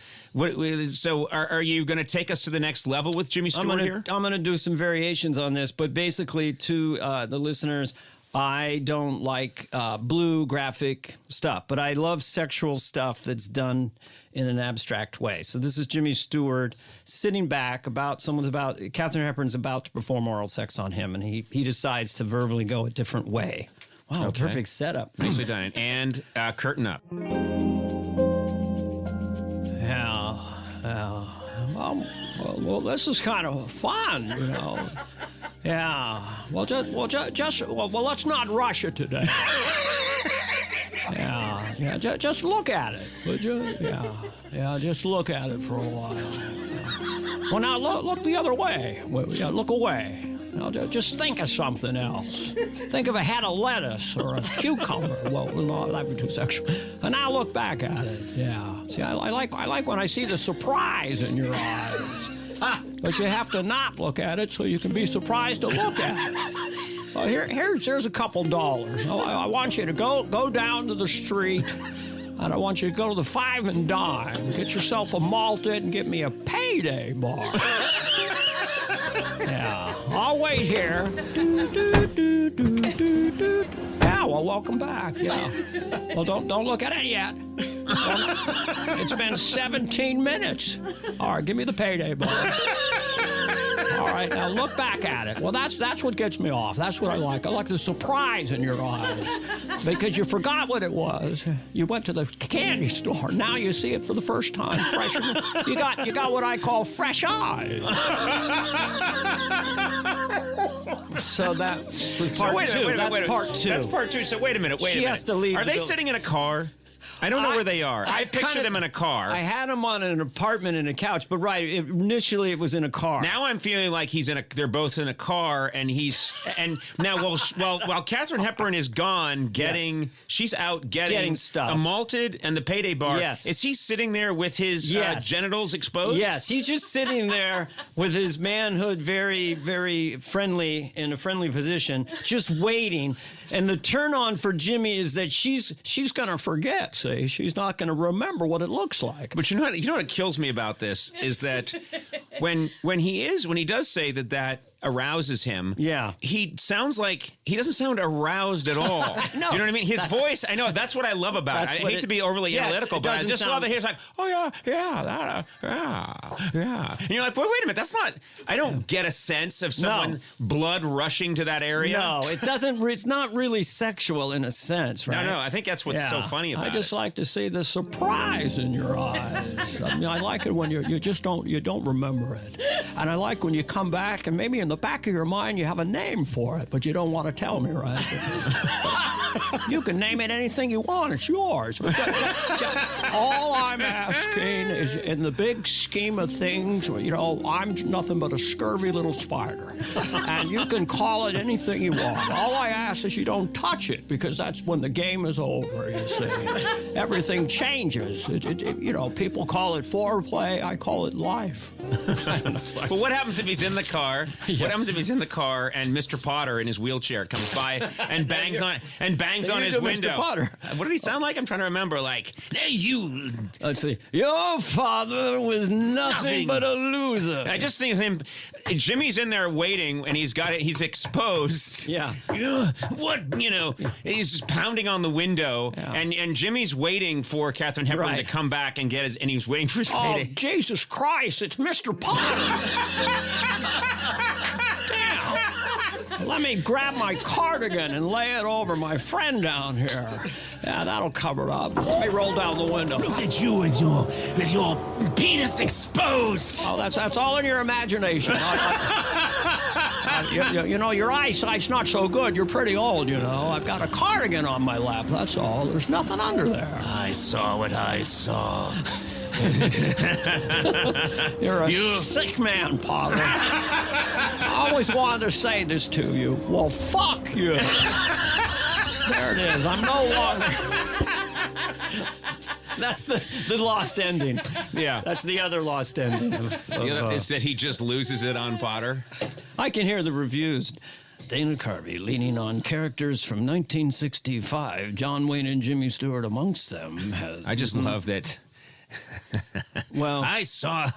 So are you going to take us to the next level with Jimmy Stewart here? I'm going to do some variations on this, but basically to the listeners, I don't like blue graphic stuff, but I love sexual stuff that's done in an abstract way. So this is Jimmy Stewart sitting back Katharine Hepburn's about to perform oral sex on him, and he decides to verbally go a different way. Wow, Okay. Perfect setup. Nicely done. And curtain up. Yeah. Well, this is kind of fun, you know. Yeah. Well, let's not rush it today. Yeah. Just look at it, would you? Yeah. Just look at it for a while. Well, now look the other way. Look away. Now, just think of something else. Think of a head of lettuce or a cucumber. Well, no, that'd be too sexual. And now look back at it. Yeah. See, I like when I see the surprise in your eyes. But you have to not look at it so you can be surprised to look at it. Well, here's a couple dollars. I want you to go down to the street, and I want you to go to the Five and Dime, get yourself a malted, and get me a payday bar. Yeah, I'll wait here. Yeah, well, welcome back. Yeah. Well, don't look at it yet. It's been 17 minutes. All right, give me the payday bar. All right, now look back at it. Well, that's what gets me off. That's what I like. I like the surprise in your eyes because you forgot what it was. You went to the candy store. Now you see it for the first time. Fresh. You got what I call fresh eyes. So that's part two. That's part two. That's part two. So wait a minute. She has to leave. Are they sitting in a car? I don't know where they are. I picture them in a car. I had them on an apartment in a couch, but initially it was in a car. Now I'm feeling like they're both in a car, and now while Katharine Hepburn is gone she's out getting stuff, a malted and the payday bar. Yes. Is he sitting there with his genitals exposed? Yes, he's just sitting there with his manhood very, very friendly, in a friendly position, just waiting. And the turn on for Jimmy is that she's gonna forget. See, she's not gonna remember what it looks like. But you know what kills me about this is that when he does say that arouses him. Yeah. He sounds like he doesn't sound aroused at all. No. Do you know what I mean? His voice, I know, that's what I love about it. I hate to be overly analytical, but I just love that he's like, oh yeah. And you're like, wait a minute, that's not, I don't get a sense of someone blood rushing to that area. No, it doesn't, it's not really sexual in a sense, right? No, I think that's what's so funny about it. I just like to see the surprise in your eyes. I mean, I like it when you don't remember it. And I like when you come back and maybe in the back of your mind you have a name for it, but you don't want to tell me, right? You can name it anything you want. It's yours. Just, all I'm asking is, in the big scheme of things, I'm nothing but a scurvy little spider. And you can call it anything you want. All I ask is you don't touch it, because that's when the game is over, you see. Everything changes. People call it foreplay. I call it life. But what happens if he's in the car? Yes. What happens if he's in the car and Mr. Potter in his wheelchair comes by and bangs on his window? Mr. Potter. What did he sound like? I'm trying to remember. Like, hey, you. Let's see. Your father was nothing but a loser. I just think him. Jimmy's in there waiting, and he's exposed. Yeah. He's just pounding on the window, and Jimmy's waiting for Katharine Hepburn to come back and get and he's waiting for his payday. Oh, Jesus Christ! It's Mr. Potter. Damn. Let me grab my cardigan and lay it over my friend down here. Yeah, that'll cover up. Let me roll down the window. Look at you with your penis exposed. Oh, that's all in your imagination. Your eyesight's not so good. You're pretty old, I've got a cardigan on my lap, that's all. There's nothing under there. I saw what I saw. You're a sick man, Potter. I always wanted to say this to you. Well, fuck you. There it is. I'm no longer... That's the lost ending. Yeah. That's the other lost ending. Is that he just loses it on Potter? I can hear the reviews. Dana Carvey leaning on characters from 1965, John Wayne and Jimmy Stewart amongst them. I just love that. Well, I saw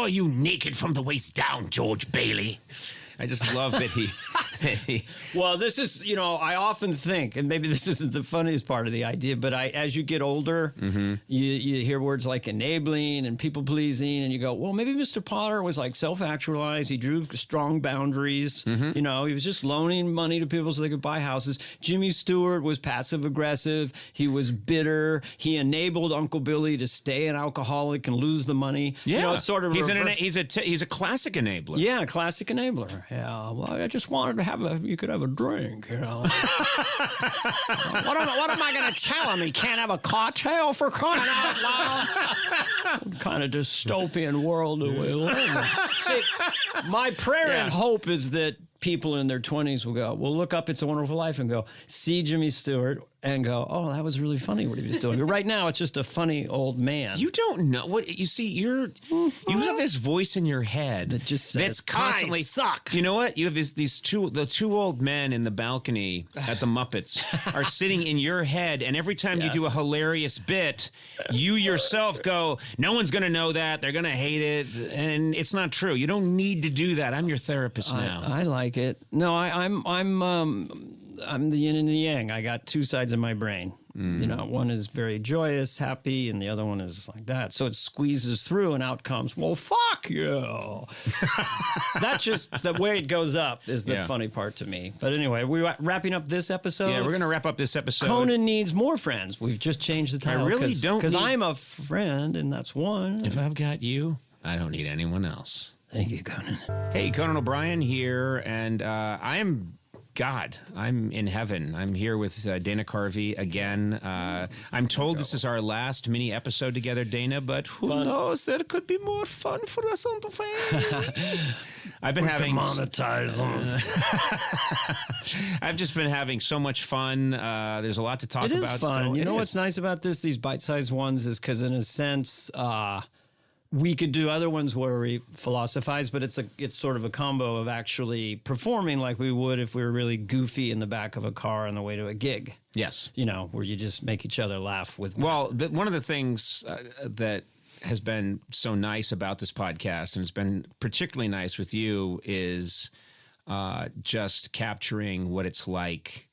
you naked from the waist down, George Bailey. I just love that he. well, this is, I often think, and maybe this isn't the funniest part of the idea, but as you get older, you hear words like enabling and people pleasing, and you go, well, maybe Mr. Potter was like self-actualized. He drew strong boundaries. He was just loaning money to people so they could buy houses. Jimmy Stewart was passive aggressive. He was bitter. He enabled Uncle Billy to stay an alcoholic and lose the money. Yeah, it's sort of he's a classic enabler. Yeah, classic enabler. Yeah, well, I just wanted to you could have a drink, What am I going to tell him? He can't have a cocktail for crying out loud? What kind of dystopian world do we live in? See, my prayer and hope is that people in their 20s will look up It's a Wonderful Life and go, see Jimmy Stewart and go, oh, that was really funny what he was doing. But right now, it's just a funny old man. You don't know what you see. You have this voice in your head that just says, that's constantly I suck. You know what? You have the two old men in the balcony at the Muppets are sitting in your head, and every time you do a hilarious bit, you yourself go, no one's going to know that. They're going to hate it, and it's not true. You don't need to do that. I'm your therapist now. I like it. No, I'm the yin and the yang. I got two sides of my brain. One is very joyous, happy, and the other one is like that. So it squeezes through, and out comes, well, fuck you. That's just the way it goes up is the funny part to me. But anyway, we're wrapping up this episode. Yeah, we're going to wrap up this episode. Conan needs more friends. We've just changed the title. I really don't. Because I'm a friend, and that's one. If I've got you, I don't need anyone else. Thank you, Conan. Hey, Conan O'Brien here, and I am God. I'm in heaven. I'm here with Dana Carvey again. I'm told this is our last mini episode together, Dana, but who knows? There could be more fun for us on the way. I've been having monetize them. I've just been having so much fun. There's a lot to talk about. It is fun. Still. You know what's nice about these bite-sized ones is because in a sense, we could do other ones where we philosophize, but it's sort of a combo of actually performing like we would if we were really goofy in the back of a car on the way to a gig. Yes. Where you just make each other laugh with. Well, one of the things that has been so nice about this podcast, and it's been particularly nice with you, is just capturing what it's like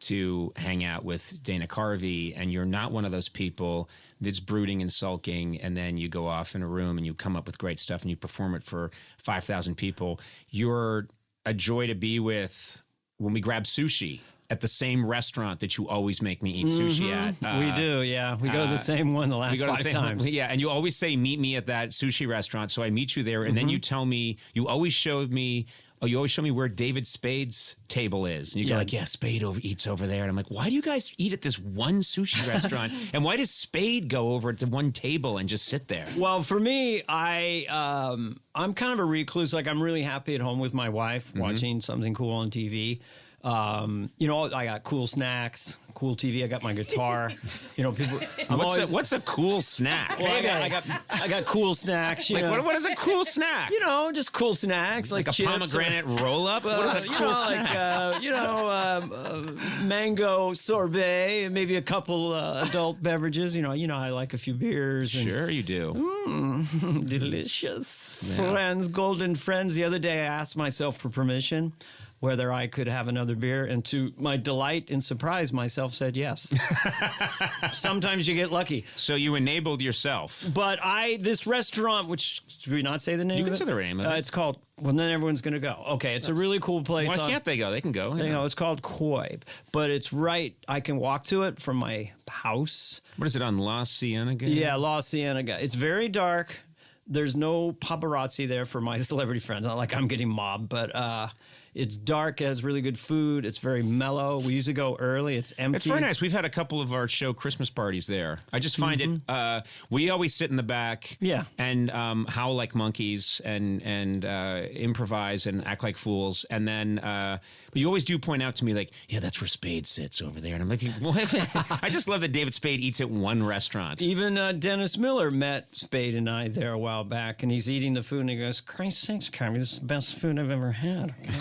to hang out with Dana Carvey, and you're not one of those people that's brooding and sulking, and then you go off in a room and you come up with great stuff and you perform it for 5,000 people. You're a joy to be with when we grab sushi at the same restaurant that you always make me eat sushi at. We do, yeah. We go to the same one the last 5 times. Yeah, and you always say, meet me at that sushi restaurant. So I meet you there, and then you tell me, you always show me where David Spade's table is. And you go like, yeah, Spade eats over there. And I'm like, why do you guys eat at this one sushi restaurant? And why does Spade go over to one table and just sit there? Well, for me, I'm kind of a recluse. Like, I'm really happy at home with my wife watching something cool on TV. I got cool snacks, cool TV. I got my guitar. People. What's a cool snack? Well, I got cool snacks. What is a cool snack? Just cool snacks like a chips pomegranate roll up. What is a cool snack? Mango sorbet, and maybe a couple adult beverages. I like a few beers. And, sure, you do. Delicious. Friends, golden friends. The other day, I asked myself for permission whether I could have another beer, and to my delight and surprise, myself said yes. Sometimes you get lucky. So you enabled yourself. But this restaurant, which, should we not say the name You of can it? say the name of it. It's called, well, then everyone's going to go. Okay, it's a really cool place. Why can't they go? They can go. It's called Koi, but it's right, I can walk to it from my house. What is it, on La Cienega? Yeah, La Cienega. It's very dark. There's no paparazzi there for my celebrity friends. Not like I'm getting mobbed, but It's dark, it has really good food. It's very mellow. We usually go early. It's empty. It's very nice. We've had a couple of our show Christmas parties there. I just find it. We always sit in the back, and howl like monkeys and improvise and act like fools. And then, but you always do point out to me like, yeah, that's where Spade sits over there. And I'm like, what? I just love that David Spade eats at one restaurant. Even Dennis Miller met Spade and I there a while back, and he's eating the food, and he goes, "Christ's sakes, Carvey, this is the best food I've ever had." Okay?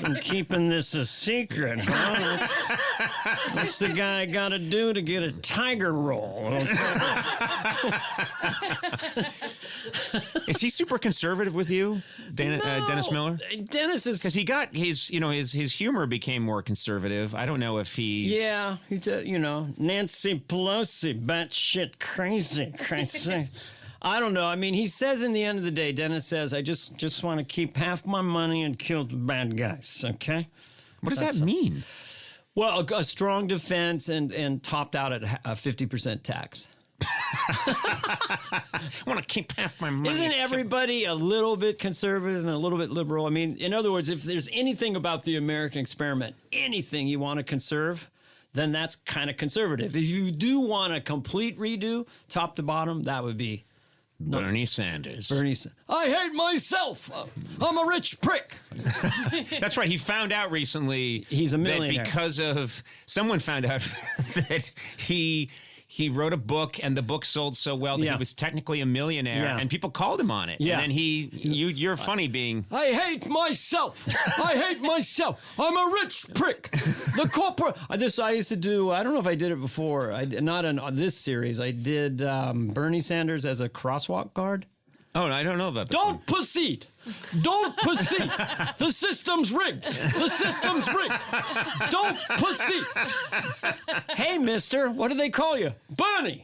I'm keeping this a secret, huh? What's the guy got to do to get a tiger roll? Is he super conservative with you, Dennis Miller? Dennis is because he got his humor became more conservative. I don't know if he's Nancy Pelosi, batshit crazy. I don't know. I mean, he says in the end of the day, Dennis says, "I just want to keep half my money and kill the bad guys." Okay. What does that mean? Well, a strong defense and topped out at a 50% tax. I want to keep half my money. Isn't everybody a little bit conservative and a little bit liberal? I mean, in other words, if there's anything about the American experiment, anything you want to conserve, then that's kind of conservative. If you do want a complete redo, top to bottom, that would be Bernie Sanders. I hate myself. I'm a rich prick. That's right. He found out recently he's a millionaire. That because of someone found out that he wrote a book and the book sold so well that he was technically a millionaire and people called him on it. Yeah. And then you're funny being... I hate myself. I hate myself. I'm a rich prick. The corporate... This I used to do, I don't know if I did it before. Not on this series. I did Bernie Sanders as a crosswalk guard. Oh, I don't know about that. Don't proceed. Don't proceed. The system's rigged. The system's rigged. Don't proceed. Hey, mister, what do they call you? Bernie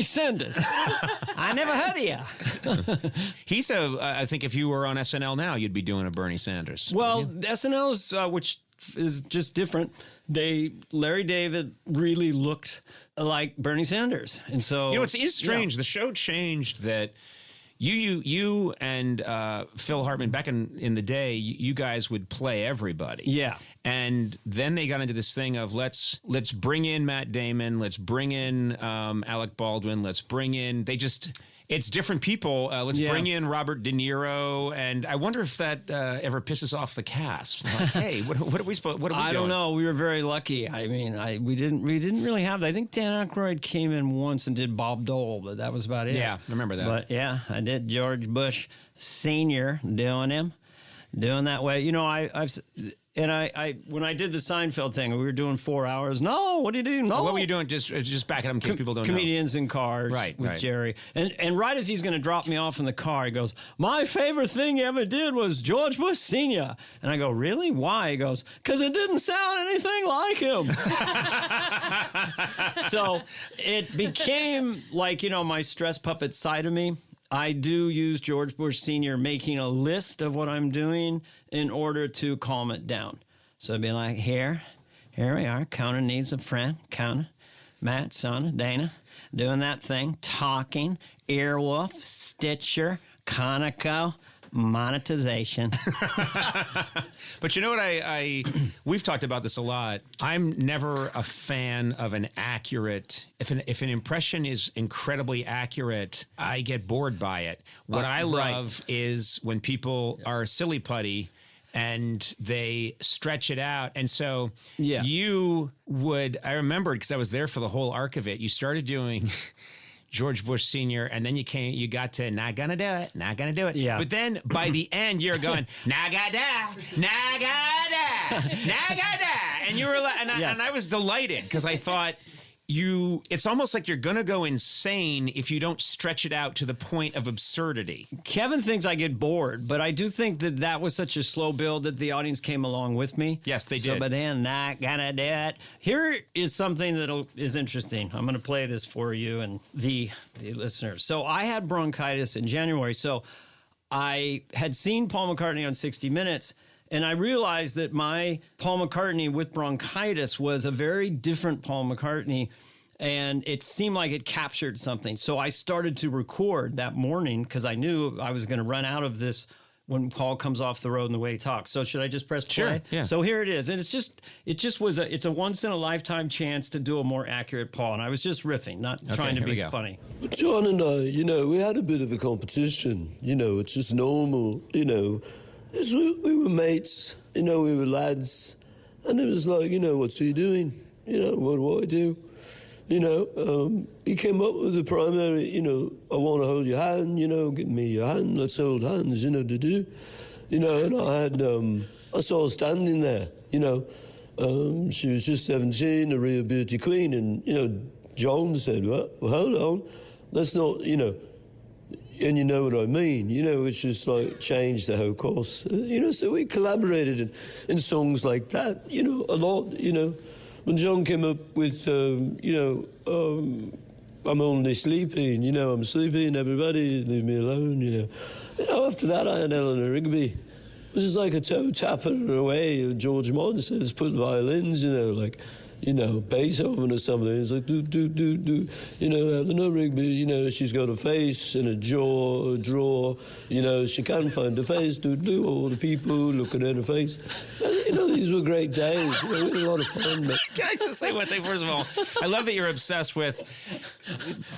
Sanders. I never heard of you. He's I think if you were on SNL now, you'd be doing a Bernie Sanders. Well, SNL's, which is just different. Larry David really looked like Bernie Sanders. And so... it is strange. The show changed that... You and Phil Hartman back in the day, you guys would play everybody. Yeah. And then they got into this thing of let's bring in Matt Damon, let's bring in Alec Baldwin, let's bring in it's different people. Let's bring in Robert De Niro, and I wonder if that ever pisses off the cast. Like, hey, what are we supposed? What are we doing? I don't know. We were very lucky. I mean, we didn't really have that. I think Dan Aykroyd came in once and did Bob Dole, but that was about it. Yeah, I remember that. But yeah, I did George Bush Senior doing that way. You know, I when I did the Seinfeld thing, we were doing 4 hours. No, what do you do? No, what were you doing? Just back it up in case people don't know. Comedians in cars, with Jerry. And right as he's going to drop me off in the car, he goes, "My favorite thing you ever did was George Bush Senior." And I go, "Really? Why?" He goes, "Because it didn't sound anything like him." So it became like, my stress puppet side of me. I do use George Bush Sr. making a list of what I'm doing in order to calm it down. So I'd be like, here we are. Conan needs a friend. Conan, Matt, Sonna, Dana, doing that thing, talking, Earwolf, Stitcher, Conoco, monetization. But you know what? We've talked about this a lot. I'm never a fan of an accurate. If an impression is incredibly accurate, I get bored by it. What I love is when people are silly putty and they stretch it out. And so you would. I remembered because I was there for the whole arc of it. You started doing George Bush Sr., and then you got to not gonna do it. Yeah. But then by the end, you're going, nagada, and you were like, and I was delighted because I thought it's almost like you're gonna go insane if you don't stretch it out to the point of absurdity. Kevin thinks I get bored, but I do think that was such a slow build that the audience came along with me. Yes, they did. But then, not gonna do it. Here is something that is interesting. I'm gonna play this for you and the listeners. So I had bronchitis in January, so I had seen Paul McCartney on 60 Minutes, and I realized that my Paul McCartney with bronchitis was a very different Paul McCartney, and it seemed like it captured something. So I started to record that morning because I knew I was going to run out of this when Paul comes off the road and the way he talks. So should I just press play? Sure, yeah. So here it is. And it's a once in a lifetime chance to do a more accurate Paul. And I was just riffing, not trying to be funny. John and I, we had a bit of a competition. It's just normal, we were mates, we were lads. And it was like, what's he doing? What do I do? He came up with the primary, I want to hold your hand, give me your hand, let's hold hands, and I saw her standing there, she was just 17, a real beauty queen, and, John said, well, hold on, let's not, and you know what I mean, it's just like changed the whole course, so we collaborated in songs like that, a lot, When John came up with, I'm only sleeping, I'm sleeping, everybody, leave me alone, After that, I had Eleanor Rigby, which is like a toe tapper in a way. George Martin says, put violins, Beethoven or something. It's like, do. Eleanor Rigby, she's got a face and a jaw, a drawer. She can't find a face, do. All the people looking at her face. And, these were great days. We had a lot of fun. But Can I just say one thing? First of all, I love that you're obsessed with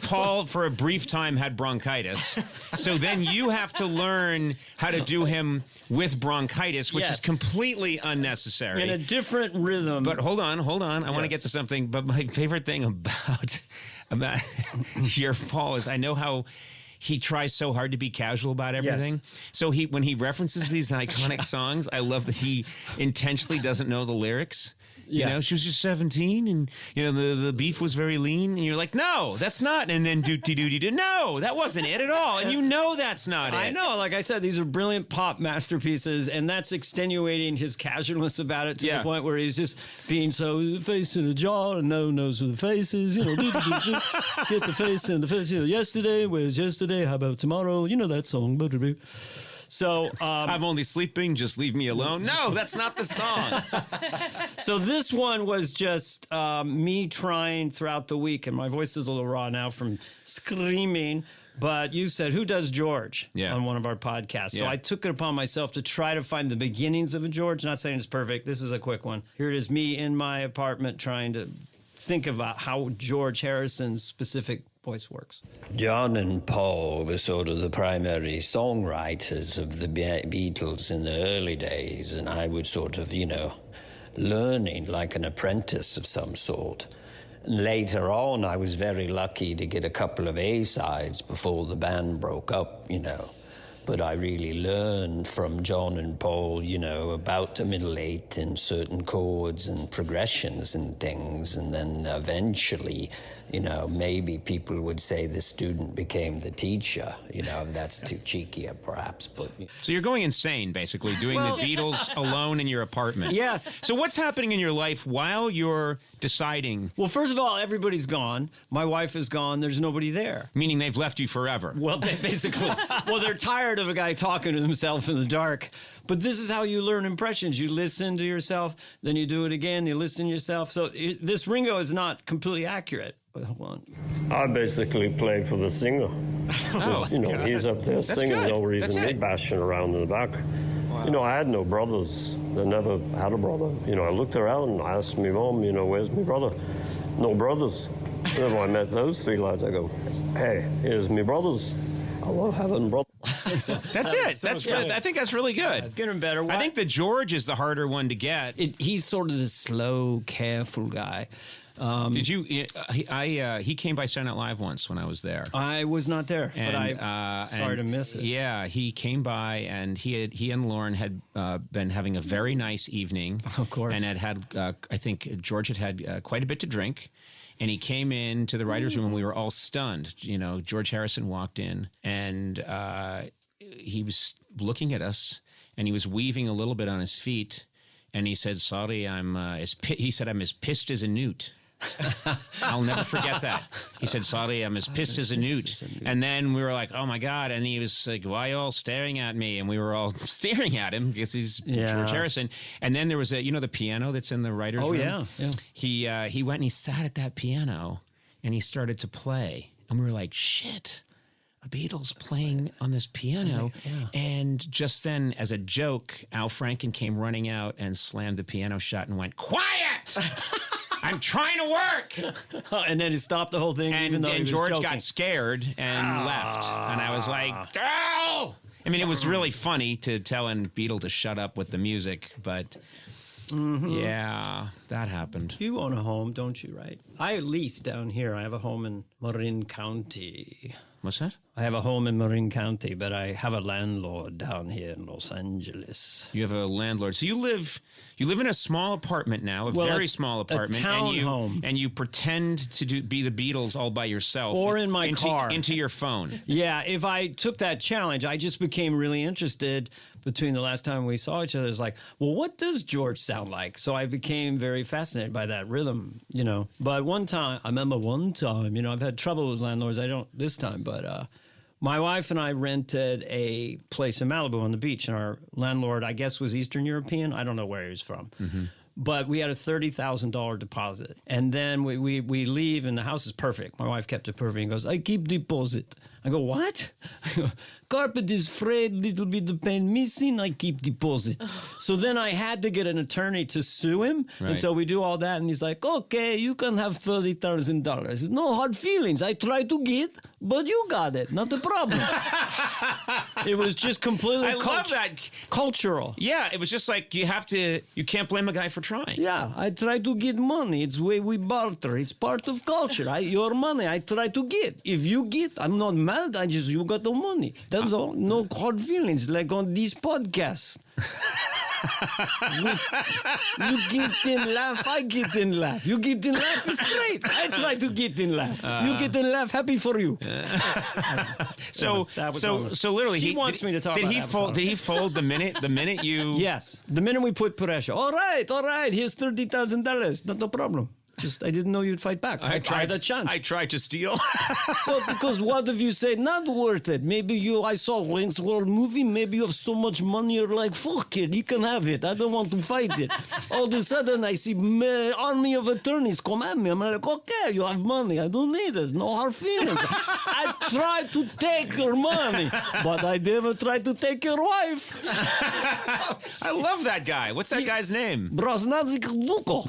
Paul. For a brief time, had bronchitis, so then you have to learn how to do him with bronchitis, which is completely unnecessary. In a different rhythm. But hold on. I want to get to something. But my favorite thing about your Paul is I know how he tries so hard to be casual about everything. Yes. So when he references these iconic songs, I love that he intentionally doesn't know the lyrics. Yes. She was just 17 and, the beef was very lean. And you're like, no, that's not. And then do. No, that wasn't it at all. And that's not it. I know. Like I said, these are brilliant pop masterpieces, and that's extenuating his casualness about it to the point where he's just being so face in a jar and no one knows where the face is. Get the face in the face. Yesterday, where's yesterday? How about tomorrow? That song. So I'm only sleeping. Just leave me alone. No, that's not the song. So this one was just me trying throughout the week, and my voice is a little raw now from screaming. But you said, who does George on one of our podcasts? So I took it upon myself to try to find the beginnings of a George. Not saying it's perfect. This is a quick one. Here it is, me in my apartment trying to think about how George Harrison's specific voice works. John and Paul were sort of the primary songwriters of the Beatles in the early days, and I would sort of, learning like an apprentice of some sort. And later on, I was very lucky to get a couple of A-sides before the band broke up, But I really learned from John and Paul, about the middle eight and certain chords and progressions and things. And then eventually, maybe people would say the student became the teacher. That's too cheeky, perhaps. But So you're going insane, basically, doing the Beatles alone in your apartment. Yes. So what's happening in your life while you're deciding? Well, first of all, everybody's gone. My wife is gone. There's nobody there. Meaning they've left you forever. Well, they're tired of a guy talking to himself in the dark. But this is how you learn impressions. You listen to yourself, then you do it again, you listen to yourself. So this Ringo is not completely accurate. But hold on. I basically play for the singer. He's up there singing, no reason me bashing around in the back. Wow. I had no brothers. I never had a brother. I looked around and I asked my mom, where's my brother? No brothers. Then when I met those three lads, I go, hey, here's my brothers. I love having brothers. That's it. I think that's really good. Getting better. I think the George is the harder one to get. He's sort of the slow, careful guy. Did you? He came by Saturday Night Live once when I was there. I was not there, but I'm sorry to miss it. Yeah, he came by and he and Lauren had been having a very nice evening. Of course. And had I think George had quite a bit to drink. And he came into the writer's room and we were all stunned. George Harrison walked in and he was looking at us and he was weaving a little bit on his feet. And he said, sorry, I'm as pissed as a newt. I'll never forget that. He said, sorry, I'm as pissed as a newt. And then we were like, oh my God. And he was like, why are you all staring at me? And we were all staring at him because he's George Harrison. And then there was the piano that's in the writer's room. Oh, yeah. He went and he sat at that piano and he started to play. And we were like, shit. a Beatles playing on this piano. And just then, as a joke, Al Franken came running out and slammed the piano shut and went, "Quiet! I'm trying to work." And then he stopped the whole thing, even though he And was George joking. got scared and left. And I was like, "Al!" I mean, it was really funny to telling Beatle to shut up with the music, but yeah, that happened. You own a home, don't you, right? I lease down here. I have a home in Marin County. What's that? I have a home in Marin County, but I have a landlord down here in Los Angeles. You have a landlord. So you live in a small apartment now, a very small apartment. A town and you, home. And you pretend to be the Beatles all by yourself. Or in my car. Into your phone. Yeah, if I took that challenge, I just became really interested between the last time we saw each other. It's like, well, what does George sound like? So I became very fascinated by that rhythm, But I remember one time, I've had trouble with landlords. I don't this time, but my wife and I rented a place in Malibu on the beach, and our landlord, I guess, was Eastern European. I don't know where he was from. But we had a $30,000 deposit. And then we leave, and the house is perfect. My wife kept it perfect and goes, "I keep deposit." I go, "What?" I go, "Carpet is frayed, little bit of paint missing, I keep deposit." So then I had to get an attorney to sue him. Right. And so we do all that, and he's like, "Okay, you can have $30,000. No hard feelings. I try to get, but you got it. Not a problem." It was just completely I love that. cultural. Yeah, it was just like you can't blame a guy for trying. Yeah, I try to get money. It's way we barter. It's part of culture. Your money, I try to get. If you get, I'm not mad. You got the money. That's all. No hard feelings like on this podcast. You get in laugh, I get in laugh. You get in laugh, it's great. I try to get in laugh. You get in laugh, happy for you. So literally, She wants me to talk about avocado. Did he fold the minute you? Yes, the minute we put pressure. All right. Here's $30,000. Not a problem. Just I didn't know you'd fight back. I tried a chance. I tried to steal. Well, because what if you say not worth it? Maybe I saw Wayne's World movie. Maybe you have so much money, you're like, fuck it, you can have it. I don't want to fight it. All of a sudden, I see army of attorneys come at me. I'm like, okay, you have money. I don't need it. No hard feelings. I tried to take your money, but I never tried to take your wife. I love that guy. What's that guy's name? Brosnazik Luko.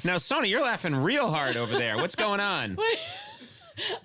Now, Sony, you're laughing real hard over there. What's going on?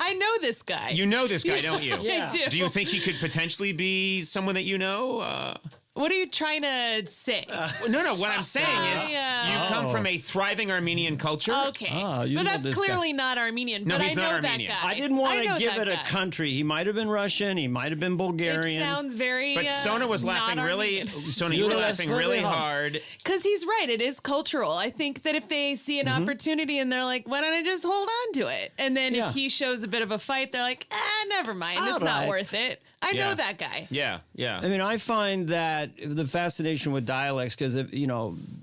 I know this guy. You know this guy, don't you? I do. Do you think he could potentially be someone that you know? What are you trying to say? No. What I'm saying is, you come from a thriving Armenian culture. Okay. you But know that's this clearly not Armenian. No, but he's I know not that Armenian. guy. I didn't want know to give that it a guy. country. He might have been Russian. He might have been Bulgarian. It sounds very. But Sona was laughing really. Sona, you were laughing really hard. Because he's right. It is cultural. I think that if they see an opportunity and they're like, why don't I just hold on to it? And then if he shows a bit of a fight, they're like, never mind. It's not worth it. I know that guy. Yeah. I mean, I find that the fascination with dialects, because, a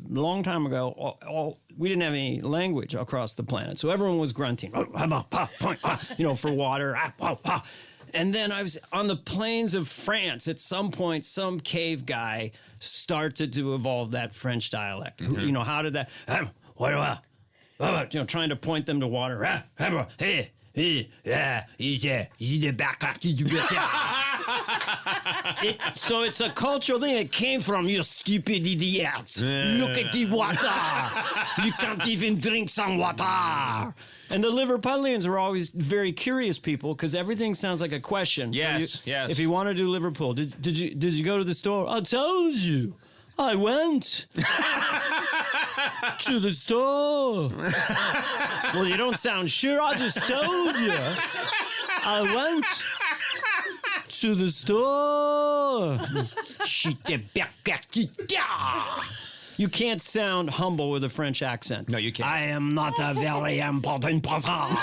long time ago, we didn't have any language across the planet. So everyone was grunting, for water. And then I was on the plains of France. At some point, some cave guy started to evolve that French dialect. How did that? Trying to point them to water. So it's a cultural thing. It came from you stupid idiots. Look at the water. You can't even drink some water. And the Liverpudlians are always very curious people because everything sounds like a question. Yes. If you want to do Liverpool, did you go to the store? I told you. I went to the store. Well, you don't sound sure. I just told you. I went to the store. You can't sound humble with a French accent. No, you can't. I am not a very important person.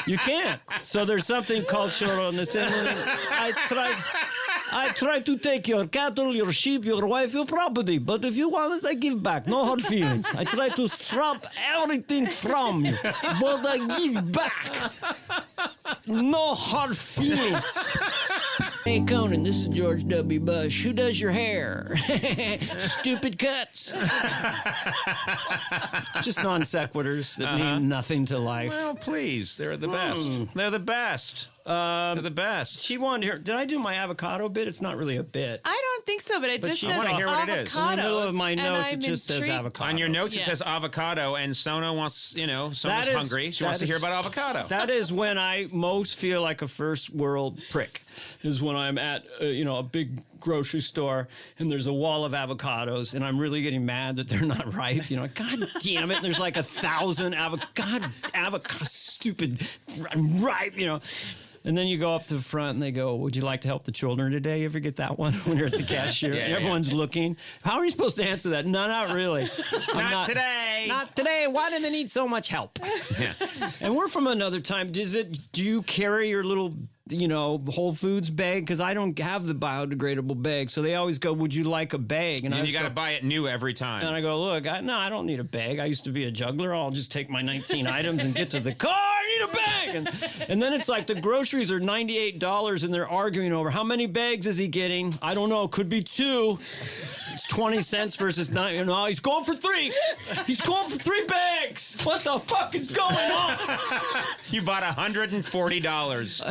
You can't. So there's something cultural in this. I try to take your cattle, your sheep, your wife, your property. But if you want it, I give back. No hard feelings. I try to strip everything from you. But I give back. No hard feelings. Hey, Conan, this is George W. Bush. Who does your hair? Stupid cuts. Just non sequiturs that mean nothing to life. Well, please, they're the best. They're the best. They're the best. She wanted to hear. Did I do my avocado bit? It's not really a bit. I don't think so, but it just she says wanna hear what it is. In the middle of my avocados, notes, it and just says intrigued. avocado. On your notes, Yeah. it says avocado, and Sona wants, Sona's is- hungry. She that wants to is- hear about avocado. That is when I most feel like a first world prick. Is when I'm at a big grocery store and there's a wall of avocados and I'm really getting mad that they're not ripe. God damn it! There's like 1,000 avocado, stupid, ripe. And then you go up to the front and they go, "Would you like to help the children today?" You ever get that one when you're at the cashier? Yeah, and everyone's looking. How are you supposed to answer that? No, not really. Not today. Not today. Why do they need so much help? Yeah. And we're from another time. Do you carry your little, Whole Foods bag? Because I don't have the biodegradable bag. So they always go, "Would you like a bag?" And you got to buy it new every time. And I go, "Look, I don't need a bag. I used to be a juggler. I'll just take my 19 items and get to the car. I need a bag." And then it's like the groceries are $98 and they're arguing over how many bags is he getting? I don't know. Could be 2. It's 20 cents versus 9. He's going for 3. He's going for 3 bags. What the fuck is going on? You bought $140,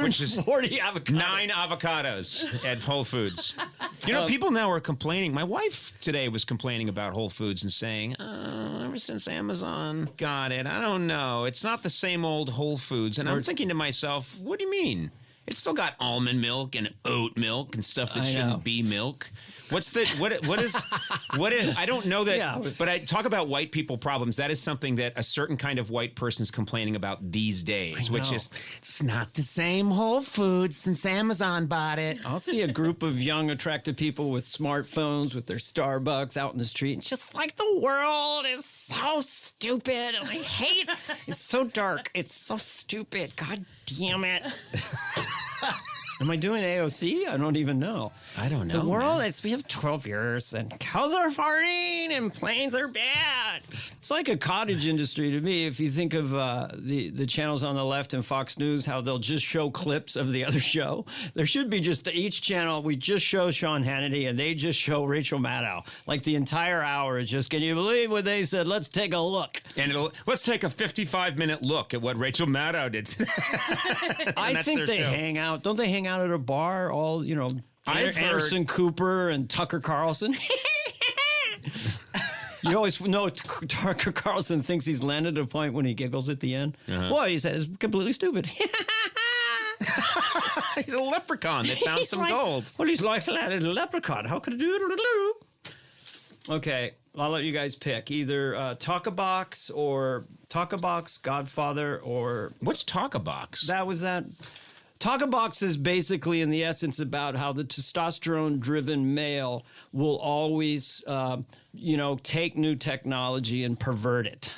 which is 140 avocados. 9 avocados at Whole Foods. People now are complaining. My wife today was complaining about Whole Foods and saying, ever since Amazon got it, I don't know. It's not the same old Whole Foods. And I'm thinking to myself, what do you mean? It's still got almond milk and oat milk and stuff that shouldn't be milk. What is I don't know that, but I talk about white people problems. That is something that a certain kind of white person's complaining about these days, which is, it's not the same Whole Foods since Amazon bought it. I'll see a group of young, attractive people with smartphones with their Starbucks out in the street. It's just like the world is so stupid and I hate it. It's so dark. It's so stupid. God damn it. Am I doing AOC? I don't even know. I don't know. The world is, we have 12 years and cows are farting and planes are bad. It's like a cottage industry to me. If you think of the channels on the left and Fox News, how they'll just show clips of the other show. There should be just each channel, we just show Sean Hannity and they just show Rachel Maddow. Like the entire hour is just, can you believe what they said? Let's take a look. And let's take a 55-minute look at what Rachel Maddow did today. I think they hang out. Don't they hang out at a bar all, Anderson Cooper and Tucker Carlson? You always know Tucker Carlson thinks he's landed at a point when he giggles at the end. Boy, he says completely stupid. He's a leprechaun that found some gold. Well, he's like a little leprechaun. How could I do it? Okay, I'll let you guys pick. Either Talk-a-Box or Talk-a-Box, Godfather, or... What's Talk-a-Box? That was that... Talk-a-Box is basically, in the essence, about how the testosterone-driven male will always, take new technology and pervert it.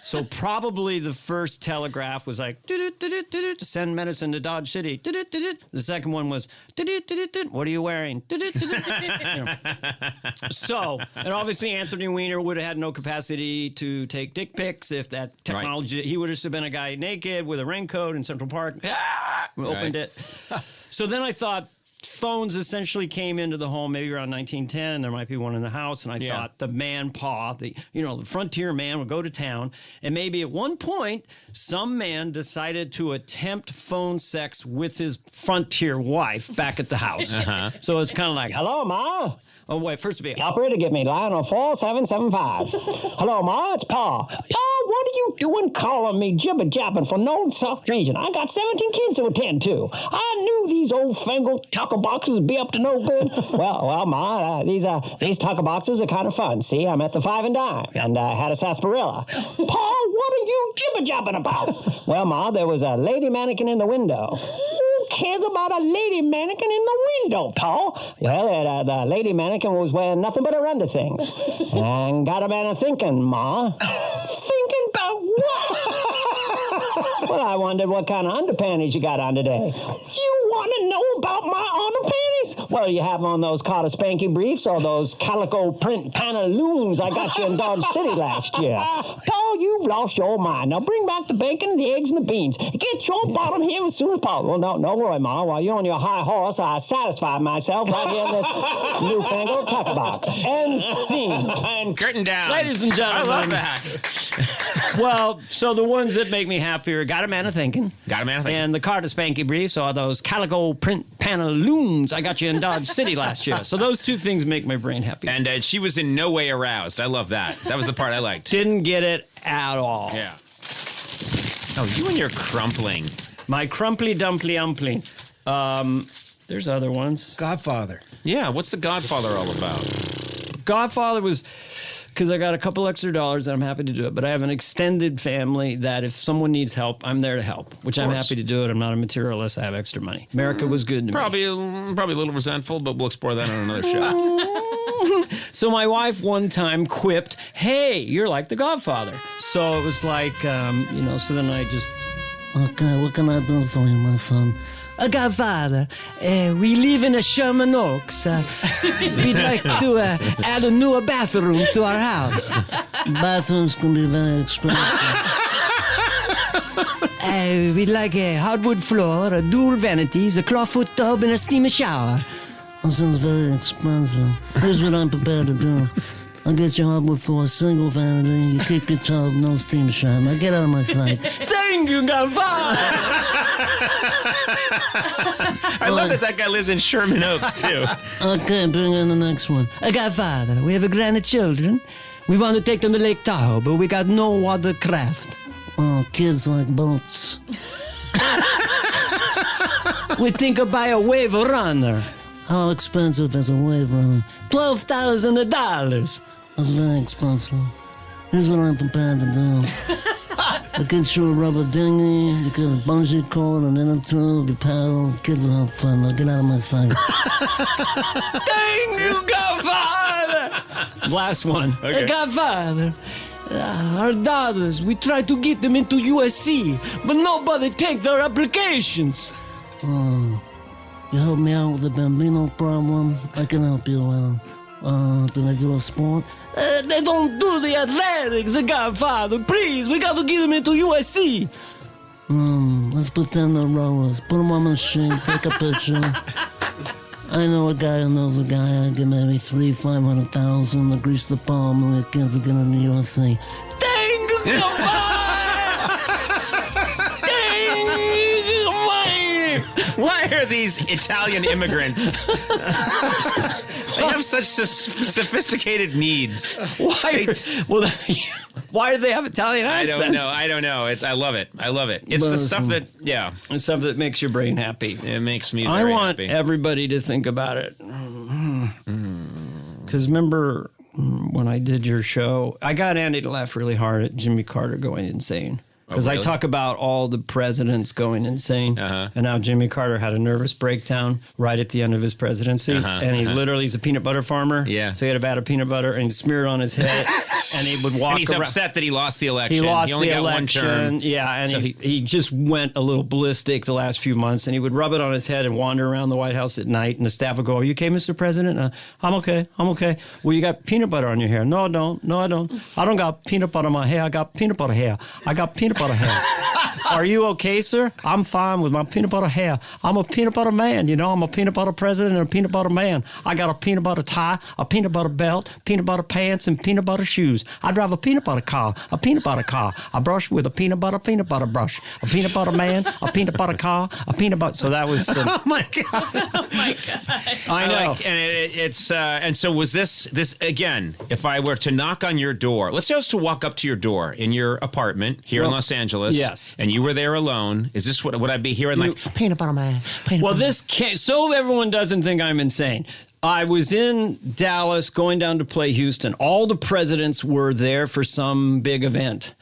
So probably the first telegraph was like, to send medicine to Dodge City. The second one was, what are you wearing? So, and obviously Anthony Weiner would have had no capacity to take dick pics if that technology, he would have just been a guy naked with a raincoat in Central Park. We opened it. So then I thought, phones essentially came into the home maybe around 1910. There might be one in the house. And I thought the man paw, the frontier man would go to town. And maybe at one point, some man decided to attempt phone sex with his frontier wife back at the house. So it's kind of like, Hello, Ma. oh, wait, first to be, Operator, give me line on 4775. Hello, Ma, it's Pa. Pa, what are you doing calling me jibber-jabbing for no such reason? I got 17 kids to attend to. I knew these old-fangled taco boxes would be up to no good. Well, Ma, these taco boxes are kind of fun. See, I'm at the Five and Dime, and I had a sarsaparilla. Pa, what are you jibber-jabbing about? Well, Ma, there was a lady mannequin in the window. Who cares about a lady mannequin in the window, Pa? Well, the lady mannequin was wearing nothing but her underthings. And got a man thinking, Ma. Thinking about what? Well, I wondered what kind of underpanties you got on today. You want to know about my underpanties? Well, you have on those Carter Spanky briefs or those calico print pantaloons I got you in Dodge City last year. Paul, you've lost your mind. Now bring back the bacon, the eggs, and the beans. Get your bottom here as soon as possible. No worry, Ma. While you're on your high horse, I satisfied myself right here in this newfangled tucker box. And scene. And curtain down. Ladies and gentlemen. I love that. Well, so the ones that make me happier, got a man a thinking. Got a man a thinking. And the Carter Spanky briefs are those calico print pantaloons I got you in Dodge City last year. So those two things make my brain happy. And she was in no way aroused. I love that. That was the part I liked. Didn't get it at all. Yeah. Oh, you and your crumpling. My crumply dumply umpling. There's other ones. Godfather. Yeah, what's The Godfather all about? Godfather was because I got a couple extra dollars and I'm happy to do it. But I have an extended family that if someone needs help, I'm there to help, which I'm happy to do it. I'm not a materialist. I have extra money. America was good to me. Probably a little resentful, but we'll explore that on another show. So my wife one time quipped, "Hey, you're like the Godfather." So it was like, so then I just... Okay, what can I do for you, my son? Godfather, we live in a Sherman Oaks. We'd like to add a newer bathroom to our house. Bathrooms can be very expensive. We'd like a hardwood floor, a dual vanities, a clawfoot tub, and a steamer shower. That sounds very expensive. Here's what I'm prepared to do. I'll get your hardwood floor, single vanity. You keep your tub, no steamer shower. Now get out of my sight. Thank you, Godfather! I love that guy lives in Sherman Oaks, too. Okay, bring in the next one. Godfather, we have grandchildren. We want to take them to Lake Tahoe, but we got no watercraft. Oh, kids like boats. We think of buy a wave runner. How expensive is a wave runner? $12,000. That's very expensive. Here's what I'm prepared to do. I get you a rubber dinghy, you get a bungee cord, and then a tube, you paddle, kids will have fun. Now get out of my sight. Thank you, Godfather! Last one. Okay. Godfather, our daughters, we try to get them into USC, but nobody take their applications. Oh, you help me out with the Bambino problem? I can help you out. Do they do a sport? They don't do the athletics, the Godfather. Please, we got to get them into USC. Let's pretend they're rowers. Put them on a machine, take a picture. I know a guy who knows a guy. I give maybe $500,000 to grease the palm and the kids are getting to USC. Thank you, Godfather! Why are these Italian immigrants? They have such sophisticated needs. Why? Why do they have Italian accents? I don't know. I love it. It's the stuff that, It's stuff that makes your brain happy. it makes me very I want happy. everybody to think about it. Because remember when I did your show, I got Andy to laugh really hard at Jimmy Carter going insane. Because really? I talk about all the presidents going insane, and how Jimmy Carter had a nervous breakdown right at the end of his presidency, and he literally is a peanut butter farmer. Yeah. So he had a vat of peanut butter and he smeared it on his head, and he would walk And he's around. upset that he lost the election. He lost only the got election. one term. Yeah, and So he just went a little ballistic the last few months, and he would rub it on his head and wander around the White House at night, and the staff would go, "Are you okay, Mr. President?" I'm okay. Well, you got peanut butter on your hair. No, I don't. I don't got peanut butter on my hair. I got peanut butter hair. Are you okay, sir? I'm fine with my peanut butter hair. I'm a peanut butter man, I'm a peanut butter president and a peanut butter man. I got a peanut butter tie, a peanut butter belt, peanut butter pants, and peanut butter shoes. I drive a peanut butter car. I brush with a peanut butter brush. A peanut butter man, a peanut butter car, a peanut butter. So that was... Oh, my God. I know. And so was this again, if I were to knock on your door, let's say I was to walk up to your door in your apartment here in Los Angeles. Yes. And you were there alone. Is this what would I be hearing like Peanut butter man. Well, this can't, so everyone doesn't think I'm insane. I was in Dallas going down to play Houston. All the presidents were there for some big event.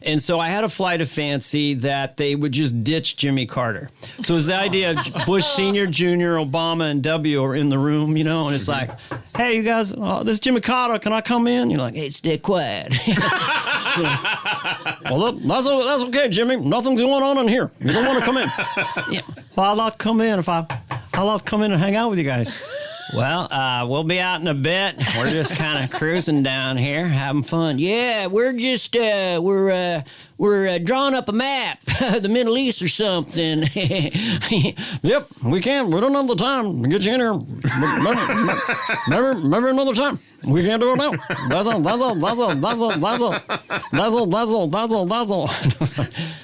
And so I had a flight of fancy that they would just ditch Jimmy Carter. So it was the idea of Bush Sr., Jr., Obama, and W are in the room, and it's like, hey, you guys, this is Jimmy Carter. Can I come in? You're like, hey, stay quiet. Well, that's okay, Jimmy. Nothing's going on in here. You don't want to come in. Yeah. Well, I'd like to come in I'd like to come in and hang out with you guys. Well, we'll be out in a bit. We're just kind of cruising down here, having fun. Yeah, we're just we're drawing up a map, the Middle East or something. Yep, we can. We don't have the time to get you in here. Maybe another time. We can't do it now. That's all.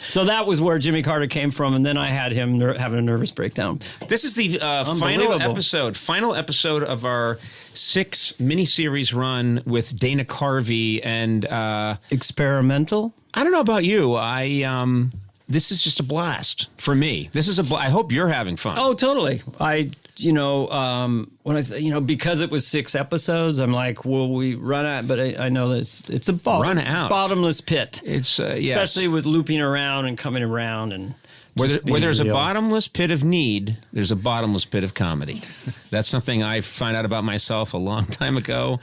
So that was where Jimmy Carter came from, and then I had him having a nervous breakdown. This is the final episode of our 6 miniseries run with Dana Carvey and Experimental? I don't know about you. This is just a blast for me. I hope you're having fun. Oh, totally. Because it was 6 episodes, I'm like, will we run out? But I know that it's a bottomless pit. It's yes. Especially with looping around and coming around and where there's a bottomless pit of need, there's a bottomless pit of comedy. That's something I found out about myself a long time ago.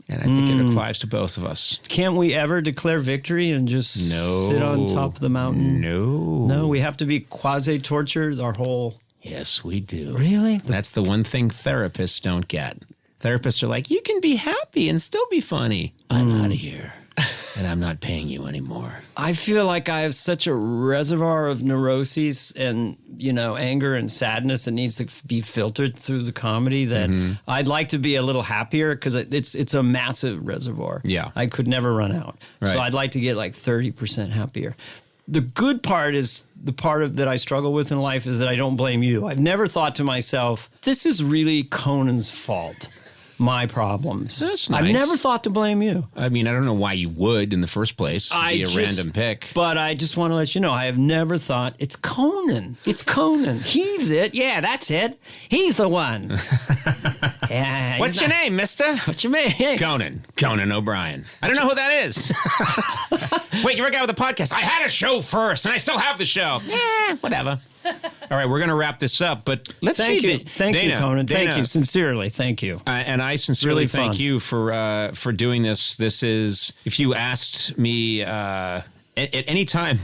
And I think it applies to both of us. Can't we ever declare victory and just sit on top of the mountain? No, we have to be quasi-tortured our whole... Yes, we do. Really? That's the one thing therapists don't get. Therapists are like, you can be happy and still be funny. I'm out of here. And I'm not paying you anymore. I feel like I have such a reservoir of neuroses and, anger and sadness that needs to be filtered through the comedy that I'd like to be a little happier because it's a massive reservoir. Yeah. I could never run out. Right. So I'd like to get like 30% happier. The good part is the part that I struggle with in life is that I don't blame you. I've never thought to myself, this is really Conan's fault. My problems. That's nice. I've never thought to blame you. I mean, I don't know why you would in the first place. Be a random pick. But I just want to let you know, I have never thought, it's Conan. It's Conan. He's it. Yeah, that's it. He's the one. Yeah, What's your name, mister? What's your name? Conan O'Brien. I don't know who that is. Wait, you're a guy with a podcast. I had a show first, and I still have the show. Whatever. All right, we're going to wrap this up, but let's Thank see. you. Thank you, Conan. Thank you. Sincerely, thank you. And I sincerely really thank fun. you for doing this. This is, if you asked me at any time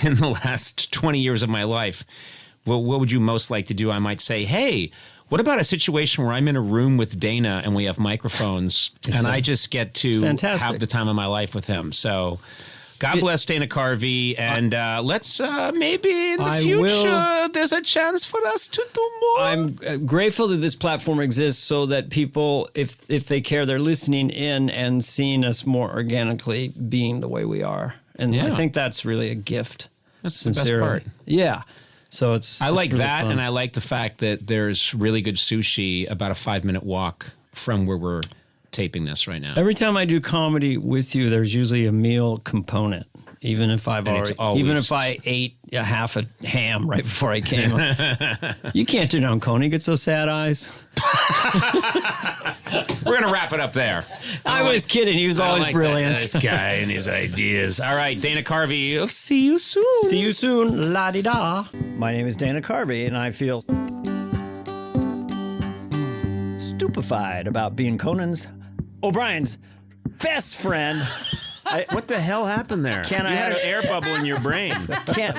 in the last 20 years of my life, what would you most like to do? I might say, hey, what about a situation where I'm in a room with Dana and we have microphones and I just get to have the time of my life with him? So... God bless Dana Carvey, and let's maybe in the future there's a chance for us to do more. I'm grateful that this platform exists so that people, if they care, they're listening in and seeing us more organically being the way we are. And I think that's really a gift. That's the best part. Yeah. So I like really that, fun. and I like the fact that there's really good sushi about a 5-minute walk from where we're taping this right now. Every time I do comedy with you, there's usually a meal component. Even if I ate a half a ham right before I came. You can't turn down Conan. He gets those sad eyes. We're going to wrap it up there. I was kidding. He was always brilliant. This guy and his ideas. All right, Dana Carvey, I'll see you soon. See you soon. La-di-da. My name is Dana Carvey, and I feel stupefied about being O'Brien's best friend. What the hell happened there? You had an air bubble in your brain.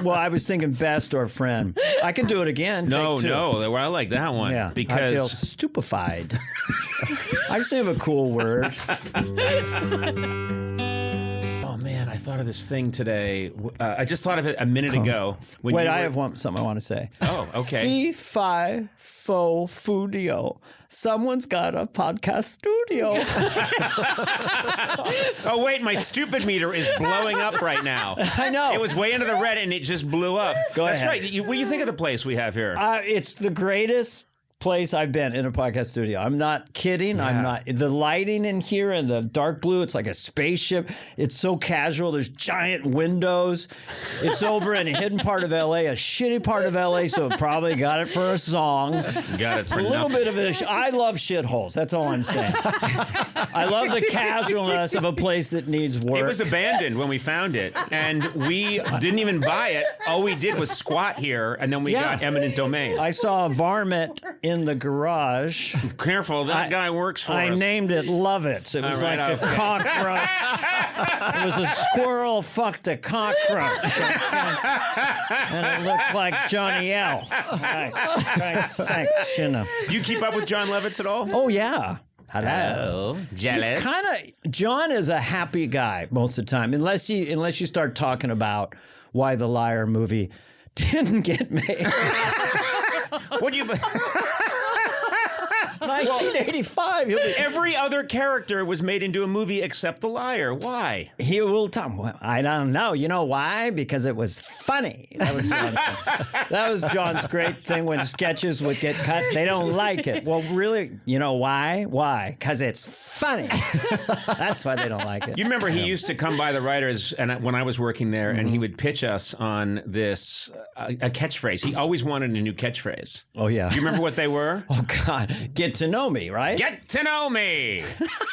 Well, I was thinking best or friend. I can do it again. No, I like that one. Yeah, because I feel stupefied. I just have a cool word. Oh man, I thought of this thing today. I just thought of it a minute ago. Wait, I have something I want to say. Oh, okay. Fee, fi, fo, foodio. Someone's got a podcast studio. Oh, wait, my stupid meter is blowing up right now. I know. It was way into the red and it just blew up. That's right. What do you think of the place we have here? It's the greatest place I've been in a podcast studio. I'm not kidding. Yeah. I'm not. The lighting in here and the dark blue, it's like a spaceship. It's so casual. There's giant windows. It's over in a hidden part of LA, a shitty part of LA, so it probably got it for a song. Got it for a little bit of it. I love shitholes. That's all I'm saying. I love the casualness of a place that needs work. It was abandoned when we found it, and we didn't even buy it. All we did was squat here, and then we got eminent domain. I saw a varmint in the garage. Careful, that guy works for I us. named it Love It. It was a cockroach. It was a squirrel fucked a cockroach. And it looked like Johnny L. Right, thanks, you know. Do you keep up with John Lovitz at all? Oh, yeah. Hello. Jealous. He's kind of John is a happy guy most of the time, unless you start talking about why the Liar movie didn't get made. What do you? 1985. Every other character was made into a movie except the Liar. Why? He will tell. Well, I don't know. You know why? Because it was funny. That was John's great thing when sketches would get cut. They don't like it. Well, really, you know why? Why? Because it's funny. That's why they don't like it. You remember he used to come by the writers, and when I was working there, and he would pitch us on this a catchphrase. He always wanted a new catchphrase. Oh yeah. Do you remember what they were? Oh God, get to know me, right? Get to know me.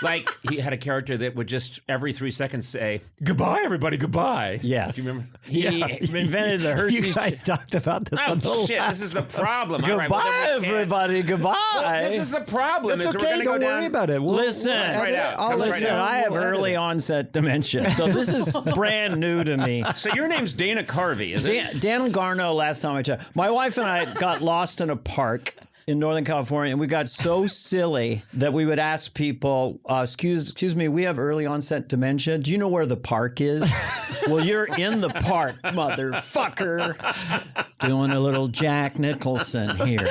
Like he had a character that would just every 3 seconds say, "Goodbye, everybody, goodbye." Yeah. Do you remember? He invented the Hershey's. You guys talked about this on the Oh shit! last. This is the problem. All right, Goodbye, well, then we can't. everybody. Goodbye. Well, this is the problem. That's is okay. we're gonna Don't go worry down. about it. Listen, right out. I'll Comes right Listen, out. I have We'll edit early it. onset dementia, so this is brand new to me. So your name's Dana Carvey, is it? Dan Garno, last time I checked. My wife and I got lost in a park in Northern California, and we got so silly that we would ask people, excuse me, we have early onset dementia. Do you know where the park is? Well, you're in the park, motherfucker. Doing a little Jack Nicholson here.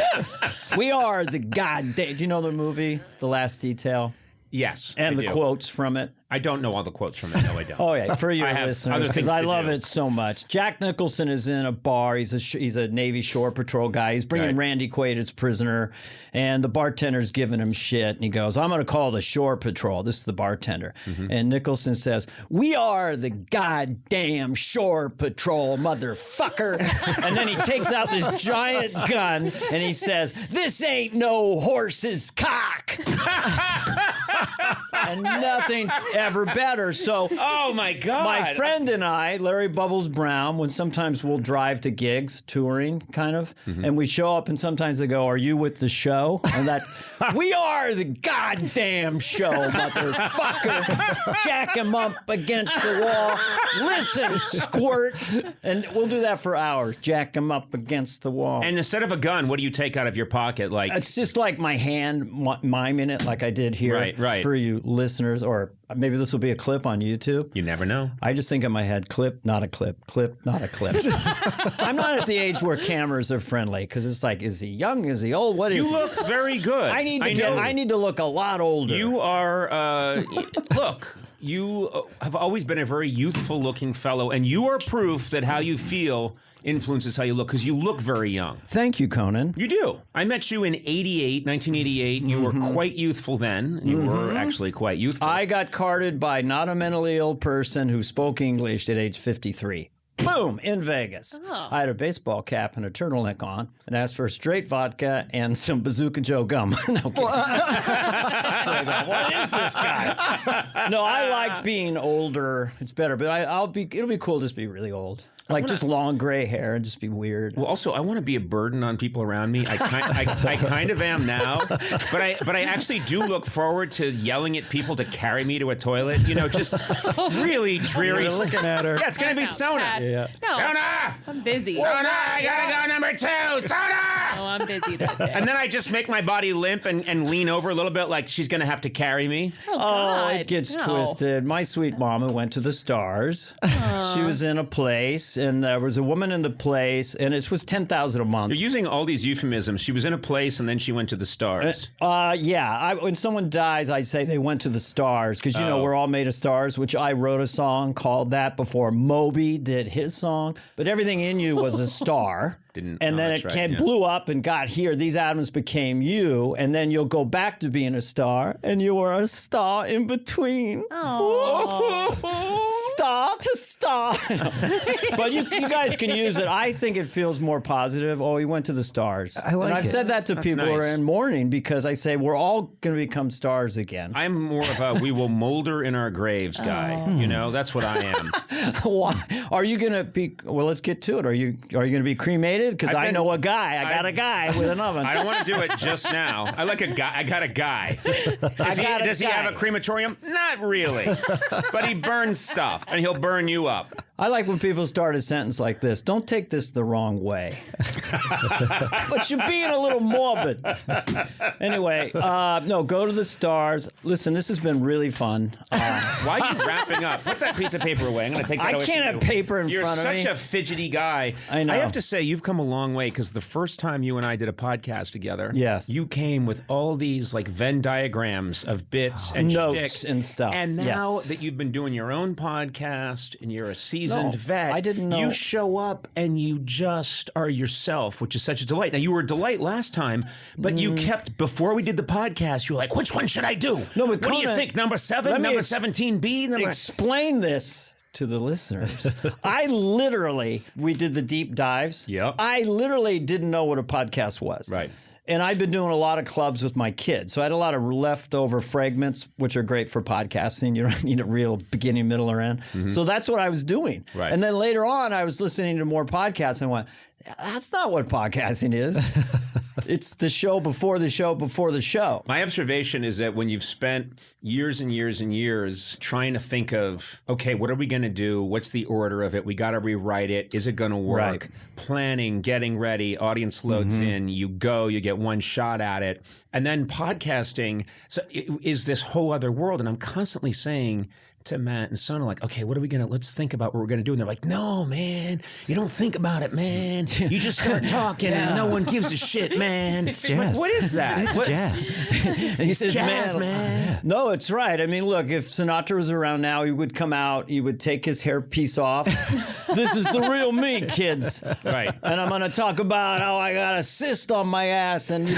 We are the goddamn. Do you know the movie, The Last Detail? Yes. And I the do. quotes from it? I don't know all the quotes from it. No, I don't. Oh yeah, for your I have listeners, other because things I to love do. it so much. Jack Nicholson is in a bar. He's a Navy Shore Patrol guy. He's bringing Right. Randy Quaid as prisoner, and the bartender's giving him shit. And he goes, "I'm going to call the Shore Patrol." This is the bartender, and Nicholson says, "We are the goddamn Shore Patrol, motherfucker." And then he takes out this giant gun and he says, "This ain't no horse's cock." And nothing's ever better. So, Oh my God. my friend and I, Larry Bubbles Brown, when sometimes we'll drive to gigs, touring, kind of, and we show up, and sometimes they go, "Are you with the show?" And that, "We are the goddamn show, motherfucker." Jack him up against the wall. Listen, squirt. And we'll do that for hours. Jack him up against the wall. And instead of a gun, what do you take out of your pocket? Like It's just like my hand miming it, like I did here. Right. For you listeners, or maybe this will be a clip on YouTube. you never know. I just think in my head, clip, not a clip, not a clip. I'm not at the age where cameras are friendly because it's like, is he young? Is he old? What is You he? look very good. I need to know. I need to look a lot older. You are. Look. You have always been a very youthful-looking fellow, and you are proof that how you feel influences how you look, because you look very young. Thank you, Conan. You do. I met you in 1988. You were quite youthful then. You were actually quite youthful. I got carded by not a mentally ill person who spoke English at age 53. Boom, in Vegas. I had a baseball cap and a turtleneck on and asked for straight vodka and some Bazooka Joe gum. No kidding. So I go, what is this guy? No, I like being older. It's better, but it'll be cool just to be really old. Like just long gray hair and just be weird. Well, also, I want to be a burden on people around me. I kind of am now, but I actually do look forward to yelling at people to carry me to a toilet. You know, just really dreary. You're looking at her. Yeah, it's gonna be Sona. Pass. Yeah. No, Sona, I'm busy. Sona, I gotta go number 2. Sona. Oh, I'm busy that day. And then I just make my body limp and lean over a little bit, like she's gonna have to carry me. Oh, Oh, God. it gets No. twisted. My sweet mama went to the stars. She was in a place, and there was a woman in the place, and it was $10,000 a month. You're using all these euphemisms. She was in a place and then she went to the stars. Yeah. When someone dies, I say they went to the stars because, you know, we're all made of stars, which I wrote a song called that before Moby did his song. But everything in you was a star. And then that's it right, yeah. blew up and got here. These atoms became you. And then you'll go back to being a star, and you were a star in between. Star to star. But you guys can use it. I think it feels more positive. Oh, he went to the stars. I like and I've it. said that to people who nice. are in mourning because I say we're all going to become stars again. I'm more of a we will molder in our graves guy. You know, that's what I am. Why? Are you going to be? Well, let's get to it. Are you going to be cremated? is because I know a guy. I got a guy with an oven. I don't want to do it just now. I like a guy. I got a guy. Does he have a crematorium? Not really. But he burns stuff, and he'll burn you up. I like when people start a sentence like this. Don't take this the wrong way. But you're being a little morbid. Anyway, no, go to the stars. Listen, this has been really fun. Why are you wrapping up? Put that piece of paper away. I'm going to take that away. I can't have paper in front of me. You're such a fidgety guy. I know. I have to say, you've come a long way because the first time you and I did a podcast together, yes, you came with all these like Venn diagrams of bits and notes shticks and stuff. And now that you've been doing your own podcast and you're a seasoned vet, I didn't know. You show up and you just are yourself, which is such a delight. Now, you were a delight last time, but you kept, before we did the podcast, you were like, which one should I do? No, but what do you Conan, think? Number 7? Number 17B? Explain this to the listeners. We did the deep dives. Yep. I literally didn't know what a podcast was. Right. And I've been doing a lot of clubs with my kids. So I had a lot of leftover fragments, which are great for podcasting. You don't need a real beginning, middle, or end. Mm-hmm. So that's what I was doing. Right. And then later on, I was listening to more podcasts and went, that's not what podcasting is. It's the show before the show before the show. My observation is that when you've spent years and years and years trying to think of, okay, what are we going to do? What's the order of it? We got to rewrite it. Is it going to work? Right. Planning, getting ready, audience loads in, you go, you get one shot at it. And then podcasting is this whole other world. And I'm constantly saying to Matt and Sona, like, okay, let's think about what we're going to do. And they're like, no, man, you don't think about it, man. You just start talking and no one gives a shit, man. It's jazz. What is that? It's jazz. And he says, jazz, man. No, it's right. I mean, look, if Sinatra was around now, he would come out, he would take his hairpiece off. This is the real me, kids. Right. And I'm going to talk about how I got a cyst on my ass and,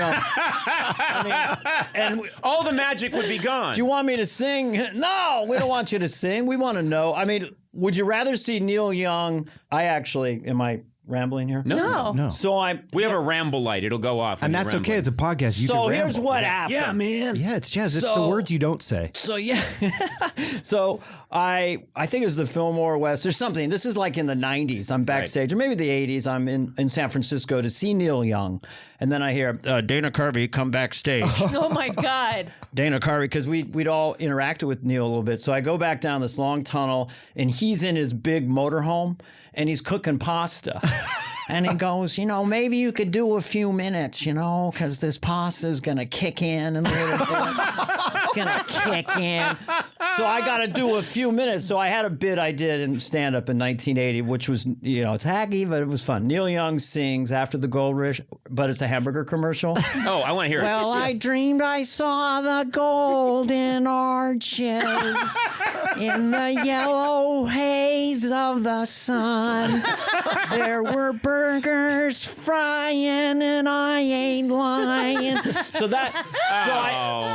All the magic would be gone. Do you want me to sing? No, we don't want you to sing. We want to know. I mean, would you rather see Neil Young? Am I rambling here? No. So We have a ramble light. It'll go off. And that's okay. It's a podcast. You So can here's ramble. what happened. Yeah, man. Yeah, it's jazz. It's So- the words you don't say. So yeah, so I think it was the Fillmore West or something. This is like in the 90s. I'm backstage, or maybe the 80s. I'm in San Francisco to see Neil Young, and then I hear Dana Carvey come backstage. Oh my God. Dana Carvey, because we'd all interacted with Neil a little bit. So I go back down this long tunnel, and he's in his big motorhome, and he's cooking pasta. And he goes, maybe you could do a few minutes, because this pasta's going to kick in a little bit. It's going to kick in. So I got to do a few minutes. So I had a bit I did in stand-up in 1980, which was, it's hacky, but it was fun. Neil Young sings After the Gold Rush, but it's a hamburger commercial. Oh, I want to hear it. Well, I dreamed I saw the golden arches in the yellow haze of the sun. There were burgers frying, and I ain't lying.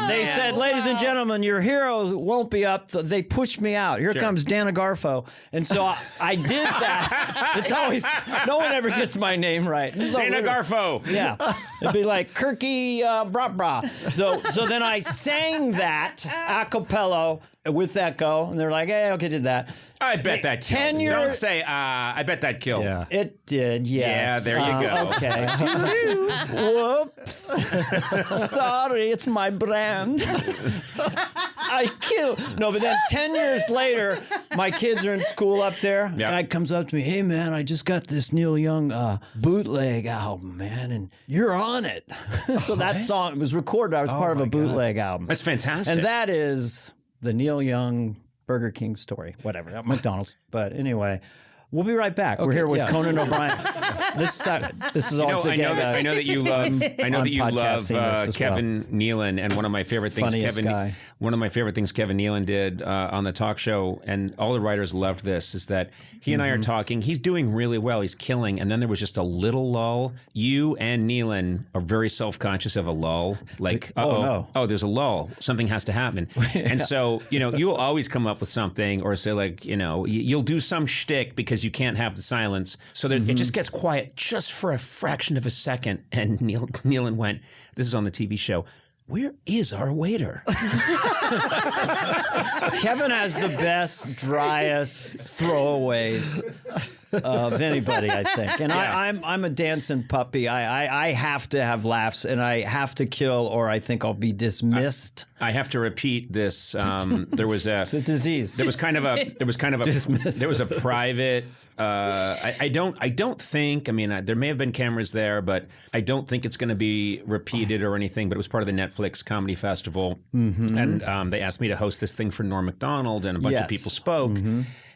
They said, ladies and gentlemen, your hero won't be up. They pushed me out. Here comes Dana Garfo. And so I did that. It's always, no one ever gets my name right. Dana Garfo. Yeah. It'd be like Kirky Brah. So then I sang that a cappella with echo, and they're like, hey, okay, did that. I bet that killed. 10 years. Don't say, I bet that killed. Yeah. It did, yes. Yeah, there you go. Okay. Whoops. Sorry, it's my brand. I kill. No, but then 10 years later, my kids are in school up there. Yep. Guy comes up to me, hey, man, I just got this Neil Young bootleg album, man, and you're on it. So that song was recorded. I was part of a bootleg album. That's fantastic. And that is the Neil Young Burger King story. Whatever, McDonald's. But anyway, we'll be right back. We're here with Conan O'Brien. This is always the gag. I know that you love. I know that you love podcasting this as Kevin Nealon, and one of my favorite things. Funniest guy. One of my favorite things Kevin Nealon did on the talk show, and all the writers loved this, is that he and I are talking. He's doing really well. He's killing, and then there was just a little lull. You and Nealon are very self-conscious of a lull, like no. there's a lull. Something has to happen, and so you'll always come up with something, or say like you'll do some shtick because you can't have the silence, so that it just gets quiet just for a fraction of a second. And Nealon went, this is on the TV show, where is our waiter? Kevin has the best, driest throwaways. of anybody, I think. And I'm a dancing puppy. I have to have laughs, and I have to kill, or I think I'll be dismissed. I have to repeat this. There was a It's a disease. There was kind of a private. I don't think. I mean, there may have been cameras there, but I don't think it's going to be repeated or anything. But it was part of the Netflix Comedy Festival, and they asked me to host this thing for Norm Macdonald, and a bunch of people spoke,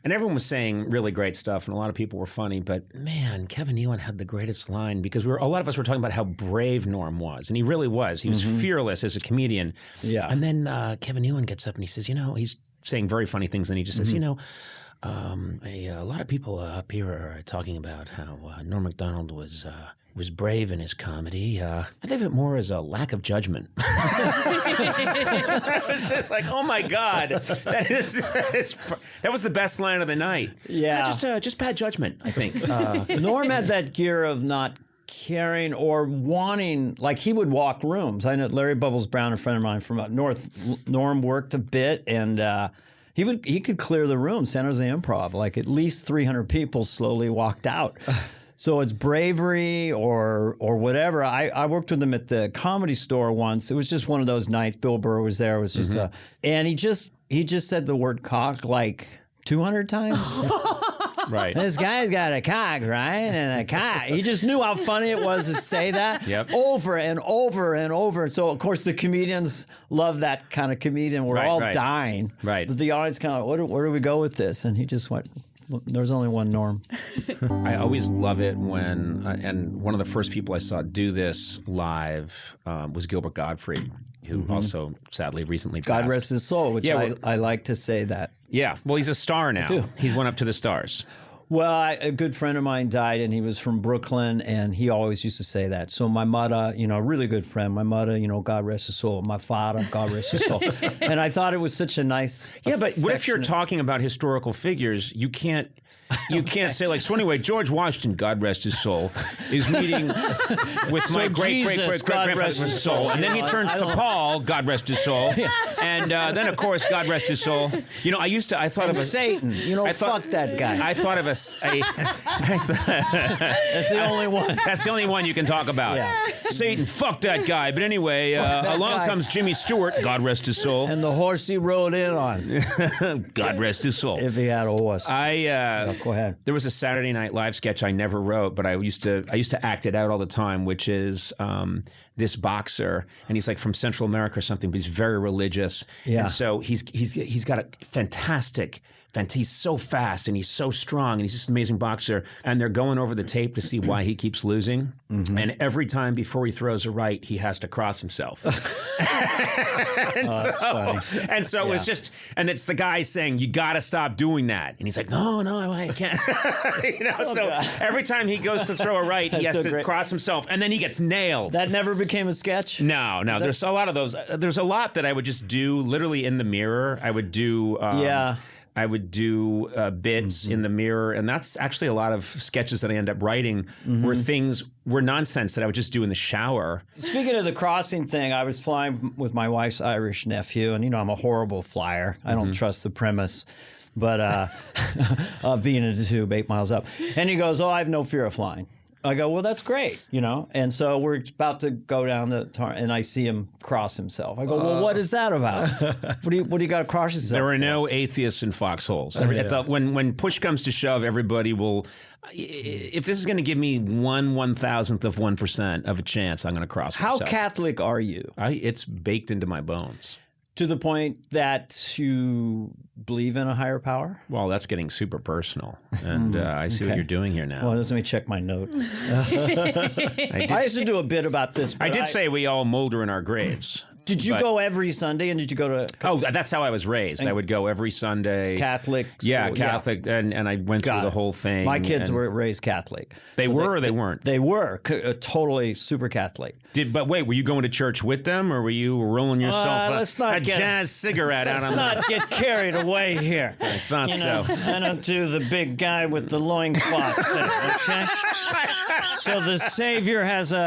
and everyone was saying really great stuff, and a lot of people were funny. But man, Kevin Ewan had the greatest line, because a lot of us were talking about how brave Norm was, and he really was. He was fearless as a comedian. Yeah. And then Kevin Ewan gets up and he says, he's saying very funny things, and he just says, a lot of people up here are talking about how Norm Macdonald was brave in his comedy. I think of it more as a lack of judgment. I was just like, oh my God, that was the best line of the night. Yeah, just bad judgment, I think. Norm had that gear of not caring or wanting, like he would walk rooms. I know Larry Bubbles Brown, a friend of mine from up north. Norm worked a bit, and he could clear the room. San Jose Improv, like at least 300 people slowly walked out. So it's bravery or whatever. I worked with him at the Comedy Store once. It was just one of those nights. Bill Burr was there. It was just and he just said the word cock like 200 times. Right. This guy's got a cock, right? And a cock. He just knew how funny it was to say that over and over and over. So, of course, the comedians love that kind of comedian. We're all dying. Right. But the audience kind of, where do we go with this? And he just went, there's only one Norm. I always love it when, and one of the first people I saw do this live was Gilbert Gottfried, who also sadly recently passed. God rest his soul, which I like to say that. Yeah, well, he's a star now. He went up to the stars. Well, a good friend of mine died, and he was from Brooklyn, and he always used to say that. So my mother, a really good friend, my mother, God rest his soul. My father, God rest his soul. And I thought it was such a nice. Yeah, but what if you're talking about historical figures? You can't say like, so anyway, George Washington, God rest his soul, is meeting with my great-great-great-grandfather's soul. And then he turns to Paul, God rest his soul. And then, of course, God rest his soul. I thought of Satan. Fuck that guy. I thought of That's the only one. That's the only one you can talk about. Yeah. Satan, fuck that guy. But anyway, along comes Jimmy Stewart, God rest his soul. And the horse he rode in on. God rest his soul. If he had a horse. Go ahead. There was a Saturday Night Live sketch I never wrote, but I used to act it out all the time, which is this boxer, and he's like from Central America or something, but he's very religious. Yeah. And so he's got a fantastic. He's so fast and he's so strong and he's just an amazing boxer. And they're going over the tape to see why he keeps losing. Mm-hmm. And every time before he throws a right, he has to cross himself. That's funny. And so it was just, and it's the guy saying, you got to stop doing that. And he's like, no, I can't. Every time he goes to throw a right, he has to cross himself. And then he gets nailed. That never became a sketch? No. There's a lot of those. There's a lot that I would just do literally in the mirror. I would do... I would do bits in the mirror, and that's actually a lot of sketches that I end up writing were nonsense that I would just do in the shower. Speaking of the crossing thing, I was flying with my wife's Irish nephew, and I'm a horrible flyer. I don't trust the premise, but being in a tube 8 miles up. And he goes, I have no fear of flying. I go, well, that's great, And so we're about to go down the tar, and I see him cross himself. I go, well, what is that about? What do you got to cross yourself? There are no atheists in foxholes. When push comes to shove, everybody will. If this is going to give me 1/1000th of 1% of a chance, I'm going to cross myself. How Catholic are you? It's baked into my bones. To the point that you believe in a higher power? Well, that's getting super personal. And I see what you're doing here now. Well, let me check my notes. I used to do a bit about this. I did say we all molder in our graves. Did you go every Sunday, and did you go to... Oh, that's how I was raised. I would go every Sunday. Catholic? Yeah, Catholic, yeah. And I went through the whole thing. My kids were raised Catholic. They were or they weren't? They were totally super Catholic. But wait, were you going to church with them, or were you rolling yourself a jazz cigarette out on the... Let's not get carried away here. I thought so. I don't do the big guy with the loincloth thing, okay? So the Savior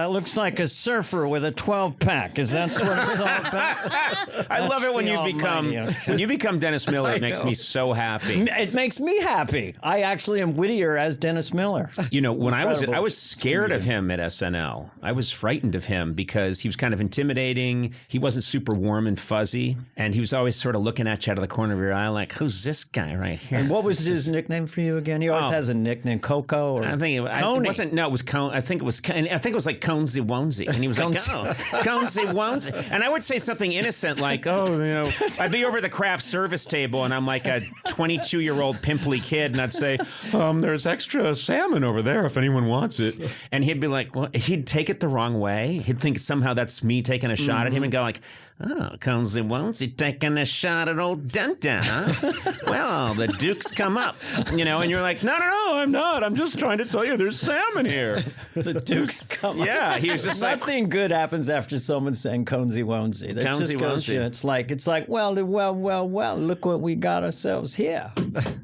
looks like a surfer with a 12-pack. Is that what it's like? I love it when the you become Dennis Miller. It makes me so happy. It makes me happy. I actually am wittier as Dennis Miller. You know, when I Incredible. was scared of him at SNL. I was frightened of him because he was kind of intimidating. He wasn't super warm and fuzzy, and he was always sort of looking at you out of the corner of your eye, like, "Who's this guy right here?" And what was his nickname for you again? He always has a nickname, Coco or I think it wasn't. No, it was Cone. I think it was like Conesy Wonesy, and he was like, "Oh, Conesy Wonesy," and I would say something innocent like, "Oh, you know," I'd be over the craft service table, and I'm like a 22-year-old pimply kid, and I'd say, "There's extra salmon over there if anyone wants it," and he'd be like, "Well," he'd take it the wrong way. He'd think somehow that's me taking a shot at him, and go like, "Oh, Conesy Wonesy taking a shot at old Denta, huh? Well, the Duke's come up," you know, and you're like, "No, I'm not. I'm just trying to tell you there's salmon here." the Duke's come up. Yeah, he was just like, Nothing good happens after someone saying Conesy Wonesy. That just goes to, it's like, well, look what we got ourselves here.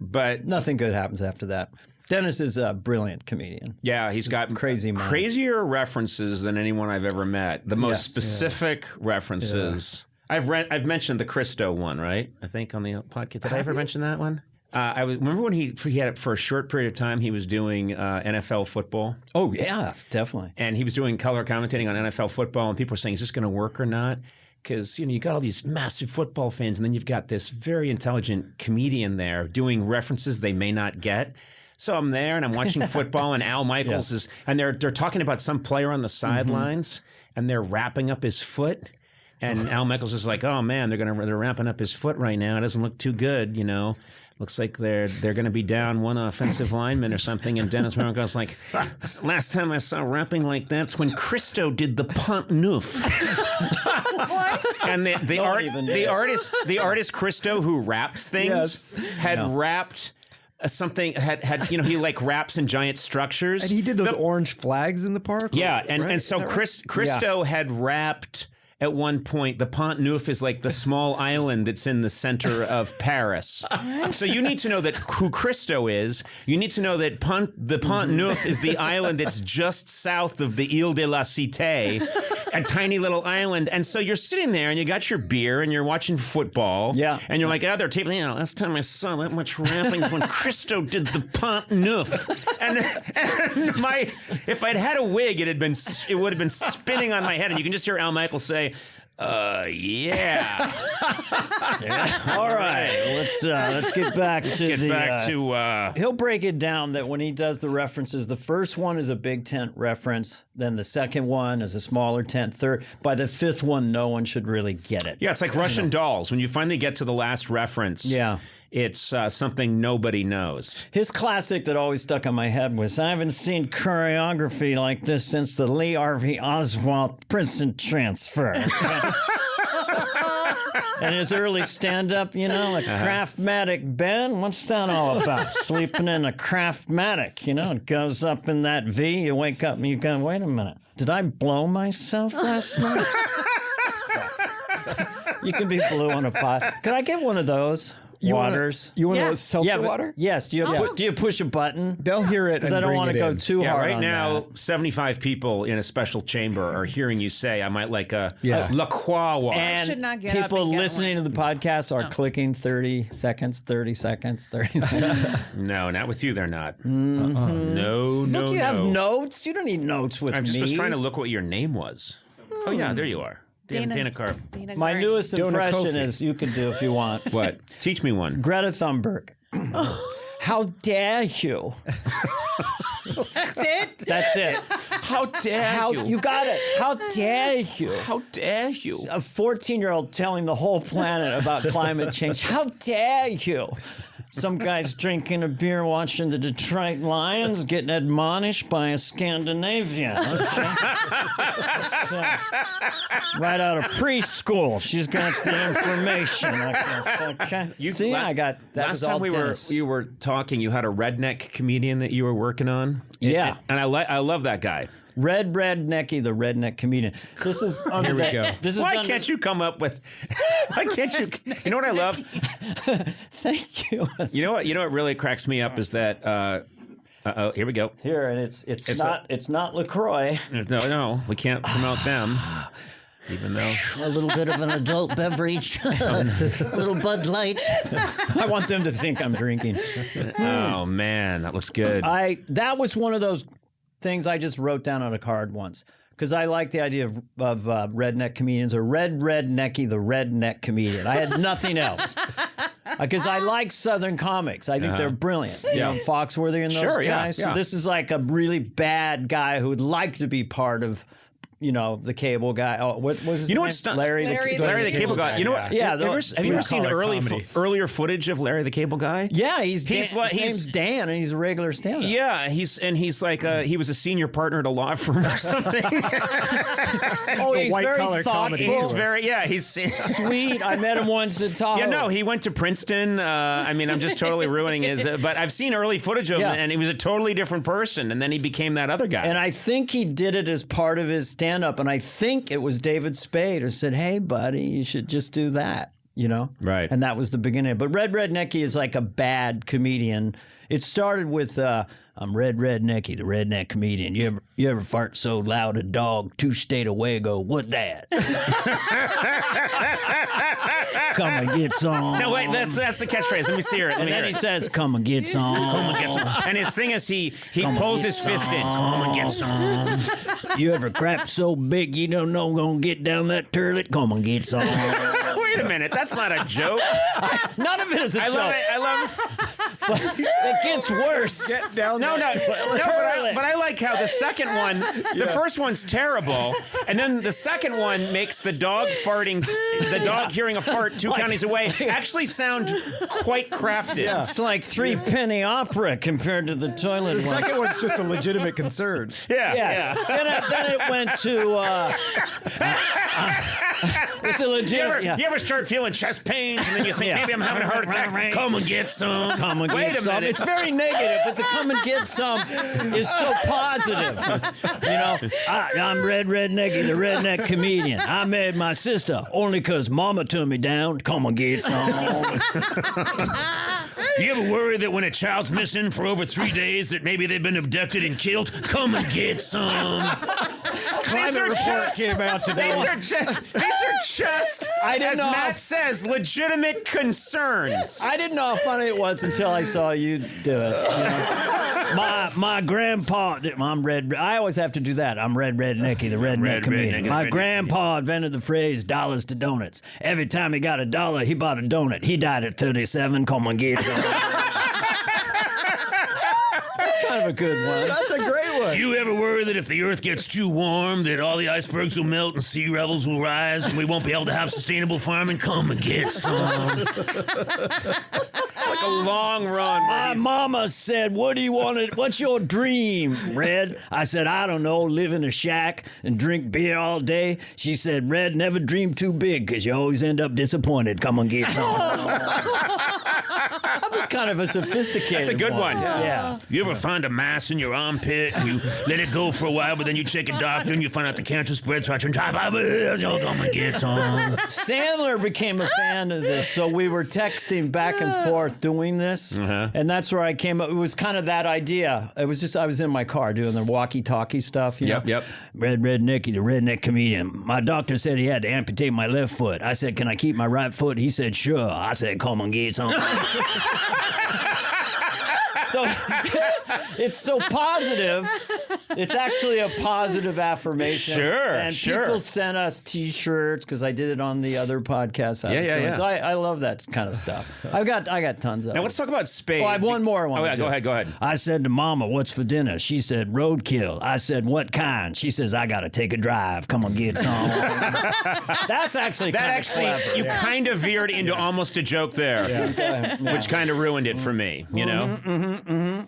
but Nothing good happens after that. Dennis is a brilliant comedian. yeah, he's got Crazy mind. crazier references than anyone I've ever met. The most specific references. I've mentioned the Christo one, right? I think on the podcast. Did I ever mention that one? Remember when he had it for a short period of time. He was doing NFL football. Oh yeah, definitely. And he was doing color commentating on NFL football, and people were saying, "Is this going to work or not?" Because you got all these massive football fans, and then you've got this very intelligent comedian there doing references they may not get. So I'm there, and I'm watching football, and Al Michaels is, and they're talking about some player on the sidelines, and they're wrapping up his foot. And Al Michaels is like, "Oh man, they're wrapping up his foot right now. It doesn't look too good, you know. Looks like they're going to be down one offensive lineman or something." And Dennis Miller goes like, "Last time I saw wrapping like that's when Christo did the Pont Neuf." And the artist Christo who wraps things had wrapped. Something had he like wraps in giant structures, And he did those orange flags in the park. yeah, right? and so Christo had wrapped. At one point, the Pont Neuf is like the small island that's in the center of Paris. So you need to know that who Christo is. You need to know that the Pont Neuf is the island that's just south of the Ile de la Cité, a tiny little island. And so you're sitting there and you got your beer and you're watching football. Yeah. And you're like, "Oh, they're taping. Last time I saw that much rapping is when Christo did the Pont Neuf." And if I'd had a wig, it would have been spinning on my head. And you can just hear Al Michaels say, yeah. All right, let's get back to He'll break it down that when he does the references, the first one is a big tent reference, then the second one is a smaller tent, third. By the fifth one, no one should really get it. Yeah, it's like Russian dolls. When you finally get to the last reference, it's something nobody knows. His classic that always stuck in my head was, "I haven't seen choreography like this since the Lee Harvey Oswald prison transfer." And his early stand-up, a Craftmatic bed. What's that all about? Sleeping in a Craftmatic, it goes up in that V. You wake up and you go, "Wait a minute. Did I blow myself last night?" You can be blue on a pot. Could I get one of those? Waters. You want a seltzer water? Yes. Do you push a button? They'll hear it. Because I don't want to go too hard. Right on now, that. 75 people in a special chamber are hearing you say, "I might like a La Croix water." And should not get up people and get listening one. to the podcast are clicking 30 seconds, 30 seconds, 30 seconds. No, not with you. They're not. No. Look, you have notes. You don't need notes with I me. just was trying to look what your name was. Oh yeah, there you are. Dana Carvey. My newest impression Kofi. is you can do if you want. What? Teach me one. Greta Thunberg. How dare you? That's it. That's it. How dare you? You got it. How dare you? How dare you? A 14-year-old telling the whole planet about climate change. How dare you? Some guy's drinking a beer watching the Detroit Lions getting admonished by a Scandinavian. Okay? Right out of preschool. She's got the information. Okay. See, I got that. Last time we were talking, you had a redneck comedian that you were working on. Yeah. And I love that guy. Red Necky, the redneck comedian. This is under Here we go. This is Why can't you come up with? Why can't you? You know what I love? Thank you. You know what really cracks me up is that. Here we go. Here, and it's not LaCroix. No, we can't promote them. even though A little bit of an adult beverage, a little Bud Light. I want them to think I'm drinking. oh man, that looks good. That was one of those things I just wrote down on a card once because I like the idea of redneck comedians or Rednecky, the redneck comedian. I had nothing else. Because I like Southern comics. I think they're brilliant. You know, Foxworthy and those guys. Yeah. So this is like a really bad guy who would like to be part of, the cable guy. Oh, what was his name? What's Larry the Cable Guy? You know what? Yeah, Have you ever seen earlier footage of Larry the Cable Guy? Yeah, his name's Dan, and he's a regular stand-up. Yeah, he's like he was a senior partner at a law firm or something. Oh, he's very white-collar comedy. thoughtful. He's Sweet. I met him once at Tahoe. Yeah, no, he went to Princeton. I'm just totally ruining his. But I've seen early footage of him, and he was a totally different person, and then he became that other guy. And I think he did it as part of his stand-up, and I think it was David Spade who said, "Hey, buddy, you should just do that." Right. And that was the beginning. But Rednecky is like a bad comedian. It started with, I'm Rednecky, the redneck comedian. You ever fart so loud a dog 2 state away go, what that? Come and get some. No, wait, that's the catchphrase. Let me see her. And then he says, come and get some. Come and get some. And his thing is he pulls his fist in. Come and get some. You ever crap so big you don't know I'm going to get down that turlet? Come and get some. Wait a minute, that's not a joke. None of it is a joke. I love it. It gets worse. Get down No, there. but I like how the second one, the first one's terrible, and then the second one makes the dog hearing a fart 2 counties away actually sound quite crafted. It's like 3 penny opera compared to the toilet The one. second one's just a legitimate concern. Yeah. Yes. Then it went to. It's a legit. You ever start feeling chest pains and then you think maybe I'm having a heart attack? Come and get some. Come and Wait get a some. minute. It's very negative, but the come and get some is so positive. I'm Rednecky, the redneck comedian. I married my sister only 'cause mama turned me down. Come and get some. You ever worry that when a child's missing for over 3 days that maybe they've been abducted and killed? Come and get some. Climate report came out today. These are just, as Matt says, legitimate concerns. I didn't know how funny it was until I saw you do it. My grandpa, I always have to do that. I'm Rednecky, the redneck comedian. My grandpa invented the phrase dollars to donuts. Every time he got $1, he bought a donut. He died at 37. Come and get some. That's kind of a good one. That's a great one. You ever worry that if the earth gets too warm, that all the icebergs will melt and sea levels will rise and we won't be able to have sustainable farming? Come and get some. Like a long run. My mama said, what do you want? What's your dream, Red? I said, I don't know, live in a shack and drink beer all day. She said, Red, never dream too big because you always end up disappointed. Come and get some. That was kind of a sophisticated That's a good one. Yeah. You ever find a mass in your armpit and you let it go for a while, but then you check a doctor and you find out the cancer spreads right on top of it? Come and get some. Sandler became a fan of this, so we were texting back and forth doing this, and that's where I came up. It was kind of that idea. It was just I was in my car doing the walkie-talkie stuff. You know? Yep. Rednecky, the redneck comedian. My doctor said he had to amputate my left foot. I said, can I keep my right foot? He said, sure. I said, come and get some. So it's so positive. It's actually a positive affirmation. Sure, and people sent us T-shirts because I did it on the other podcast. Yeah. So I love that kind of stuff. I got tons of. Now it. let's talk about Spade. Oh, I have one more. Go ahead. I said to Mama, "What's for dinner?" She said, "Roadkill." I said, "What kind?" She says, "I gotta take a drive. Come on, get some." That's actually clever. You kind of veered into almost a joke there, which kind of ruined it for me. You know,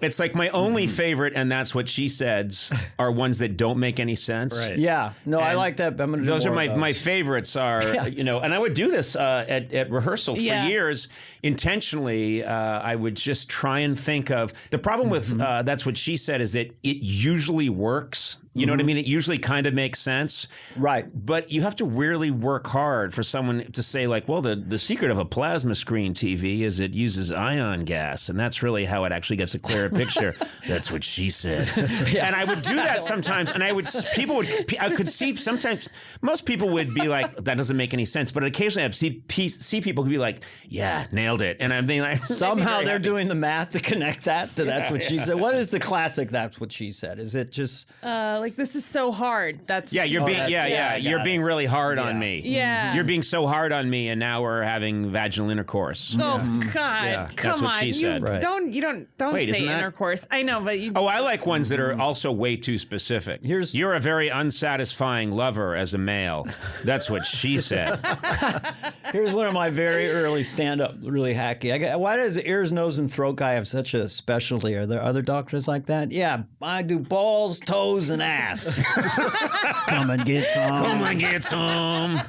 it's like my only favorite, and that's what she says, are ones that don't make any sense. Right. Yeah. No, I like that. I'm gonna do Those are more of my favorites. Are and I would do this at rehearsal for years intentionally. I would just try and think of the problem with that's what she said is that it usually works. You know what I mean? It usually kind of makes sense. Right. But you have to really work hard for someone to say, like, well, the secret of a plasma screen TV is it uses ion gas, and that's really how it actually gets a clearer picture. That's what she said. And I would do that sometimes, and I could see sometimes, most people would be like, that doesn't make any sense. But occasionally I'd see people who be like, yeah, nailed it. And I'm being like, somehow they're doing the math to connect that to that's what she said. What is the classic that's what she said? Is it just like, this is so hard. That's you're being you're being really hard on me. Yeah. You're being so hard on me, and now we're having vaginal intercourse. Oh God! Yeah, Come that's what on, she said. Don't Wait, say isn't that- intercourse. I know, but you. Oh, I like ones that are also way too specific. You're a very unsatisfying lover as a male. That's what she said. Here's one of my very early stand-up, really hacky. Why does the ears, nose, and throat guy have such a specialty? Are there other doctors like that? Yeah, I do balls, toes, and ass. Come and get some. Come and get some.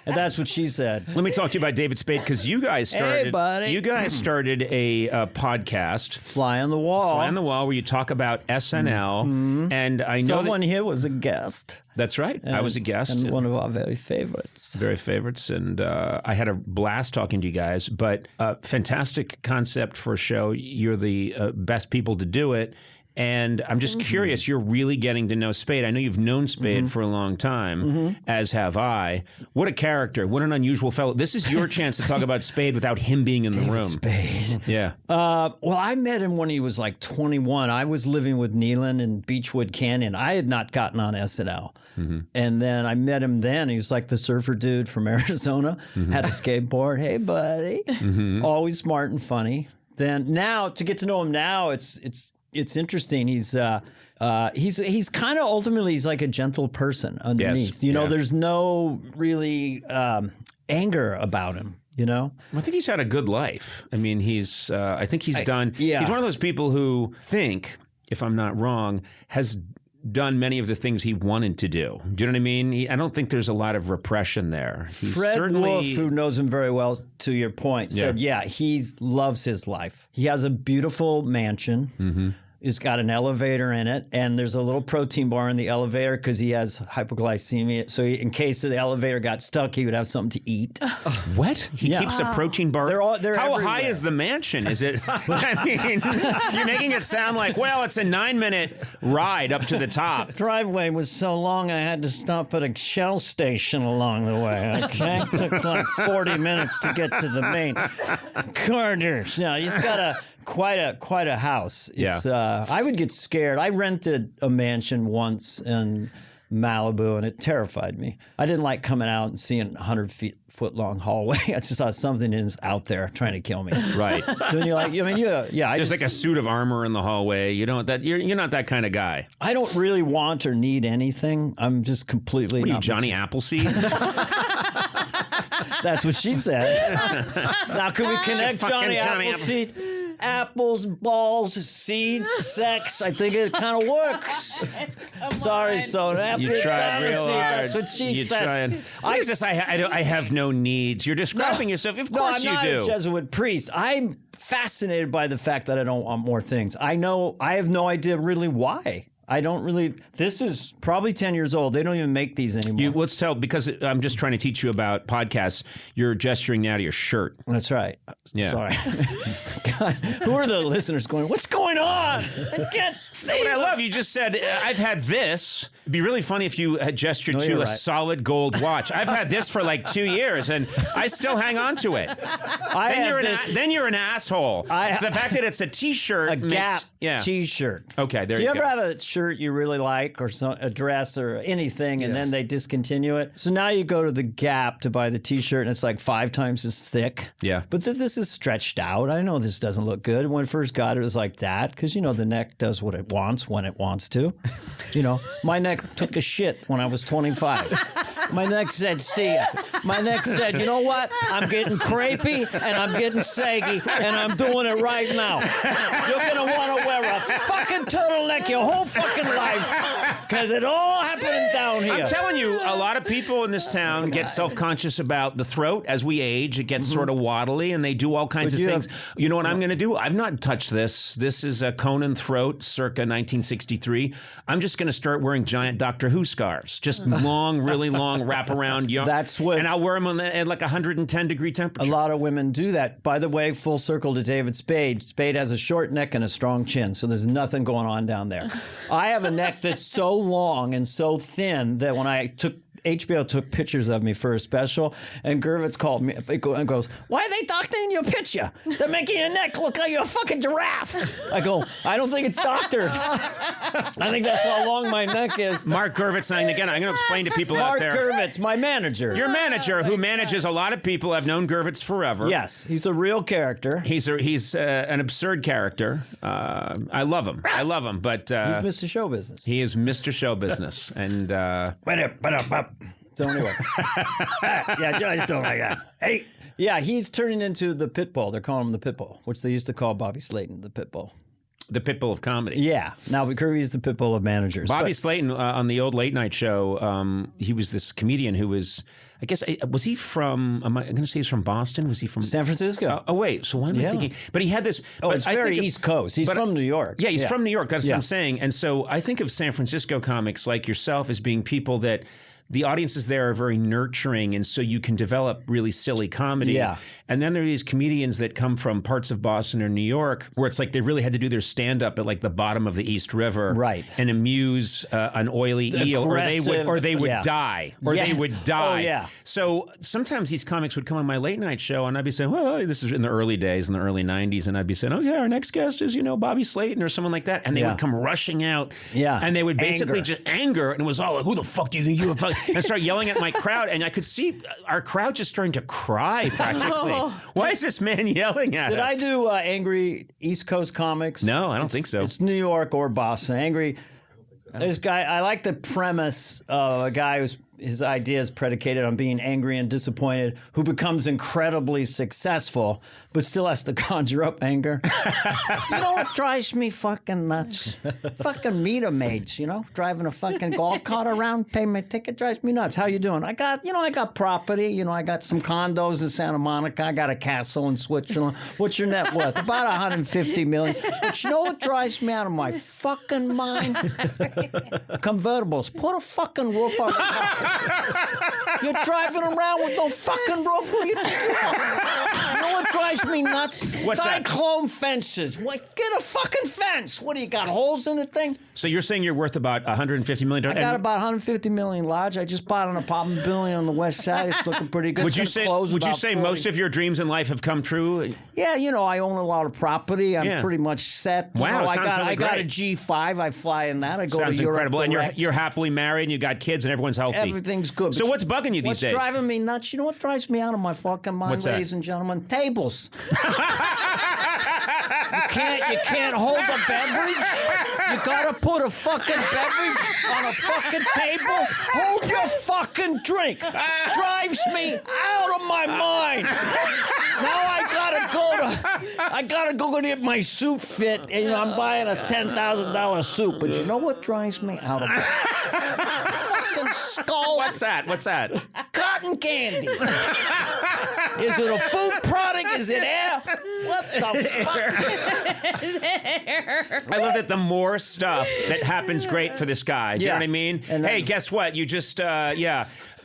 And that's what she said. Let me talk to you about David Spade, because you guys started. Hey, buddy. You guys started a podcast, Fly on the Wall. Fly on the Wall, where you talk about SNL, and I know Someone here was a guest. That's right. I was a guest. And one of our very favorites. Very favorites, and I had a blast talking to you guys. But fantastic concept for a show. You're the best people to do it. And I'm just curious, you're really getting to know Spade. I know you've known Spade for a long time, as have I. What a character. What an unusual fellow. This is your chance to talk about Spade without him being in the room. Spade. Yeah. Well, I met him when he was like 21. I was living with Nealon in Beechwood Canyon. I had not gotten on SNL. And then I met him then. He was like the surfer dude from Arizona, had a skateboard. Hey, buddy. Always smart and funny. Then now, to get to know him now, it's interesting. He's kind of ultimately, he's like a gentle person underneath. Yes. You know, there's no really anger about him. You know, I think he's had a good life. I mean, I think he's done. Yeah. He's one of those people who think, if I'm not wrong, has done many of the things he wanted to do. Do you know what I mean? I don't think there's a lot of repression there. He's Fred Wolf, who knows him very well, to your point, said, he loves his life. He has a beautiful mansion. It's got an elevator in it, and there's a little protein bar in the elevator because he has hypoglycemia. So in case the elevator got stuck, he would have something to eat. What? He keeps a protein bar? They're How everywhere. high is the mansion? Is it? I mean, you're making it sound like, well, it's a 9-minute ride up to the top. Driveway was so long, I had to stop at a Shell station along the way. Okay, it took like 40 minutes to get to the main Carter's. Now he's got quite a house. It's, I would get scared. I rented a mansion once in Malibu, and it terrified me. I didn't like coming out and seeing 100-foot long hallway. I just thought something is out there trying to kill me. Right. Don't you like? I mean, There's like a suit of armor in the hallway. You don't. You're not that kind of guy. I don't really want or need anything. I'm just completely. What are you, Johnny Appleseed? That's what she said. Now, can we connect Johnny Appleseed? Apples, balls, seeds, sex. I think it kind of works. Sorry, Soda. You tried real hard. That's what she said. What is this? I have no needs. You're describing yourself. Of course you do. I'm not a Jesuit priest. I'm fascinated by the fact that I don't want more things. I have no idea really why. I don't really. This is probably 10 years old. They don't even make these anymore. Let's tell, because I'm just trying to teach you about podcasts. You're gesturing now to your shirt. That's right. Yeah. Sorry. God, who are the listeners going, what's going on? I can't see. What I love, you just said, I've had this. It'd be really funny if you had gestured to a solid gold watch. I've had this for like 2 years, and I still hang on to it. Then you're an asshole. The fact that it's a T-shirt. A Gap T-shirt. Okay, there you you go. go. Do you ever have a shirt you really like, or a dress or anything, and then they discontinue it? So now you go to the Gap to buy the T-shirt, and it's like 5 times as thick. Yeah. But this is stretched out. I know this doesn't look good. When I first got it, it was like that, because, the neck does what it wants when it wants to. My neck took a shit when I was 25. My neck said, see ya. My neck said, you know what? I'm getting crepey, and I'm getting saggy, and I'm doing it right now. You're going to want to wear a fucking turtleneck your whole fucking life, because it all happening down down here. I'm telling you, a lot of people in this town get self-conscious about the throat as we age. It gets sort of waddly, and they do all kinds of things. You know what I'm going to do? I've not touched this. This is a Conan throat, circa 1963. I'm just going to start wearing giant Doctor Who scarves, just long, really long, wrap around. That's what. And I'll wear them at like 110-degree temperature. A lot of women do that. By the way, full circle to David Spade. Spade has a short neck and a strong chin, so there's nothing going on down there. I have a neck that's so long and so thin that when HBO took pictures of me for a special, and Gervitz called me and goes, "Why are they doctoring your picture? They're making your neck look like you're a fucking giraffe." I go, "I don't think it's doctored. I think that's how long my neck is." Mark Gervitz, and again, I'm going to explain to people out Mark there. Gervitz, my manager. Your manager, who manages a lot of people. I've known Gervitz forever. Yes, he's a real character. He's an absurd character. I love him. But He's Mr. Show Business. he is Mr. Show Business, and So anyway, yeah, I just don't like that. Hey, yeah, he's turning into the pit bull. They're calling him the pit bull, which they used to call Bobby Slayton the pit bull. the pit bull of comedy. Yeah, now Kirby's the pit bull of managers. Bobby Slayton on the old late night show. He was this comedian who was. I guess, was he from, am I going to say he's from Boston? Was he from San Francisco? Oh, wait. So why am I thinking? But he had this. Oh, it's very East Coast. He's from New York. Yeah, he's from New York. That's what I'm saying. And so I think of San Francisco comics like yourself as being people that the audiences there are very nurturing, and so you can develop really silly comedy. Yeah. And then there are these comedians that come from parts of Boston or New York where it's like they really had to do their stand-up at like the bottom of the East River, right, and amuse an oily eel, or they would die, they would die. Oh yeah. So sometimes these comics would come on my late night show, and I'd be saying, "Well, this is in the early days, in the early '90s," and I'd be saying, "Oh yeah, our next guest is Bobby Slayton or someone like that," and they would come rushing out, and they would basically just anger, and it was all like, "Who the fuck do you think you are?" And start yelling at my crowd, and I could see our crowd just starting to cry practically. Why is this man yelling at us? Did I do angry East Coast comics? No, I don't think so. It's New York or Boston. Angry. This guy, I like the premise of a guy whose his idea is predicated on being angry and disappointed, who becomes incredibly successful, but still has to conjure up anger. You know what drives me fucking nuts? Fucking meter maids, driving a fucking golf cart around, pay my ticket, drives me nuts. How you doing? I got property. I got some condos in Santa Monica. I got a castle in Switzerland. What's your net worth? About $150 million. But you know what drives me out of my fucking mind? Convertibles. Put a fucking roof on the car. You're driving around with no fucking roof. Who you think you are? You know what drives me nuts? What's that? Cyclone fences. What? Get a fucking fence. What do you got? Holes in the thing? So you're saying you're worth about $150 million? I got about $150 million large. I just bought an apartment building on the west side. It's looking pretty good. Would you say most of your dreams in life have come true? Yeah, I own a lot of property. I'm pretty much set. Wow, I got a G5. I fly in that. I go sounds to Europe. Incredible. And you're happily married, and you got kids, and everyone's healthy. Everything's good. So what's bugging you these days? What's driving me nuts? You know what drives me out of my fucking mind, What's that? ladies and gentlemen? Tables. You can't hold a beverage. You gotta put a fucking beverage on a fucking table. Hold your fucking drink. Drives me out of my mind. Now I gotta go get my suit fit, and I'm buying a $10,000 suit. But you know what drives me out of my fucking skull? What's that? Cotton candy. Is it a food product? Is it air? What the fuck? I love that the more stuff that happens great for this guy. Do you know what I mean? Hey, guess what? You just,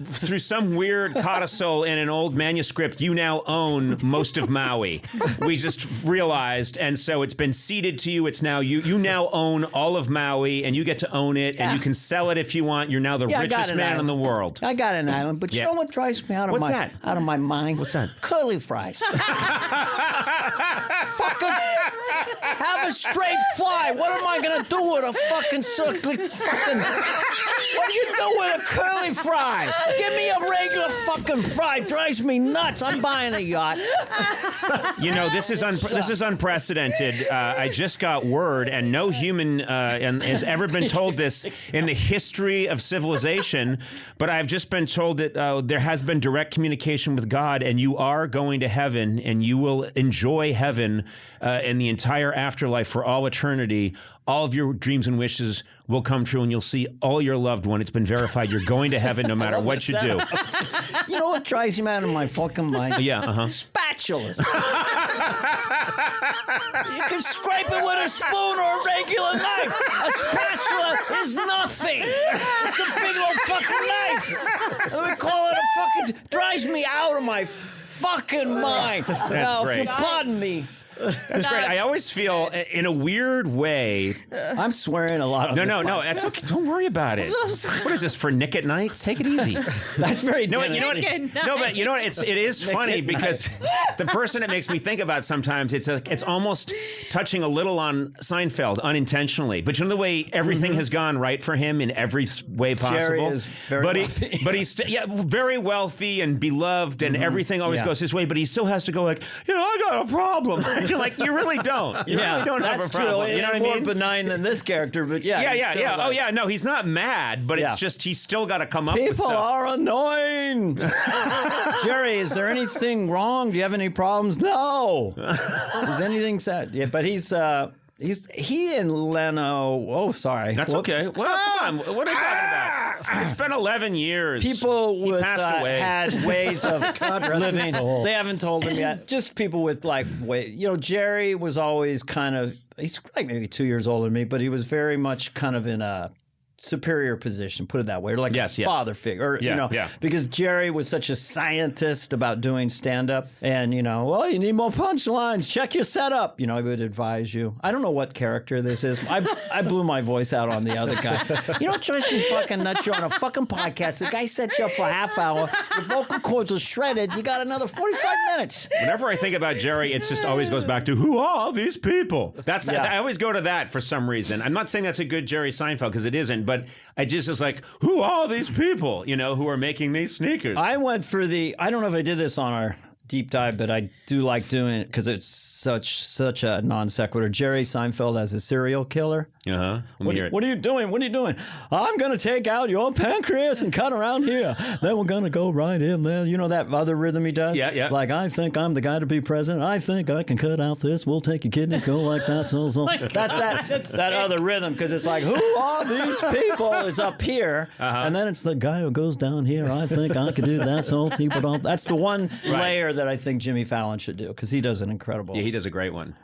through some weird codicil in an old manuscript, you now own most of Maui. We just realized, and so it's been ceded to you. It's now you now own all of Maui, and you get to own it, and you can sell it if you want. You're now the richest man in the world. I got an island, but you know what drives me out of my mind? What's that? Curly fries. Fucking have a straight fly. What am I gonna do with a fucking what do you do with a curly fry? Give me a regular fucking fry. Drives me nuts. I'm buying a yacht. This is unprecedented. I just got word, and no human has ever been told this in the history of civilization, but I've just been told that there has been direct communication with God, and you are going to heaven, and you will enjoy heaven in the entire afterlife for all eternity. All of your dreams and wishes will come true and you'll see all your loved one. It's been verified. You're going to heaven no matter what you do. You know what drives me out of my fucking mind? Yeah, Spatulas. You can scrape it with a spoon or a regular knife. A spatula is nothing. It's a big old fucking knife. We call it a fucking... Drives me out of my fucking mind. Now, great. if you pardon me. That's great. I always feel, in a weird way... I'm swearing a lot on No, this no, no. podcast. That's okay. Don't worry about it. What is this, for Nick at Night? Take it easy. That's very No, Dennis. you know what? Nick at No, Night. but you know what? It is funny because the person it makes me think about sometimes it's almost touching a little on Seinfeld unintentionally. But you know the way everything has gone right for him in every way possible. Jerry is very wealthy. But he's very wealthy and beloved, and everything always Yeah. goes his way. But he still has to go like, I got a problem. You're like, you really don't. You really don't have that's a problem. true. You know what I More mean? benign than this character, but yeah. he's Yeah. still Oh, like- yeah. No, he's not mad, but Yeah. it's just he's still got to come up with People stuff. are annoying. Jerry, is there anything wrong? Do you have any problems? No. Is anything sad? Yeah, but he and Leno. Oh, sorry. That's Whoops. okay. Well, come on. What are you talking about? It's been 11 years. People he with passed away. had ways of living. soul. They haven't told him yet. Just people with like way. Jerry was always kind of. He's like maybe 2 years older than me, but he was very much kind of in a superior position, put it that way, or like Yes, a yes. father figure, or, Yeah. because Jerry was such a scientist about doing stand-up, and well, you need more punchlines, check your setup, he would advise you. I don't know what character this is. I blew my voice out on the other guy. It drives me fucking nuts. You're on a fucking podcast. The guy sets you up for a half hour. Your vocal cords are shredded. You got another 45 minutes. Whenever I think about Jerry, it just always goes back to, who are these people? I always go to that for some reason. I'm not saying that's a good Jerry Seinfeld, because it isn't, but I just was like, who are these people, who are making these sneakers? I went for I don't know if I did this on our deep dive, but I do like doing it because it's such a non sequitur. Jerry Seinfeld as a serial killer. Uh-huh. What are you doing? What are you doing? I'm going to take out your pancreas and cut around here. Then we're going to go right in there. You know that other rhythm he does? Yeah. Like, I think I'm the guy to be president. I think I can cut out this. We'll take your kidneys, go like that. So. That's that other rhythm, because it's like, who are these people is up here. And then it's the guy who goes down here. I think I can do that. So that's the one layer that I think Jimmy Fallon should do, because he does an incredible. Yeah, he does a great one.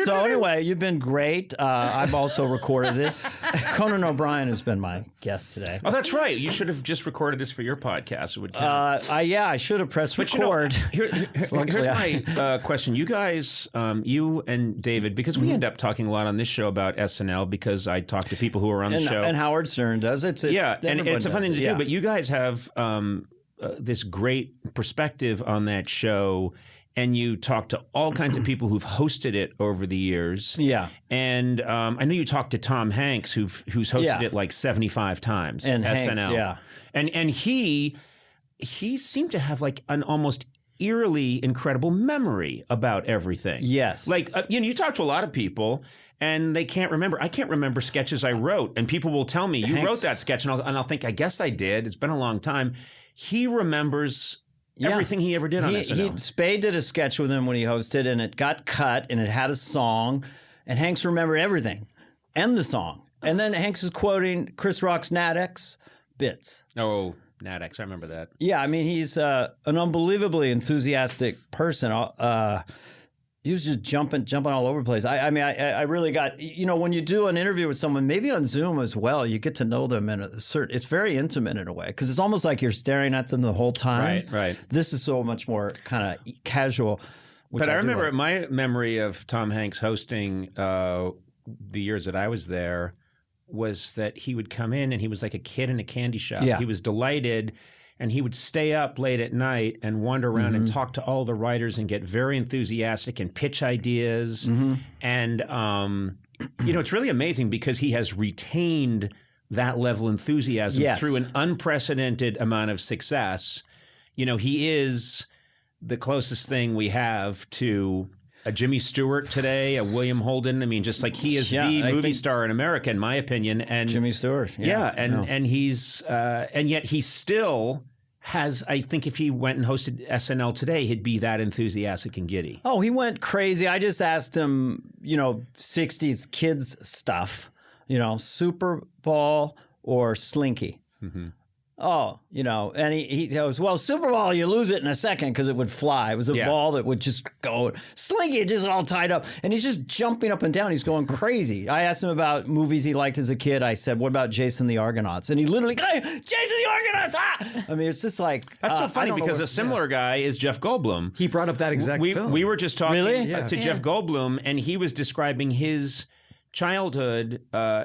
So anyway, you've been great. I've also recorded this. Conan O'Brien has been my guest today. Oh, that's right. You should have just recorded this for your podcast. It would count. I should have pressed But record. here's my question. You guys, you and David, because we end up talking a lot on this show about SNL, because I talk to people who are on the show. And Howard Stern does. It's and everyone it's a fun does thing to it, yeah. do. But you guys have this great perspective on that show, and you talk to all kinds of people who've hosted it over the years. Yeah. And I know you talked to Tom Hanks, who's hosted it like 75 times. And SNL. Hanks, yeah. And he seemed to have like an almost eerily incredible memory about everything. Yes. Like, you talk to a lot of people and they can't remember. I can't remember sketches I wrote, and people will tell me, you wrote that sketch, and I'll think, I guess I did. It's been a long time. He remembers everything he ever did on SNL. Spade did a sketch with him when he hosted, and it got cut, and it had a song, and Hanks remembered everything and the song. And then Hanks is quoting Chris Rock's Nat-X bits. Oh, Nat-X, I remember that. Yeah, I mean, he's an unbelievably enthusiastic person. He was just jumping all over the place. I really got, when you do an interview with someone, maybe on Zoom as well, you get to know them in it's very intimate in a way, because it's almost like you're staring at them the whole time. Right. This is so much more kind of casual. But I remember my memory of Tom Hanks hosting the years that I was there was that he would come in and he was like a kid in a candy shop. Yeah. He was delighted, and he would stay up late at night and wander around and talk to all the writers and get very enthusiastic and pitch ideas. And, it's really amazing because he has retained that level of enthusiasm through an unprecedented amount of success. He is the closest thing we have to a Jimmy Stewart today, a William Holden. I mean, just like he is the movie star in America, in my opinion. And Jimmy Stewart. And he's and yet he still has. I think if he went and hosted SNL today, he'd be that enthusiastic and giddy. Oh, he went crazy. I just asked him, 60s kids stuff. Super Ball or Slinky. Oh, and he goes, well, Super Ball, you lose it in a second because it would fly. It was a ball that would just go. Slinky, just all tied up. And he's just jumping up and down. He's going crazy. I asked him about movies he liked as a kid. I said, what about Jason the Argonauts? And he literally, hey, Jason the Argonauts! Ah! I mean, it's just like... That's so funny because a similar guy is Jeff Goldblum. He brought up that exact film. We were just talking to Jeff Yeah. Goldblum, and he was describing his childhood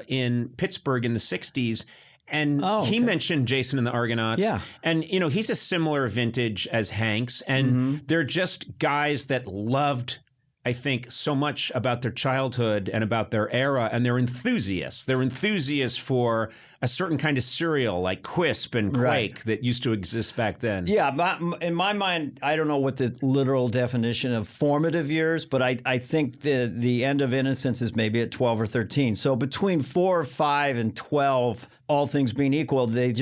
in Pittsburgh in the 60s. And he mentioned Jason and the Argonauts. Yeah. And, he's a similar vintage as Hanks. And they're just guys that loved, I think, so much about their childhood and about their era. And they're enthusiasts. They're enthusiasts for a certain kind of cereal like Quisp and Quake that used to exist back then. Yeah, in my mind, I don't know what the literal definition of formative years, but I think the end of innocence is maybe at 12 or 13. So between 4 or 5 and 12, all things being equal, they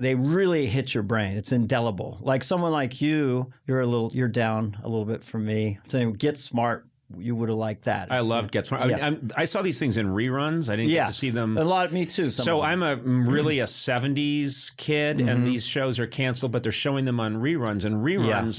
really hit your brain. It's indelible. Like someone like you're down a little bit from me. Saying Get Smart, you would have liked that. I loved Get Smart. Yeah. I saw these things in reruns. I didn't get to see them. Me too. So I'm really a 70s kid, and these shows are canceled, but they're showing them on reruns. And reruns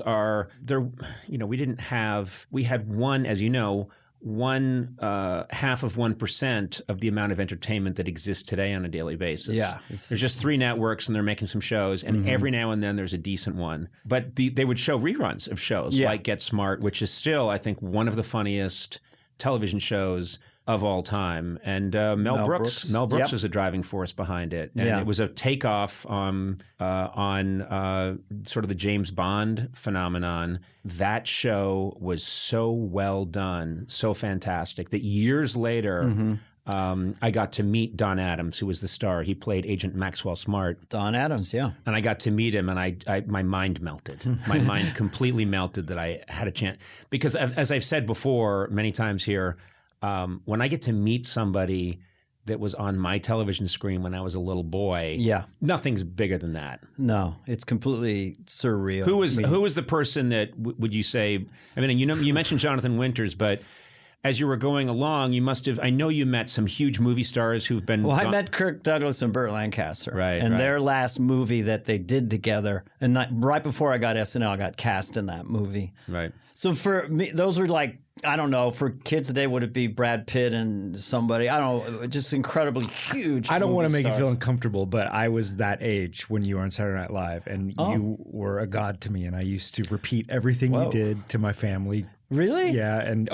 we had one, as you know, 0.5% of the amount of entertainment that exists today on a daily basis. Yeah. There's just 3 networks and they're making some shows, and every now and then there's a decent one. But they would show reruns of shows like Get Smart, which is still, I think, one of the funniest television shows of all time. And Mel Brooks is a driving force behind it. And it was a takeoff on sort of the James Bond phenomenon. That show was so well done, so fantastic, that years later, I got to meet Don Adams, who was the star. He played Agent Maxwell Smart. Don Adams, yeah. And I got to meet him, and my mind melted. My mind completely melted that I had a chance. Because as I've said before many times here, when I get to meet somebody that was on my television screen when I was a little boy, nothing's bigger than that. No, it's completely surreal. Who was the person that would you say? I mean, you mentioned Jonathan Winters, but as you were going along, you must have. I know you met some huge movie stars who've been. Well, I met Kirk Douglas and Burt Lancaster, right? And their last movie that they did together, and right before I got SNL, I got cast in that movie, right? So for me, those were like. I don't know. For kids today, would it be Brad Pitt and somebody? I don't know. Just incredibly huge. I don't want to make stars. you feel uncomfortable, but I was that age when you were on Saturday Night Live, and you were a god to me, and I used to repeat everything you did to my family. Really? Yeah, and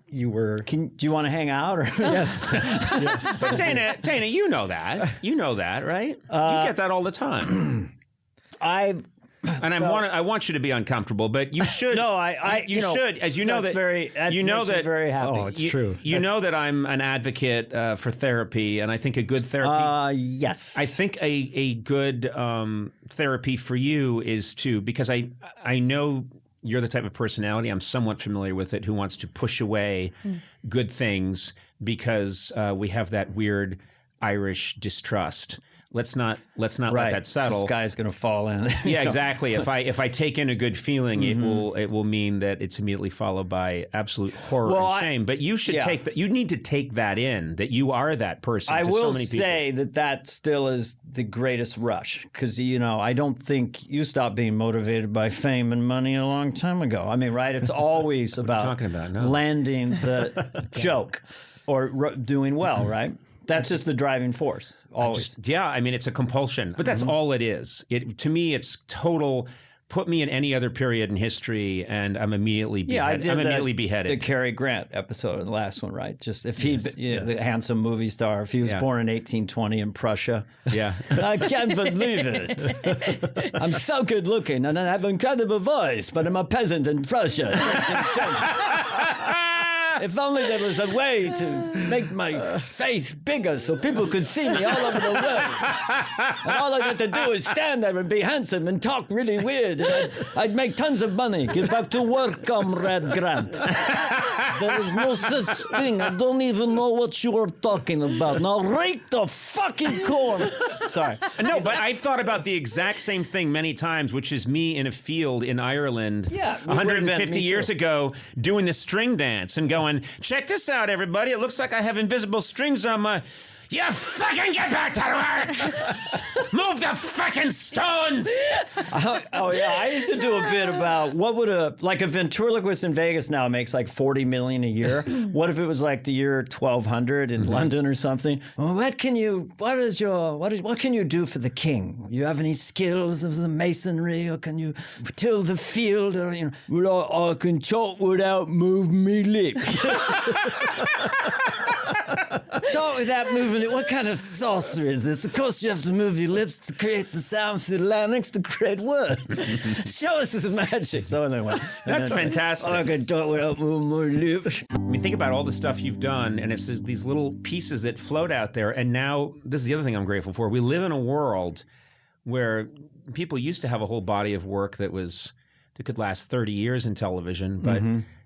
you were. Do you want to hang out? Or? Yes. Yes. But Dana, you know that, right? You get that all the time. I want you to be uncomfortable, but you should. No, you should, as you know that. Very happy. Oh, it's true. You know that I'm an advocate for therapy, and I think a good therapy. Yes. I think a good therapy for you is because I know you're the type of personality, I'm somewhat familiar with it, who wants to push away good things because we have that weird Irish distrust. Let's not let that settle. This guy's going to fall in. Yeah, exactly. If I take in a good feeling, it will mean that it's immediately followed by absolute horror and shame. But you should take that. You need to take that in, that you are that person. I to will so many people. say that still is the greatest rush because I don't think you stopped being motivated by fame and money a long time ago. I mean, right? It's always about talking about? No. landing the joke or doing well, right? That's just the driving force. Always. It's a compulsion. But that's all it is. To me, it's total. Put me in any other period in history, and I'm immediately beheaded. I'm immediately beheaded. The Cary Grant episode, the last one, right? Just if the handsome movie star, if he was born in 1820 in Prussia. Yeah. I can't believe it. I'm so good looking, and I have an incredible voice, but I'm a peasant in Prussia. If only there was a way to make my face bigger so people could see me all over the world. And all I got to do is stand there and be handsome and talk really weird. And I'd make tons of money. Get back to work, Comrade Grant. There is no such thing. I don't even know what you are talking about. Now rake the fucking corn. Sorry. No, but I've thought about the exact same thing many times, which is me in a field in Ireland 150 years ago doing the string dance and going, going, check this out, everybody. It looks like I have invisible strings on my... You fucking get back to work! Move the fucking stones! Oh yeah, I used to do a bit about what would a ventriloquist in Vegas now makes like $40 million a year. What if it was like the year 1200 in London or something? Well, what can you do for the king? You have any skills of the masonry, or can you till the field? Or well, I can talk without moving me lips. Talk without moving it. What kind of sorcery is this? Of course, you have to move your lips to create the sound for the larynx to create words. Show us this magic. So anyway, that's fantastic. I can talk without moving my lips. I mean, think about all the stuff you've done, and it's just these little pieces that float out there. And now, this is the other thing I'm grateful for. We live in a world where people used to have a whole body of work that could last 30 years in television, but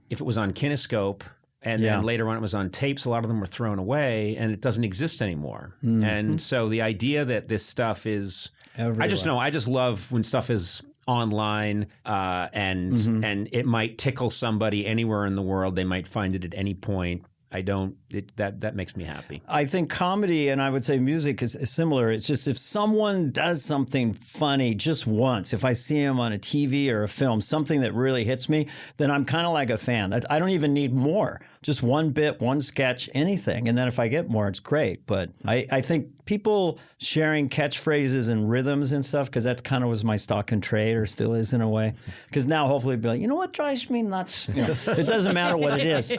if it was on Kinescope. And then later on it was on tapes. A lot of them were thrown away, and it doesn't exist anymore. And so the idea that this stuff is everywhere. I just love when stuff is online and it might tickle somebody anywhere in the world. They might find it at any point. That makes me happy. I think comedy, and I would say music is similar. It's just if someone does something funny just once, if I see him on a TV or a film, something that really hits me, then I'm kind of like a fan. I don't even need more. Just one bit, one sketch, anything. And then if I get more, it's great. But I think people sharing catchphrases and rhythms and stuff, because that kind of was my stock and trade, or still is in a way. Because now hopefully be like, you know what drives me nuts? It doesn't matter what it is.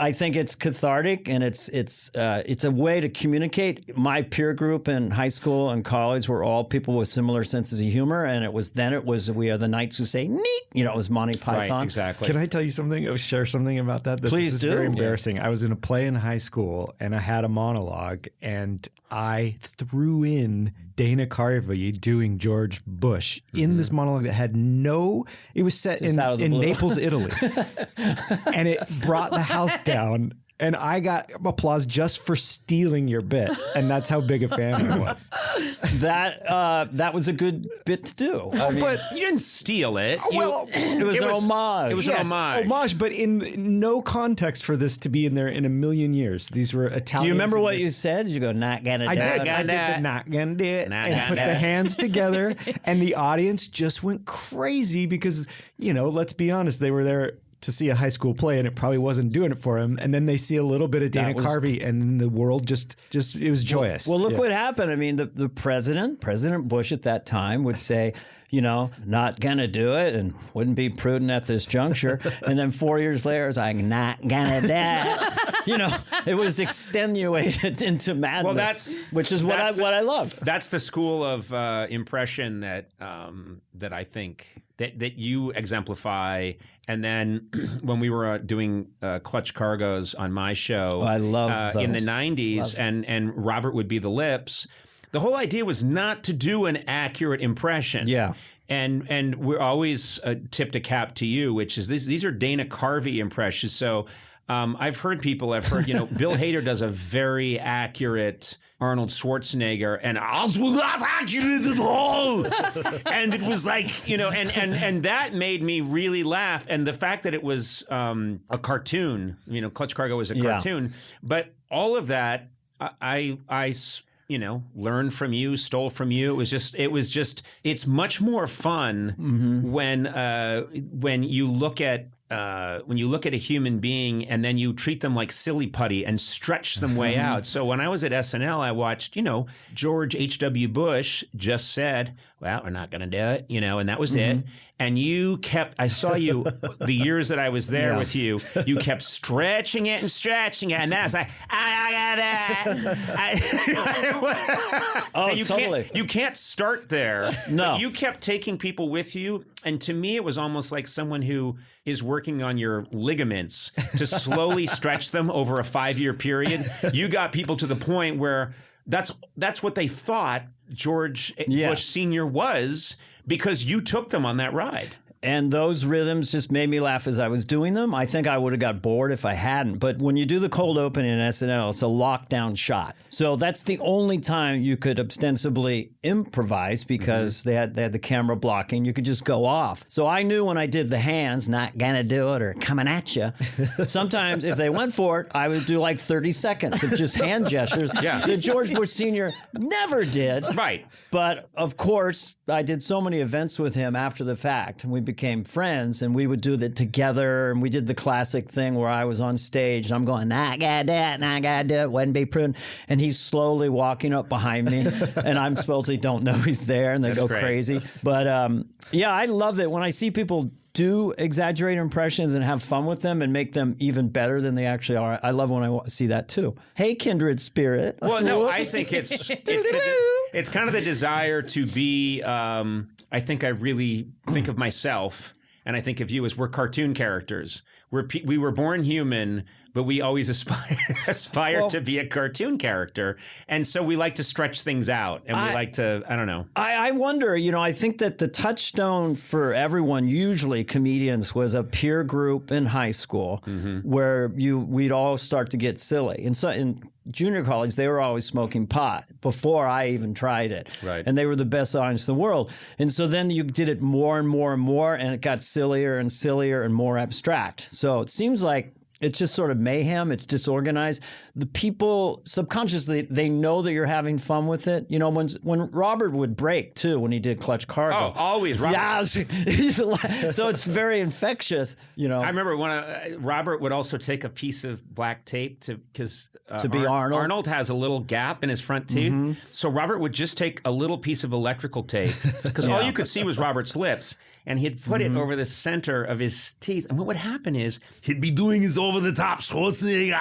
I think it's cathartic, and it's a way to communicate. My peer group in high school and college were all people with similar senses of humor, and it was we are the knights who say neat. It was Monty Python. Right, exactly. Can I tell you something? Share something about that? Please this is do. Very embarrassing. I was in a play in high school, and I had a monologue, and I threw in Dana Carvey doing George Bush in this monologue that had it was set in Naples, Italy. And it brought the house down. And I got applause just for stealing your bit. And that's how big a fan I was. That was a good bit to do. But you didn't steal it. It was an homage. It was an homage, but in no context for this to be in there in a million years. These were Italian. Do you remember what you said? Did you go, not gonna do it? I did the not gonna do it. And put the hands together. And the audience just went crazy because, let's be honest, they were there to see a high school play, and it probably wasn't doing it for him. And then they see a little bit of Dana Carvey, and the world just it was joyous. Well, look what happened. I mean, the President Bush at that time would say, not gonna do it, and wouldn't be prudent at this juncture. And then 4 years later, it's like, not gonna do it. It was extenuated into madness. Which is what I love. That's the school of impression that I think that you exemplify. And then when we were doing Clutch Cargoes on my show, I love those. In the 90s, and Robert would be the lips. The whole idea was not to do an accurate impression. Yeah. And we're always tipped a cap to you, which is these are Dana Carvey impressions. So I've heard Bill Hader does a very accurate Arnold Schwarzenegger, and ours was not accurate at all. And it was like, and that made me really laugh. And the fact that it was a cartoon, Clutch Cargo was a cartoon, but all of that, I learned from you, stole from you. It was just, it's much more fun when you look at a human being and then you treat them like silly putty and stretch them way out. So when I was at SNL, I watched, George H.W. Bush just said, well, we're not going to do it, and that was it. And I saw you, the years that I was there with you kept stretching it. And that's like, totally. You can't start there. No. But you kept taking people with you. And to me, it was almost like someone who is working on your ligaments to slowly stretch them over a 5-year period. You got people to the point where that's what they thought George Bush Sr. was, because you took them on that ride. And those rhythms just made me laugh as I was doing them. I think I would have got bored if I hadn't. But when you do the cold open in SNL, it's a lockdown shot. So that's the only time you could ostensibly improvise because they had the camera blocking. You could just go off. So I knew when I did the hands, not gonna do it or coming at you. Sometimes if they went for it, I would do like 30 seconds of just hand gestures that George Bush Sr. never did. Right. But of course, I did so many events with him after the fact, and we became friends, and we would do that together, and we did the classic thing where I was on stage, and I'm going, nah, I got that, nah, I got that, wouldn't be prudent, and he's slowly walking up behind me, and I'm supposedly don't know he's there, and they go crazy. But yeah, I love it when I see people do exaggerate impressions and have fun with them and make them even better than they actually are. I love when I see that too. Hey, kindred spirit. Well, no, I think it's kind of the desire to be. I think I really think of myself, and I think of you as we're cartoon characters. We were born human, but we always aspire to be a cartoon character. And so we like to stretch things out, and we like to, I don't know. I wonder, I think that the touchstone for everyone, usually comedians, was a peer group in high school where we'd all start to get silly. And so in junior college, they were always smoking pot before I even tried it. Right. And they were the best audience in the world. And so then you did it more and more and more, and it got sillier and sillier and more abstract. So it seems like it's just sort of mayhem. It's disorganized. The people subconsciously, they know that you're having fun with it. When Robert would break too, when he did Clutch Cargo. Oh, always Robert. Yeah, so it's very infectious. I remember when Robert would also take a piece of black tape to be Arnold. Arnold has a little gap in his front teeth, so Robert would just take a little piece of electrical tape because all you could see was Robert's lips, and he'd put it over the center of his teeth. And what would happen is he'd be doing his over-the-top Schwarzenegger,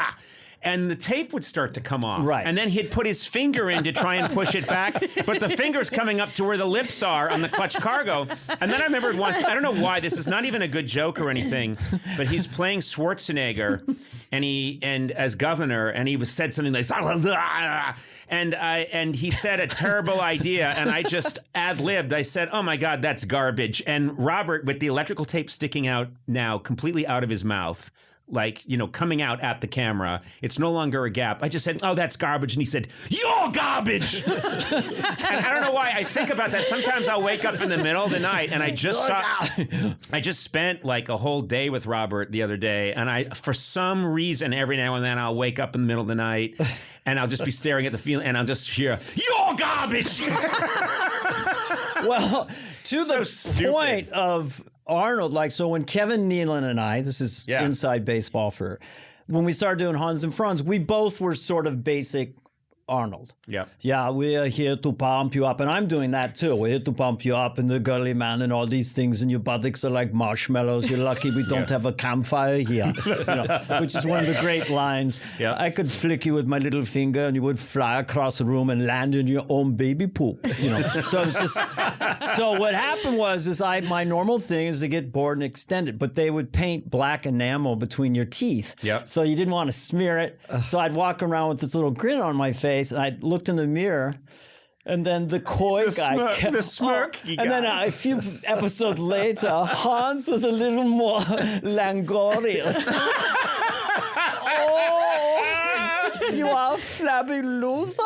and the tape would start to come off. Right. And then he'd put his finger in to try and push it back, but the finger's coming up to where the lips are on the Clutch Cargo. And then I remember once, I don't know why, this is not even a good joke or anything, but he's playing Schwarzenegger, and as governor, and he said something like, and he said a terrible idea, and I just ad-libbed. I said, oh my God, that's garbage. And Robert, with the electrical tape sticking out now, completely out of his mouth, like, coming out at the camera. It's no longer a gap. I just said, oh, that's garbage. And he said, you're garbage. And I don't know why I think about that. Sometimes I'll wake up in the middle of the night, and I just spent like a whole day with Robert the other day. And for some reason, every now and then I'll wake up in the middle of the night, and I'll just be staring at the field, and I'll just hear, you're garbage. Well, to So the stupid. point of Arnold, so when Kevin Nealon and I, this is inside baseball when we started doing Hans and Franz, we both were sort of basic Arnold. Yeah. Yeah, we're here to pump you up. And I'm doing that too. We're here to pump you up, and the girly man and all these things, and your buttocks are like marshmallows. You're lucky we don't have a campfire here. Which is one of the great lines. Yeah. I could flick you with my little finger, and you would fly across the room and land in your own baby poop. So it's just so what happened was my normal thing is to get bored and extend it, but they would paint black enamel between your teeth. Yep. So you didn't want to smear it. So I'd walk around with this little grin on my face. And I looked in the mirror, and then the coy guy kept the smirky and then guy. a few episodes later, Hans was a little more languorous. You are a flabby loser.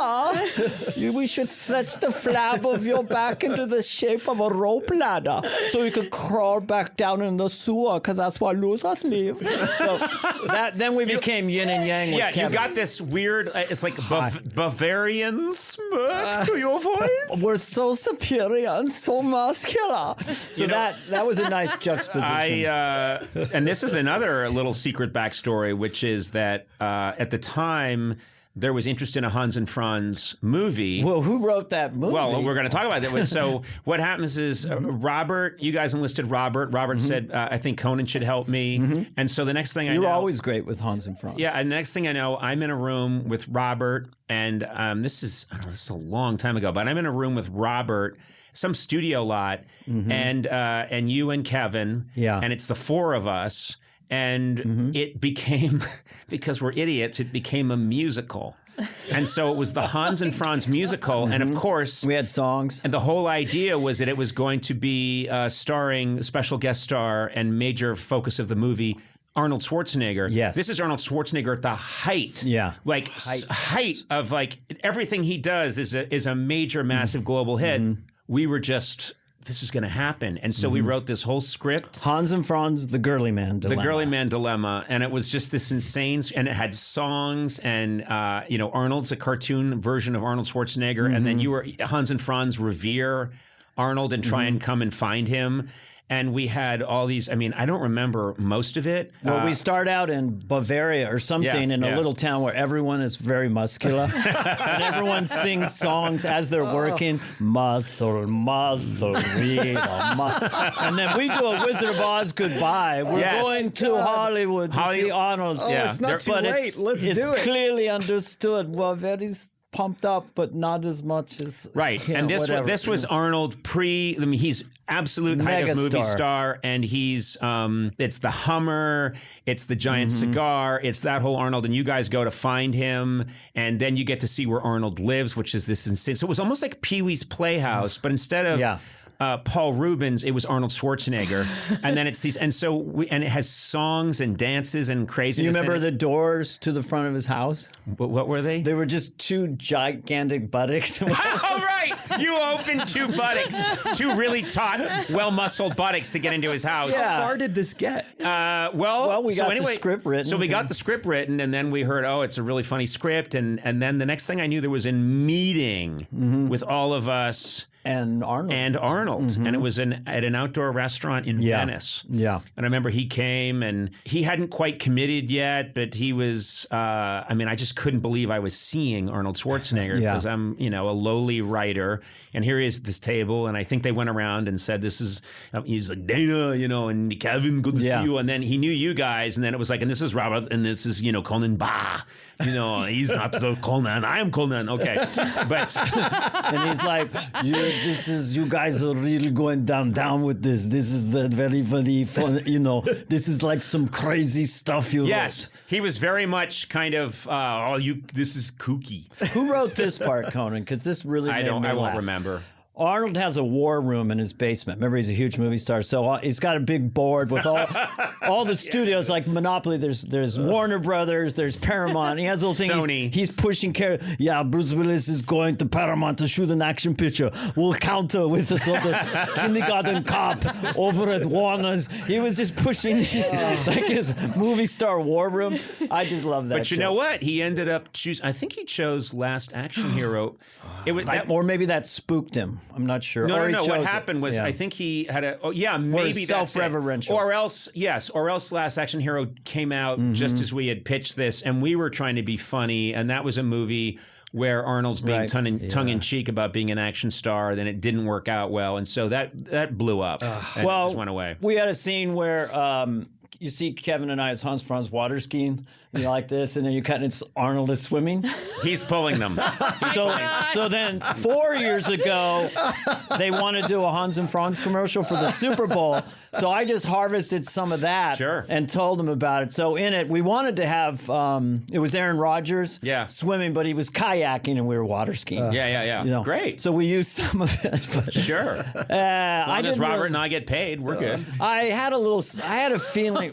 We should stretch the flab of your back into the shape of a rope ladder so you can crawl back down in the sewer, because that's where losers live. So then we became yin and yang with Kevin. You got this weird, it's like Bavarian smirk to your voice. We're so superior and so muscular. So that was a nice juxtaposition. And this is another little secret backstory, which is that at the time, there was interest in a Hans and Franz movie. Well, who wrote that movie? Well, we're going to talk about that. So what happens is Robert, you guys enlisted Robert. Robert said, I think Conan should help me. And so the next thing I know... You were always great with Hans and Franz. Yeah, and the next thing I know, I'm in a room with Robert, and this is a long time ago, but I'm in a room with Robert, some studio lot, and you and Kevin, and it's the four of us. And it became, because we're idiots, it became a musical. And so it was the Hans and Franz musical. And of course, We had songs. and the whole idea was that it was going to be starring special guest star and major focus of the movie, Arnold Schwarzenegger. Yes. This is Arnold Schwarzenegger at the height. Yeah. Like height of like everything he does is a major, massive global hit. We were just, this is going to happen. And so we wrote this whole script. Hans and Franz, the girly man dilemma. The Girly Man Dilemma, and it was just this insane, and it had songs, and Arnold's a cartoon version of Arnold Schwarzenegger, and then Hans and Franz revere Arnold and try and come and find him. And we had all these, I mean, I don't remember most of it. Well, we start out in Bavaria or something in a little town where everyone is very muscular. And everyone sings songs as they're working. Muscle, muscle, and then we do a Wizard of Oz goodbye. We're going to Hollywood to see Arnold. Oh, it's not too late. Let's do it. It's clearly understood. Well, very pumped up, but not as much as And this was Arnold I mean, he's absolute height of movie star, and he's it's the Hummer, it's the giant cigar, it's that whole Arnold, and you guys go to find him, and then you get to see where Arnold lives, which is this insane. So it was almost like Pee-wee's Playhouse, but instead of Paul Rubens, it was Arnold Schwarzenegger, and then it's these, and it has songs and dances and craziness. You remember the doors to the front of his house? What were they? They were just two gigantic buttocks. Oh, right! You opened two buttocks, two really taut, well-muscled buttocks to get into his house. How far did this get? We got the script written. So we got the script written, and then we heard, it's a really funny script, and then the next thing I knew, there was a meeting with all of us. And Arnold. And it was at an outdoor restaurant in Venice. Yeah. And I remember he came, and he hadn't quite committed yet, but he was, I just couldn't believe I was seeing Arnold Schwarzenegger because I'm, a lowly writer. And here he is at this table, and I think they went around and said, he's like, Dana, and Kevin, good to see you. And then he knew you guys, and then it was like, and this is Robert, and this is, Conan, bah. He's not the Conan, I am Conan, okay. But and he's like, you guys are really going down with this. This is the very, very fun, this is like some crazy stuff you wrote. He was very much kind of, this is kooky. Who wrote this part, Conan? Because this really made me laugh. I won't remember. Arnold has a war room in his basement. Remember, he's a huge movie star, so he's got a big board with all the studios like Monopoly. There's Warner Brothers, there's Paramount. He has a little thing. Sony. He's pushing. Bruce Willis is going to Paramount to shoot an action picture. We'll counter with a sort of kindergarten cop over at Warner's. He was just pushing his movie star war room. I did love that. But you know what? He ended up choosing. I think he chose Last Action Hero. Or maybe that spooked him. I'm not sure. No. What happened was, I think he had maybe self-referential. Or else Last Action Hero came out just as we had pitched this, and we were trying to be funny, and that was a movie where Arnold's being tongue in cheek about being an action star. Then it didn't work out well, and so that blew up. And it just went away. We had a scene where you see Kevin and I as Hans Franz water skiing. You like this, and then you cut, and it's Arnold is swimming. He's pulling them. So then 4 years ago, they want to do a Hans and Franz commercial for the Super Bowl. So I just harvested some of that and told them about it. So in it, we wanted to have, it was Aaron Rodgers swimming, but he was kayaking and we were water skiing. Great. So we used some of it. But, sure. As long as Robert and I get paid, we're good. I had a feeling,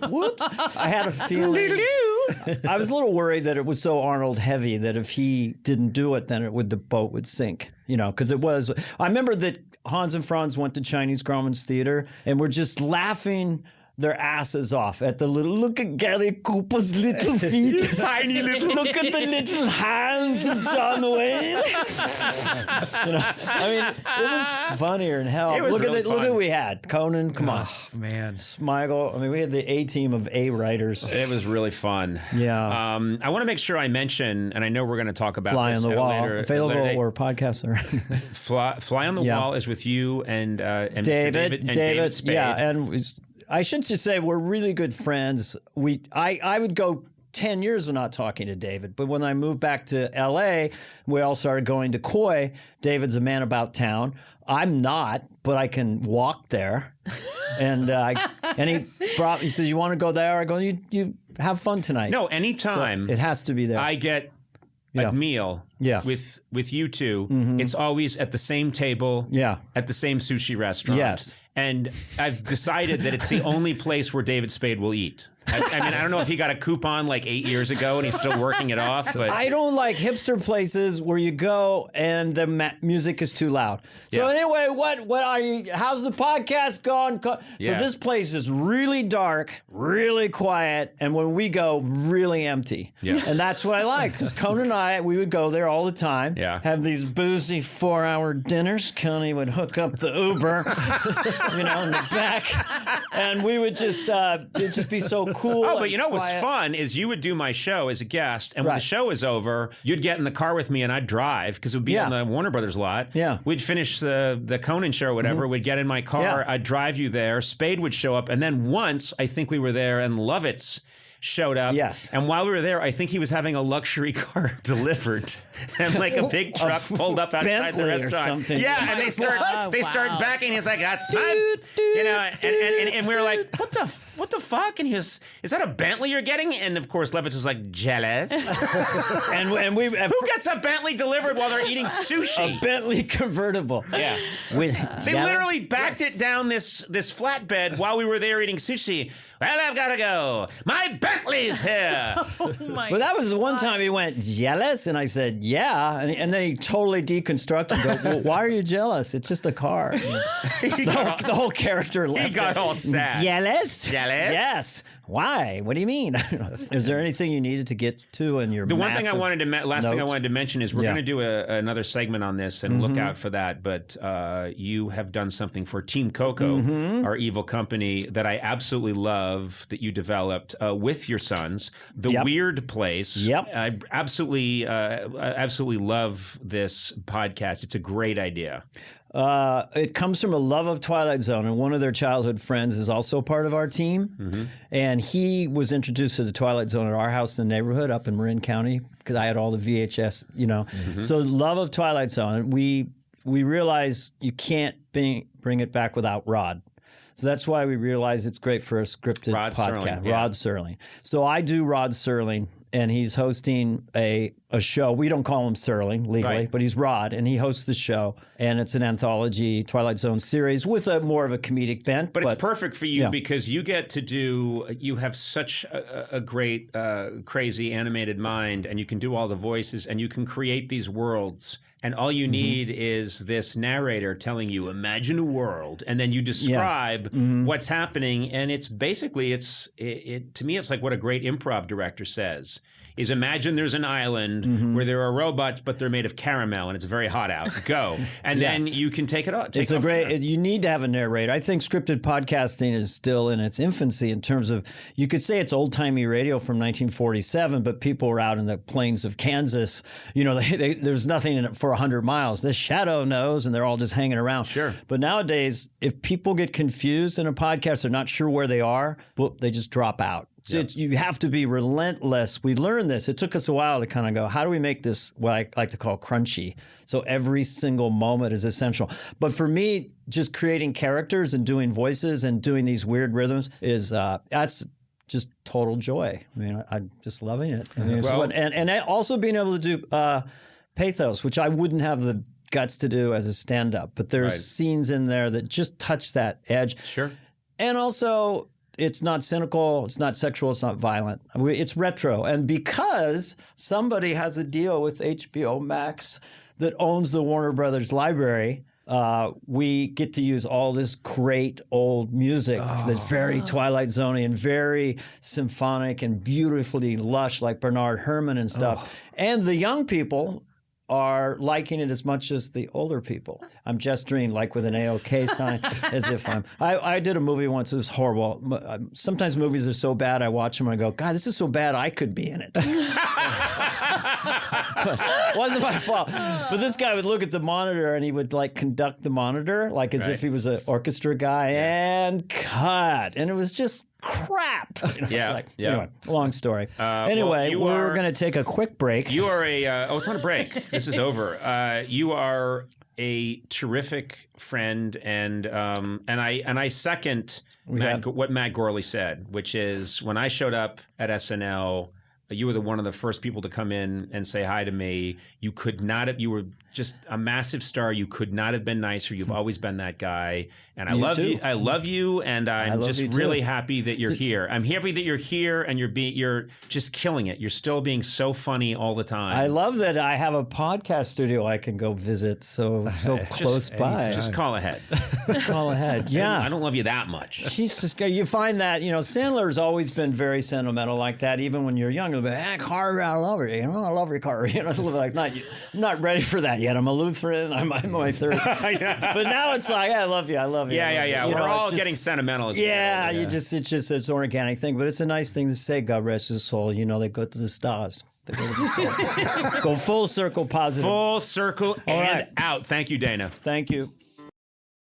I was a little worried that it was so Arnold heavy that if he didn't do it, then the boat would sink. Because it was. I remember that Hans and Franz went to Chinese Grauman's Theater and were just laughing their asses off at the look at Gary Cooper's little feet. Tiny little Look at the little hands of John Wayne. It was funnier than hell. Look at what we had. Conan, come on. Man. Smigel. We had the A team of A writers. It was really fun. Yeah. I want to make sure I mention, and I know we're going to talk about Fly this on the Wall. later. Available where podcasts are. Fly on the Wall is with you and David. Mr. David Spade. Yeah, and I should just say we're really good friends. I would go 10 years of not talking to David, but when I moved back to L.A., we all started going to Coy. David's a man about town. I'm not, but I can walk there. And he says, "You want to go there?" I go, "You have fun tonight." No, anytime So it has to be there. I get a meal with you two, it's always at the same table at the same sushi restaurant. Yes. And I've decided that it's the only place where David Spade will eat. I mean, I don't know if he got a coupon like 8 years ago and he's still working it off, but I don't like hipster places where you go and the music is too loud. So anyway, what are you? How's the podcast going? So this place is really dark, really quiet, and when we go, really empty. Yeah. And that's what I like because Conan and I, we would go there all the time. Yeah. Have these boozy 4-hour dinners. Connie would hook up the Uber, in the back, and we would just it'd just be so cool. Oh, but you know what's fun is you would do my show as a guest, and when the show is over, you'd get in the car with me and I'd drive because it would be on the Warner Brothers lot. Yeah. We'd finish the Conan show or whatever. We'd get in my car. I'd drive you there. Spade would show up. And then once, I think we were there and Lovitz showed up. Yes. And while we were there, I think he was having a luxury car delivered. And like a big truck pulled up outside the Bentley or restaurant. something. Yeah, and they start backing. He's like, that's my, and we were like, what the fuck? And he was, is that a Bentley you're getting? And of course, Levitz was like, jealous. and we who gets a Bentley delivered while they're eating sushi? A Bentley convertible. Yeah. They literally backed it down this flatbed while we were there eating sushi. Well, I've got to go. My Bentley's here. Well, that was the one time he went, jealous? And I said, yeah. And then he totally deconstructed and go, well, why are you jealous? It's just a car. The whole character left. He got all sad. Jealous? Jealous? Yes. Why? What do you mean? Is there anything you needed to get to in your The one thing I wanted to thing I wanted to mention is we're going to do another segment on this and look out for that. But you have done something for Team Coco, our evil company that I absolutely love that you developed with your sons. The Weird Place. Yep. I absolutely love this podcast. It's a great idea. It comes from a love of Twilight Zone, and one of their childhood friends is also part of our team. And he was introduced to the Twilight Zone at our house in the neighborhood up in Marin County because I had all the VHS, So love of Twilight Zone. We realize you can't bring it back without Rod. So that's why we realize it's great for a scripted podcast. Rod Serling. So I do Rod Serling. And he's hosting a show. We don't call him Serling legally, but he's Rod, and he hosts the show. And it's an anthology Twilight Zone series with more of a comedic bent. But it's perfect for you because you get to you have such a great, crazy animated mind, and you can do all the voices, and you can create these worlds. And all you need is this narrator telling you, imagine a world. And then you describe what's happening. And it's basically, to me, it's like what a great improv director says. Is imagine there's an island where there are robots, but they're made of caramel and it's very hot out. Go. And then you can take it off. It's a great, you need to have a narrator. I think scripted podcasting is still in its infancy in terms of, you could say it's old-timey radio from 1947, but people were out in the plains of Kansas. There's nothing in it for 100 miles. The shadow knows, and they're all just hanging around. Sure. But nowadays, if people get confused in a podcast, they're not sure where they are, they just drop out. So you have to be relentless. We learned this. It took us a while to kind of go, how do we make this what I like to call crunchy? So every single moment is essential. But for me, just creating characters and doing voices and doing these weird rhythms is that's just total joy. I mean, I'm just loving it. I mean, and also being able to do pathos, which I wouldn't have the guts to do as a stand-up. But there's scenes in there that just touch that edge. Sure. And also, it's not cynical, it's not sexual, it's not violent. It's retro. And because somebody has a deal with HBO Max that owns the Warner Brothers library, we get to use all this great old music that's very Twilight Zone-y and very symphonic and beautifully lush like Bernard Herrmann and stuff. And the young people are liking it as much as the older people. I'm gesturing like with an A-OK sign as if I did a movie once, it was horrible. Sometimes movies are so bad, I watch them and I go, God, this is so bad, I could be in it. It wasn't my fault. But this guy would look at the monitor and he would like conduct the monitor like as if he was an orchestra guy and cut. And it was just crap. Anyway, long story. Anyway, we're going to take a quick break. You are it's not a break. This is over. You are a terrific friend, and I second what Matt Gorley said, which is when I showed up at SNL, you were one of the first people to come in and say hi to me. You could not have. You were just a massive star. You could not have been nicer. You've always been that guy, and I love you. I love you, and I'm just really happy that you're here. I'm happy that you're here, and you're just killing it. You're still being so funny all the time. I love that I have a podcast studio I can go visit so close by. Just call ahead. Call ahead. Yeah, I don't love you that much. She's just, you find that, Sandler's always been very sentimental like that, even when you're young. But Carvey, I love her. I love her, Carvey. Like, I'm not ready for that yet. I'm a Lutheran. I'm my third. But now it's like, I love you. I love you. Yeah. We're all getting sentimental. Yeah, it's an organic thing. But it's a nice thing to say, God rest his soul. They go to the stars. They go to the stars. Go full circle positive. Full circle and out. Thank you, Dana. Thank you.